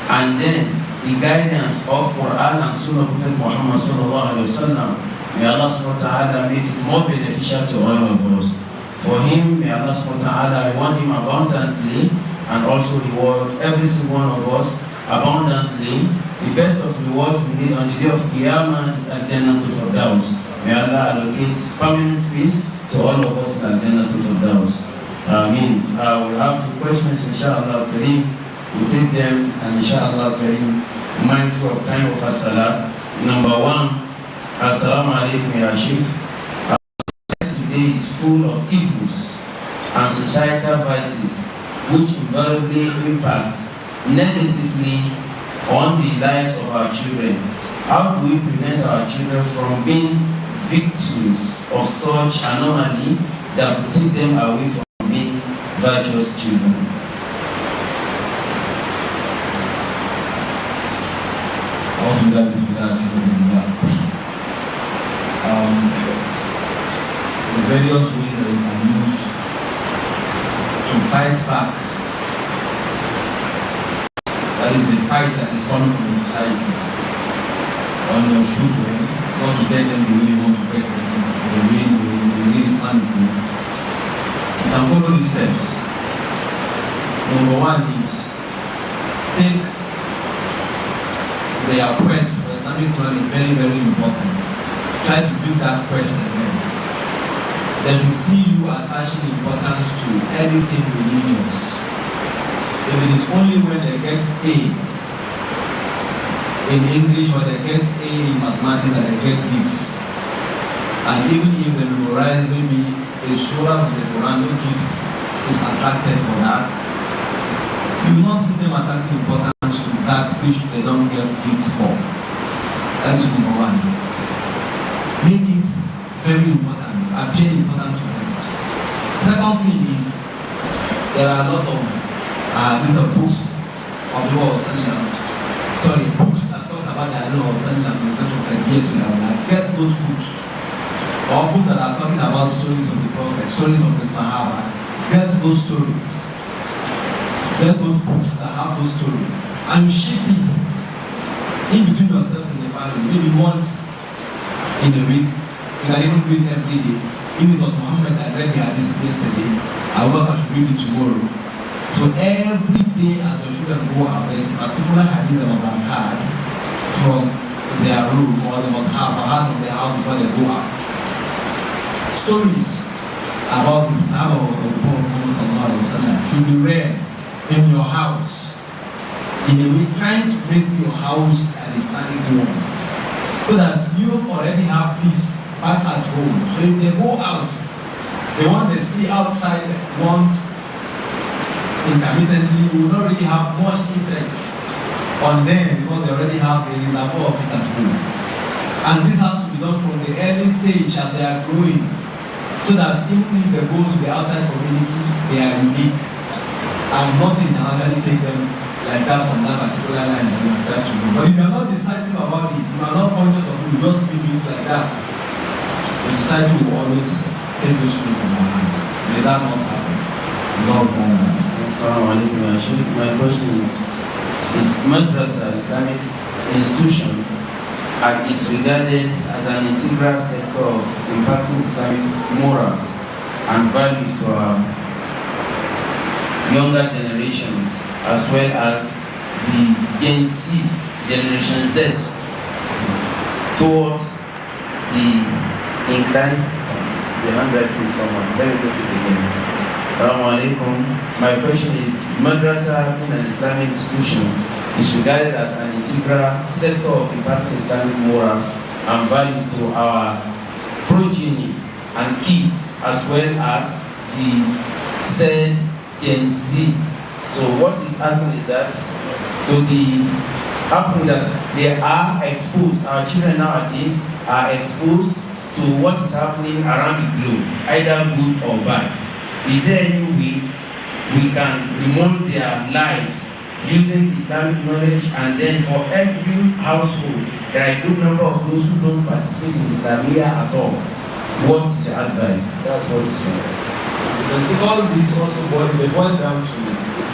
and then the guidance of Quran and Sunnah of Prophet Muhammad sallallahu alaihi wasallam. May Allah subhanahu wa ta'ala make it more beneficial to all of us. For him, may Allah subhanahu wa ta'ala reward him abundantly and also reward every single one of us abundantly. The best of rewards we need on the day of Qiyamah is Al-Jannatul Firdaus. May Allah allocate permanent peace to all of us in Al-Jannatul Firdaus. Ameen. We have questions, inshallah Kareem. We'll take them, and inshallah Kareem, mindful of time of as-salah. Number one, Assalamu alaikum ya Sheikh. Today is full of evils and societal vices which invariably impact negatively on the lives of our children. How do we prevent our children from being victims of such anomaly that will take them away from being virtuous children? The various ways that we can use to fight back. That is the fight that is coming from the society on your children, not to get them the way you want to get them. can follow these steps. Number one is take their quest for Islamic learning very, very important. Try to build that quest in them. They should see you attaching importance to anything religious. If it is only when they get A in English or they get A in mathematics and they get gifts. And even if they memorize maybe a surah of the Quran, no gifts is attracted for that. You will not see them attaching importance to that which they don't get gifts for. That is number one. Make it very important, appear important to them. Second thing is, there are a lot of little books of the Lord books that talk about the Lord get those books. Or books that are talking about stories of the Prophet, stories of the Sahaba. Get those stories. Get those books that have those stories. And you shift it in between yourselves in the family. Maybe once in a week. You can even do it every day. If it was Muhammad that read the hadith yesterday, I will have to read it tomorrow. So every day as your children go out, there is a particular hadith that must have heard from their room, or they must have heard from their house before they go out. Stories about this Sahaba of the Prophet Muhammad should be read in your house. In a way, trying to make your house an Islamic one. So that you already have peace back at home. So if they go out, the one they see outside once intermittently will not really have much effect on them because they already have a reservoir of it at home. And this has to be done from the early stage as they are growing, so that even if they go to the outside community, they are unique. And nothing can actually take them like that from that particular line that you have tried to do. But if you are not decisive about it, if you are not conscious of it, you just leave it like that, the society will always take those things from our hands. May that not happen. Lord, Assalamu alaikum, Sheikh. My question is madrasa Islamic institution is regarded as an integral sector of imparting Islamic morals and values to our younger generations, as well as the Gen Z, Generation Z, towards the inclined, the handwriting someone, very good again. Assalamu alaikum. My question is, madrasa in an Islamic institution is regarded as an integral sector of imparting Islamic morals and values to our progeny and kids, as well as the said Gen Z. So what is asking is that to the happening that they are exposed, our children nowadays are exposed to what is happening around the globe, either good or bad. Is there any way we can remold their lives using Islamic knowledge, and then for every household there are a good number of those who don't participate in Islamia at all? What is your advice? That's what it's saying. Because all this also boils down to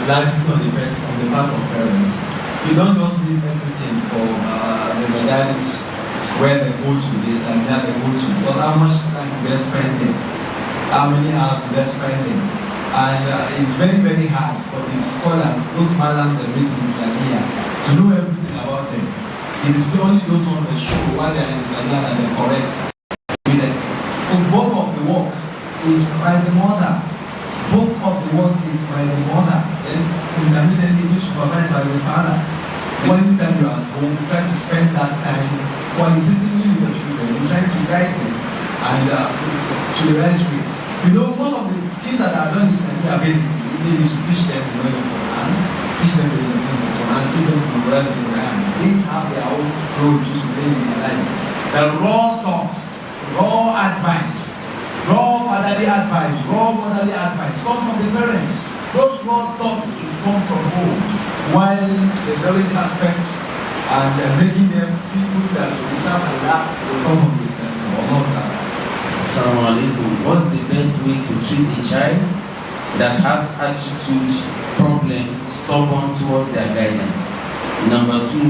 largely on the part of parents. You don't just leave everything for the modalities where they go to this and where they go to. Because how much time they're spending, how many hours they're spending. And it's very, very hard for the scholars, those malams that make in Islamia, to know everything about them. It is only those on the show while they're in Islamia that they're correct with it. So bulk of the work is by the mother. Bulk of the work is by the mother. Then intermittently supervised by the father. One time you're at home, try to spend that time qualitatively with the children. You try to guide them and to the right way. You know, most of the things that are done in Islamia basically, maybe to teach them the knowledge of Quran, teach them the knowledge of Quran, teach them to memorize the Quran. These have their own role to play in their life. The raw talk, raw advice, raw fatherly advice, raw motherly advice come from the parents. Those raw thoughts should come from home, while the knowledge aspects and making them people that should serve Allah will come from Islam or not. Assalamu alaikum. What's the best way to treat a child that has attitude problem, stubborn towards their guidance? Number two,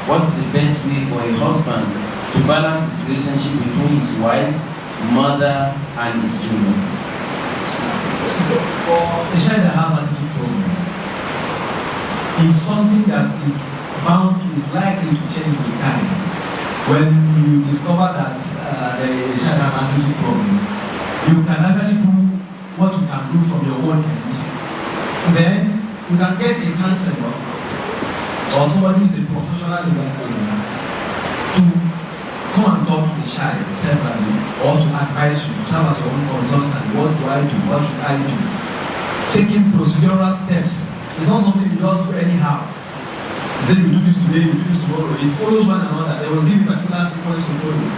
what's the best way for a husband to balance his relationship between his wife's mother and his children? For a child that has attitude problem, it's something that is likely to change with time. When you discover that the child has attitude problem, you can actually do what you can do from your own end. Then you can get a counselor or somebody who is a professional in that area to come and talk to the child separately or to advise you, to serve as your own consultant. What do I do? What should I do? Taking procedural steps. It's not something you just do anyhow. You say you do this today, you do this tomorrow. It follows one another. They will give you a particular sequence to follow.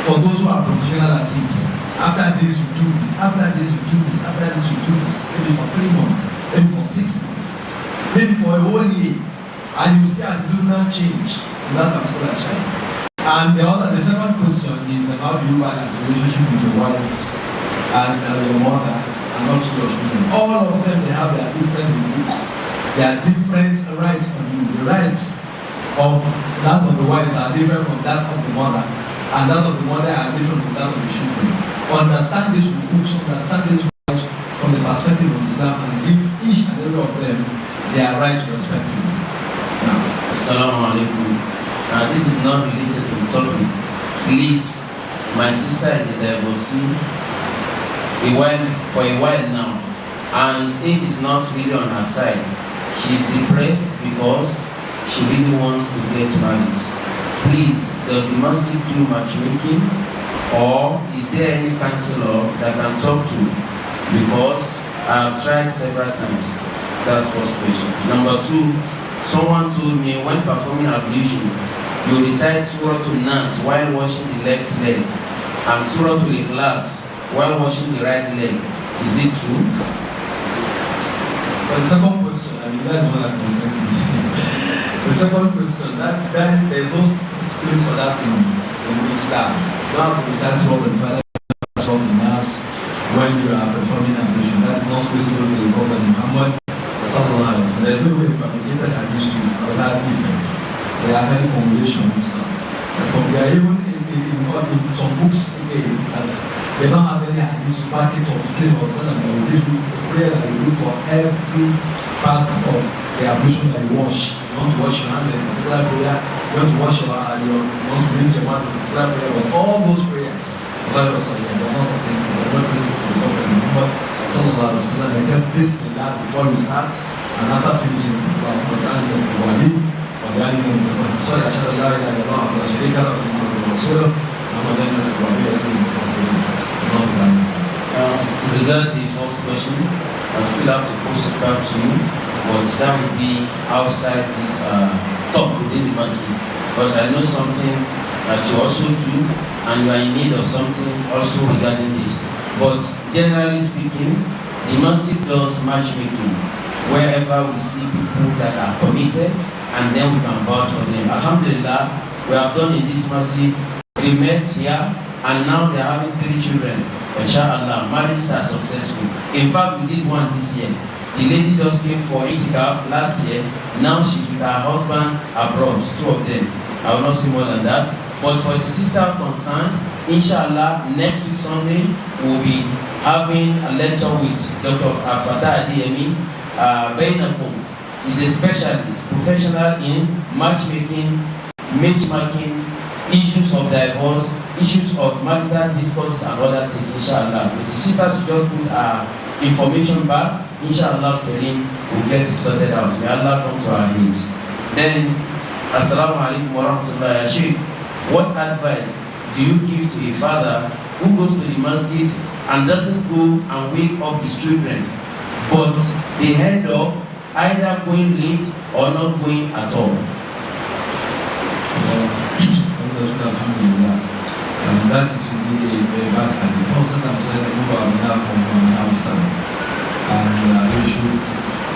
For those who are professional at it, after this you do this, after this you do this, after this you do this. Maybe for 3 months, maybe for 6 months, maybe for a whole year. And you see as do not change in that particular child. And the second question is how do you balance the relationship with your wife and your mother and also your children? All of them, they have their different book. They are different rights from you. The rights of that of the wives are different from that of the mother, and that of the mother are different from that of the children. Understand these books, understand these rights from the perspective of Islam, and give each and every of them their rights respectively. Now, Assalamu alaikum. This is not related to the topic. Please, my sister is a divorcee for a while now, and it is not really on her side. She is depressed because she really wants to get married. Please, does the masjid do matchmaking, or is there any counselor that can talk to? Because I have tried several times. That's first question. Number two, someone told me when performing ablution, you recite Surah to Nas while washing the left leg and Surah to Ikhlas while washing the right leg. Is it true? The second question, that's one I'm concerned with. The second question, that there is no place for that in Islam. You don't have to recite Surah to Father, Surah to Nas when you are performing ablution. That is not supposed to go to the Prophet Muhammad. There is no way to applicate that hadith to other defects. There are many formulations. There are even in some books again that they don't have any hadith to back it up to tell you that they will give you a prayer that you do for every part of the ablution that you wash. You want to wash your hand in a particular prayer, you want to wash you want to rinse your mouth in a particular prayer, but all those prayers, they're not authentic, they're not reasonable to the Prophet Muhammad sallallahu alaihi wasallam. They said Bismillah before you start, and after finishing, sorry, أشهد أن لا إله إلا الله ولا شريك له محمد رسول الله. Regarding the first question, I still have to post it back to you, but that would be outside this talk within the masjid. Because I know something that you also do, and you are in need of something also regarding this. But generally speaking, the masjid does matchmaking wherever we see people that are committed, and then we can vouch for them. Alhamdulillah, we have done in this masjid. They met here, and now they are having 3 children. Inshallah, marriages are successful. In fact, we did one this year. The lady just came for itikaf last year. Now she's with her husband abroad, 2 of them. I will not say more than that. But for the sister concerned, inshallah, next week Sunday, we'll be having a lecture with Dr. Fatah Adiyemi. Bainakum is a specialist, professional in matchmaking, issues of divorce, issues of marital discourse and other things, inshallah. With the sisters who just put our information back, inshallah, we'll get it sorted out. May Allah come to our aid. Then, assalamu alaikum wa rahmatullahi wa Sheikh, what advice do you give to a father who goes to the masjid and doesn't go and wake up his children, but they end up either going late or not going at all? Alhamdulillah. And that is indeed a bad habit. Prophet said, and we should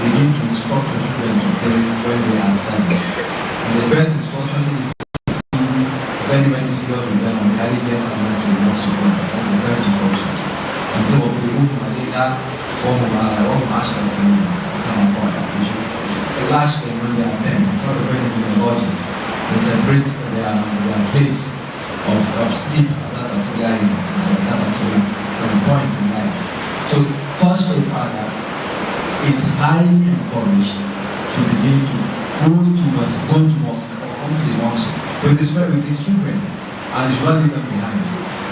begin to instruct the children to pray when they are sad. And the best instruction is very, very serious with them and carry them and to the most support. That's the best instruction. And then what we do to Malaysia, or Ashkan Sani, we should lash them when they are 10, before they bring into the body. They separate their place of sleep at that particular point in life. So, first a father it's highly encouraged to begin to go to mosque or come to the mosque with his children, and he should not leave them behind.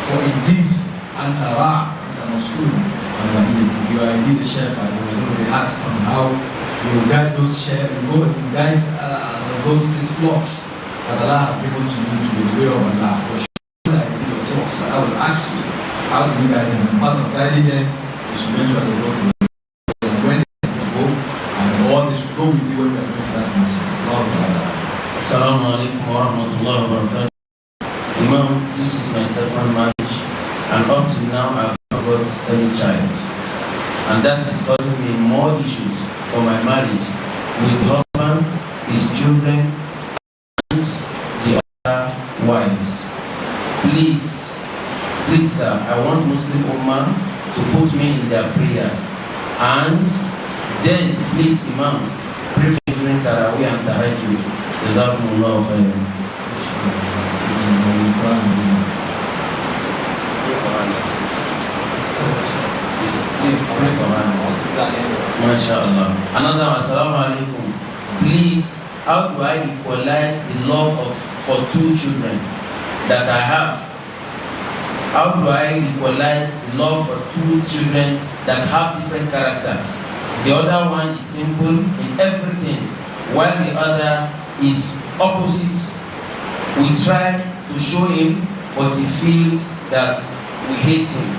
For indeed, Antara and the Muslim, you are indeed a shepherd. You will be asked on how you will guide those shepherds, you will guide those flocks that Allah has given to you to the way of Allah. For sure, like your flocks, but I will ask you, how do you guide them? And part of guiding them, you should make sure they go to the when they go, and all they should go with you when they go to that mosque. Assalamu alaikum wa rahmatullahi wa barakatuh. Imam, this is my second marriage, and up to now I have not got any child, and that is causing me more issues for my marriage with husband, his children, and the other wives. Please sir, I want Muslim Ummah to put me in their prayers, and then please Imam, pray for me during Tarawih and Tahajjud. Jazakumullahu khairan. Pray for MashaAllah. Another one, assalamu alaikum. Please, how do I equalize the love for two children that I have? How do I equalize the love for two children that have different character? The other one is simple in everything, while the other is opposite. We try to show him, but he feels that we hate him.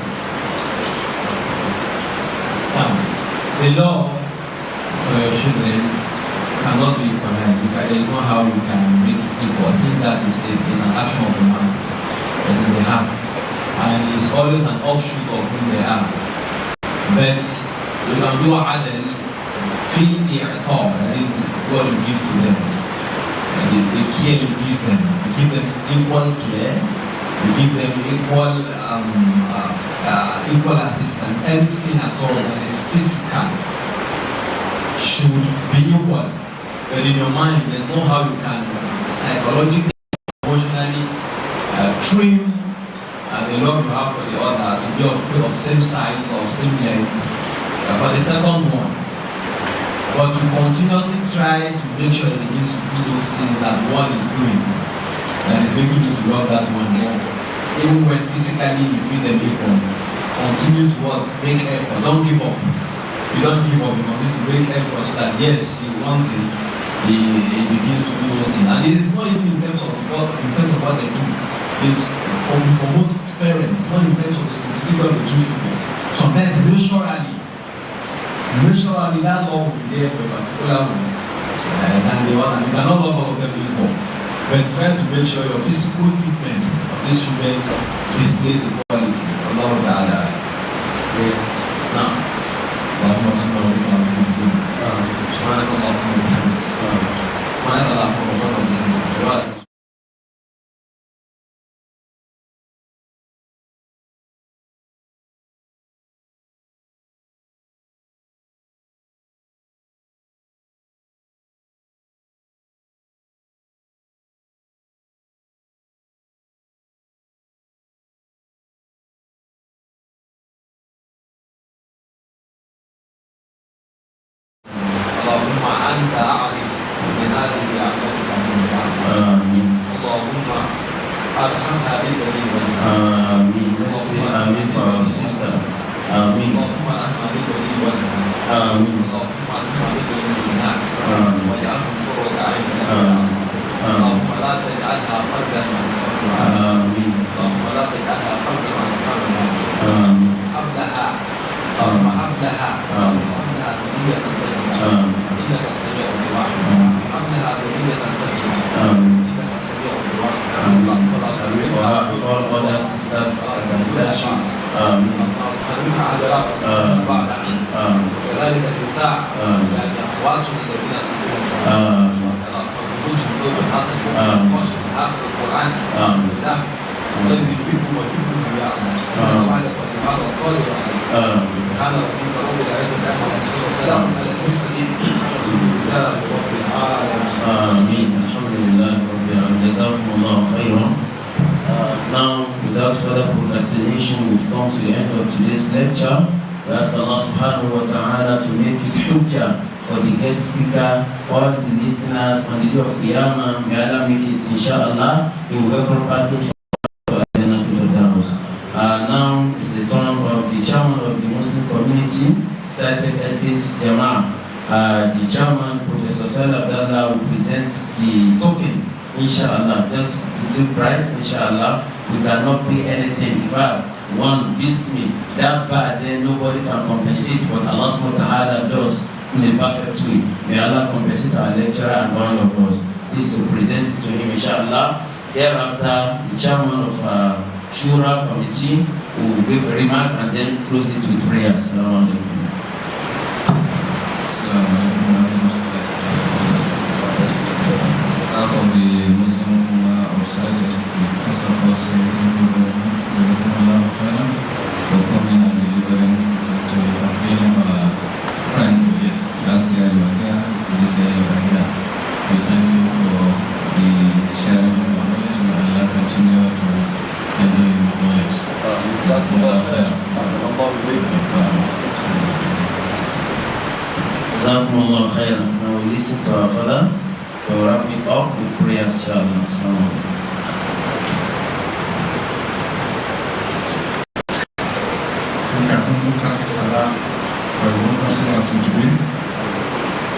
The love for your children cannot be equalized. There is no how you can make it equal, since that is an action of the mind, it's in the heart, and it's always an offshoot of who they are. But you can do adl, feel the iqab, that is what you give to them, the care you give them. You give them equal care, you give them equal assistance. Everything at all that is physical should be equal. But in your mind, there's no how you can psychologically, emotionally trim the love you have for the other to be of same size or same length for the second one. But you continuously try to make sure that it begins to do those things that one is doing, that is making you to love that one more. Even when physically you treat them equal, continue to what? Make effort. Don't give up. You don't give up. You continue to make effort so that yes, one thing, he begins to do those things. And it is not even in terms of what they do. It's for most parents, it's not in terms of the simplicity of the two children. Sometimes naturally that love will be there for a particular one. And the other, you cannot love all of them equal. But try to make sure your physical treatment of these children displays equality. Allah Ta'ala. Now, اللهم أنت أعرف بهذه أعمالك من بعد. آمين. اللهم أرحمها بالبنين والبنات. آمين. آمين for our sister. آمين. اللهم أرحمها بالبنين والبنات. آمين. اللهم أرحمها بالبنين والبنات. آمين. واجعلهم قرة عين لك. اللهم لا تجعلها فردا عن فردا. آمين. اللهم لا تجعلها فردا عن فردا. آمين. حملها. اللهم حملها. حملها بنية طيبة. إنك السميع الدعاء. حملها بنية طيبة. إنك السميع الدعاء. all other sisters حرمها على بعد وكذلك النساء يعني أخواتهم الذين يقولون فزوجهم زوج حسن واشهد حافظ القرآن الله الذي يحبه ويحبه يعلم وعلى هذا الطالب سبحان ربك رب العزة عما يصفون وسلام على المرسلين الحمد لله رب العالمين. آمين. الحمد لله رب العالمين. جزاكم الله خيرا. Now, without further procrastination, we've come to the end of today's lecture. We ask Allah subhanahu wa ta'ala to make it hujjah for the guest speaker, all the listeners on the day of Qiyamah. May Allah make it, inshallah, a welcome package for Adana to Firdaus. Now is the turn of the chairman of the Muslim community, Cited Estates Jama'ah. The chairman, Professor Salah Abdallah, will present the token, inshallah. Just a little price, inshallah. We cannot pay anything. But one bismi, that bad, then nobody can compensate what Allah subhanahu wa ta'ala does in a perfect way. May Allah compensate our lecturer and all of us. This to present it to him, inshallah. Thereafter, the chairman of Shura committee will give a remark and then close it with prayers. Assalamu alaikum. From the Muslim Ummah of Saudi, first of all, say thank you very much for coming and delivering to being our friend. Yes, last year you were here, this year you are here. We thank you for the sharing of your knowledge. May Allah continue to enjoy your knowledge. Jazakumullah khairan. Now we listen to our father. We will wrap it up with prayer, inshallah. Assalamu alaikum. We can only thank Allah for the wonderful outing today.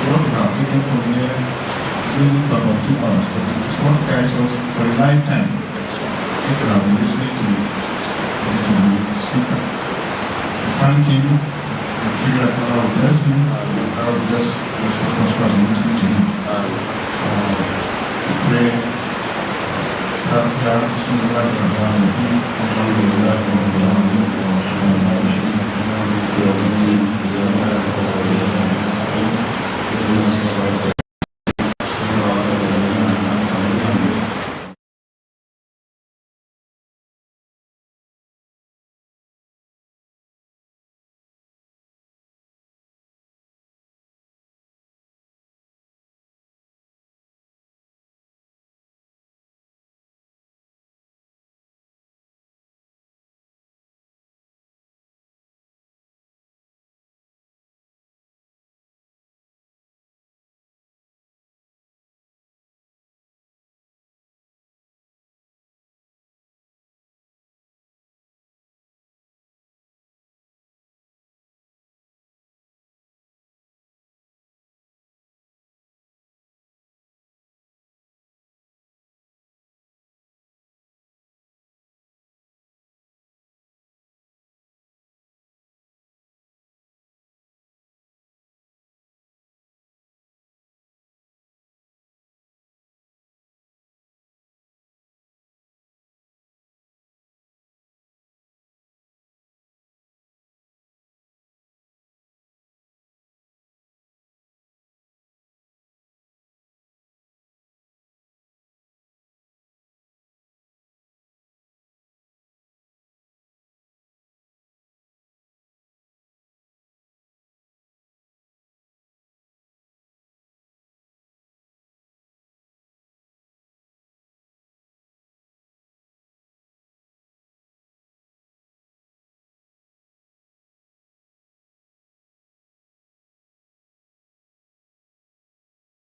What we have taken from here is only for about 2 hours, but it is what guides us for a lifetime. If you have been listening to the speaker, we thank him, we pray that Allah will bless him, and Allah will bless us because we have been listening to him. We pray that we have seen the life of Allah, and we pray that we have